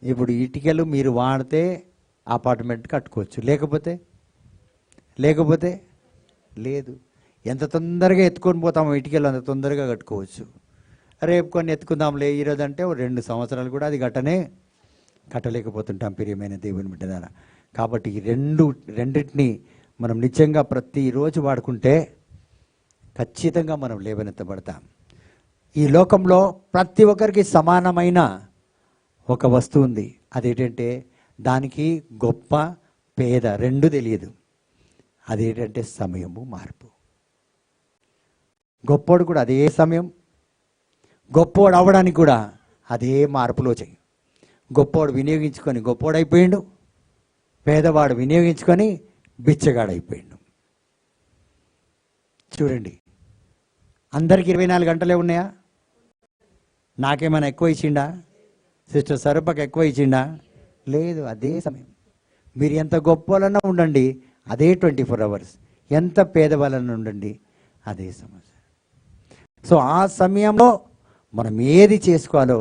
ఇప్పుడు ఇటుకలు మీరు వాడితే అపార్ట్మెంట్ కట్టుకోవచ్చు, లేకపోతే లేదు. ఎంత తొందరగా ఎత్తుకొని పోతామో ఇటుకలు అంత తొందరగా కట్టుకోవచ్చు. రేపు కొన్ని ఎత్తుకుందాంలే ఈరోజు అంటే 2 సంవత్సరాలు కూడా అది కట్టలేకపోతుంటాం. ప్రియమైన దేవుని బిడ్డలారా, కాబట్టి ఈ రెండింటిని మనం నిజంగా ప్రతిరోజు వాడుకుంటే ఖచ్చితంగా మనం లేవనెత్తబడతాం. ఈ లోకంలో ప్రతి ఒక్కరికి సమానమైన ఒక వస్తువు ఉంది. అదేంటంటే దానికి గొప్ప పేద రెండు తెలియదు. అదేంటంటే సమయము, మార్పు. గొప్పోడు కూడా అదే సమయం, గొప్పోడు అవ్వడానికి కూడా అదే మార్పులో చెయ్యి. గొప్పోడు వినియోగించుకొని గొప్పోడైపోయిండు, పేదవాడు వినియోగించుకొని బిచ్చగాడైపోయిండు. చూడండి, అందరికి 24 గంటలే ఉన్నాయా? నాకేమైనా ఎక్కువ ఇచ్చిండా? సిస్టర్ సరూపకి ఎక్కువ ఇచ్చిండా? లేదు, అదే సమయం. మీరు ఎంత గొప్పలన్నా ఉండండి, అదే 24 అవర్స్. ఎంత పేదవాళ్ళన్నా ఉండండి, అదే సమస్య. సో ఆ సమయంలో మనం ఏది చేసుకోవాలో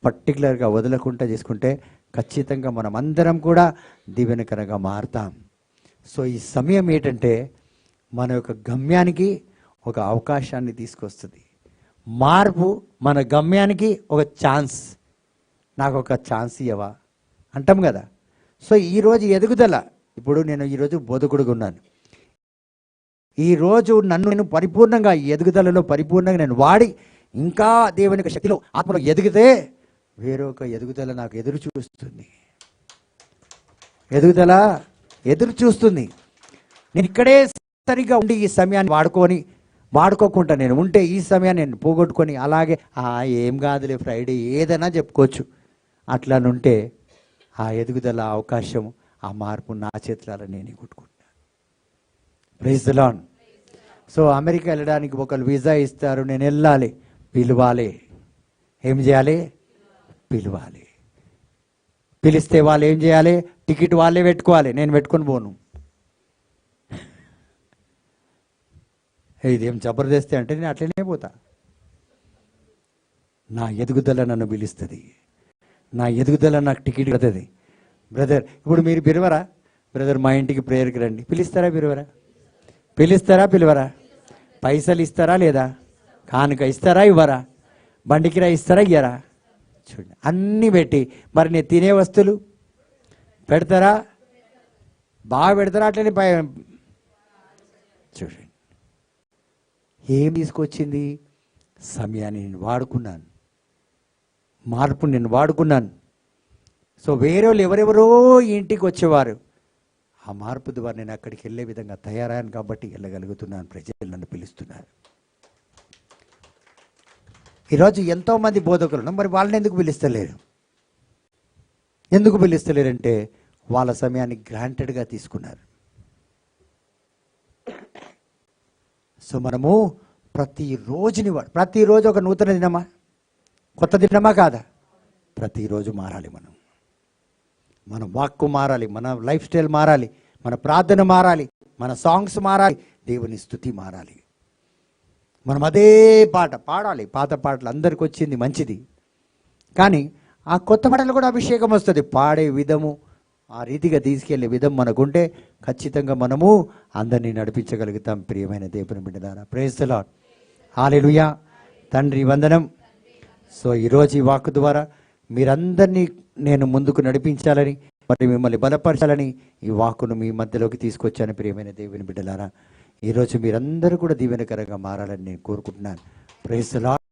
పర్టికులర్గా వదలకుండా చేసుకుంటే ఖచ్చితంగా మనం అందరం కూడా దీవెనకరంగా మారుతాం. సో ఈ సమయం ఏంటంటే మన యొక్క గమ్యానికి ఒక అవకాశాన్ని తీసుకొస్తుంది. మార్పు మన గమ్యానికి ఒక ఛాన్స్. నాకు ఒక ఛాన్స్ ఇవ్వవా అంటాం కదా. సో ఈరోజు ఎదుగుదల, ఇప్పుడు నేను ఈరోజు బోధకుడుగా ఉన్నాను. ఈరోజు నన్ను నేను పరిపూర్ణంగా ఎదుగుదలలో పరిపూర్ణంగా నేను వాడి ఇంకా దేవుని యొక్క శక్తిలో ఆత్మలో ఎదిగితే వేరొక ఎదుగుదల నాకు ఎదురు చూస్తుంది. ఎదుగుదల ఎదురు చూస్తుంది. నేను ఇక్కడే సరిగా ఉండి ఈ సమయాన్ని వాడుకోకుండా నేను ఉంటే ఈ సమయాన్ని నేను పోగొట్టుకొని అలాగే ఏం కాదులే ఫ్రైడే ఏదైనా చెప్పుకోవచ్చు అట్లానుంటే ఆ ఎదుగుదల అవకాశం, ఆ మార్పు నా చేతులలో నేను కొట్టుకుంటాను. Praise the lord. So America వెళ్ళడానికి ఒకరు వీసా ఇస్తారు, నేను వెళ్ళాలి, పిలవాలి. ఏం చేయాలి? పిలవాలి. పిలిస్తే వాళ్ళు ఏం చేయాలి? టికెట్ వాళ్ళే పెట్టుకోవాలి, నేను పెట్టుకొని పోను. ఇదేం జబర్దస్తి అంటే నేను అట్లనే పోతా. నా ఎదుగుదల నన్ను పిలుస్తుంది, నా ఎదుగుదల నాకు టికెట్ పడుతుంది. బ్రదర్ ఇప్పుడు మీరు పిలవరా? బ్రదర్ మా ఇంటికి ప్రేయర్కి రండి, పిలుస్తారా? పిలవరా? పైసలు ఇస్తారా లేదా? కానుక ఇస్తారా ఇవ్వరా? బండికిరా ఇస్తారా ఇయ్యరా? చూడండి, అన్నీ పెట్టి మరి నేను తినే వస్తువులు పెడతారా? బాగా పెడతారా? అట్లనే చూడండి, ఏం తీసుకొచ్చింది? సమయాన్ని నేను వాడుకున్నాను, మార్పు నేను వాడుకున్నాను. సో వేరే వాళ్ళు ఎవరెవరో ఇంటికి వచ్చేవారు, ఆ మార్పు ద్వారా నేను అక్కడికి వెళ్ళే విధంగా తయారయ్యాను కాబట్టి వెళ్ళగలుగుతున్నాను. ప్రజలు నన్ను పిలుస్తున్నారు. ఈరోజు ఎంతోమంది బోధకులు ఉన్నారు, మరి వాళ్ళని ఎందుకు పిలుస్తలేరు? ఎందుకు పిలుస్తలేరంటే వాళ్ళ సమయాన్ని గ్రాంటెడ్గా తీసుకున్నారు. సో మనము ప్రతిరోజు ఒక నూతన దినమా, కొత్త దినమా కాదా? ప్రతిరోజు మారాలి. మన వాక్కు మారాలి, మన లైఫ్ స్టైల్ మారాలి, మన ప్రార్థన మారాలి, మన సాంగ్స్ మారాలి, దేవుని స్తుతి మారాలి. మనం అదే పాట పాడాలి. పాత పాటలు అందరికి వచ్చింది మంచిది, కానీ ఆ కొత్త పాటలు కూడా అభిషేకం వస్తుంది. పాడే విధము, ఆ రీతిగా తీసుకెళ్లే విధం మనకుంటే ఖచ్చితంగా మనము అందరినీ నడిపించగలుగుతాం. ప్రియమైన దేవుని బిడ్డలారా, ప్రైజ్ ది లార్డ్, హల్లెలూయా. తండ్రి వందనం. సో ఈరోజు ఈ వాక్కు ద్వారా మీరందరినీ నేను ముందుకు నడిపించాలని, మరి మిమ్మల్ని బలపరచాలని ఈ వాక్కును మీ మధ్యలోకి తీసుకొచ్చాను. ప్రియమైన దేవుని బిడ్డలారా, ఈరోజు మీరందరూ కూడా దీవెనకరంగా మారాలని నేను కోరుకుంటున్నాను. Praise the lord.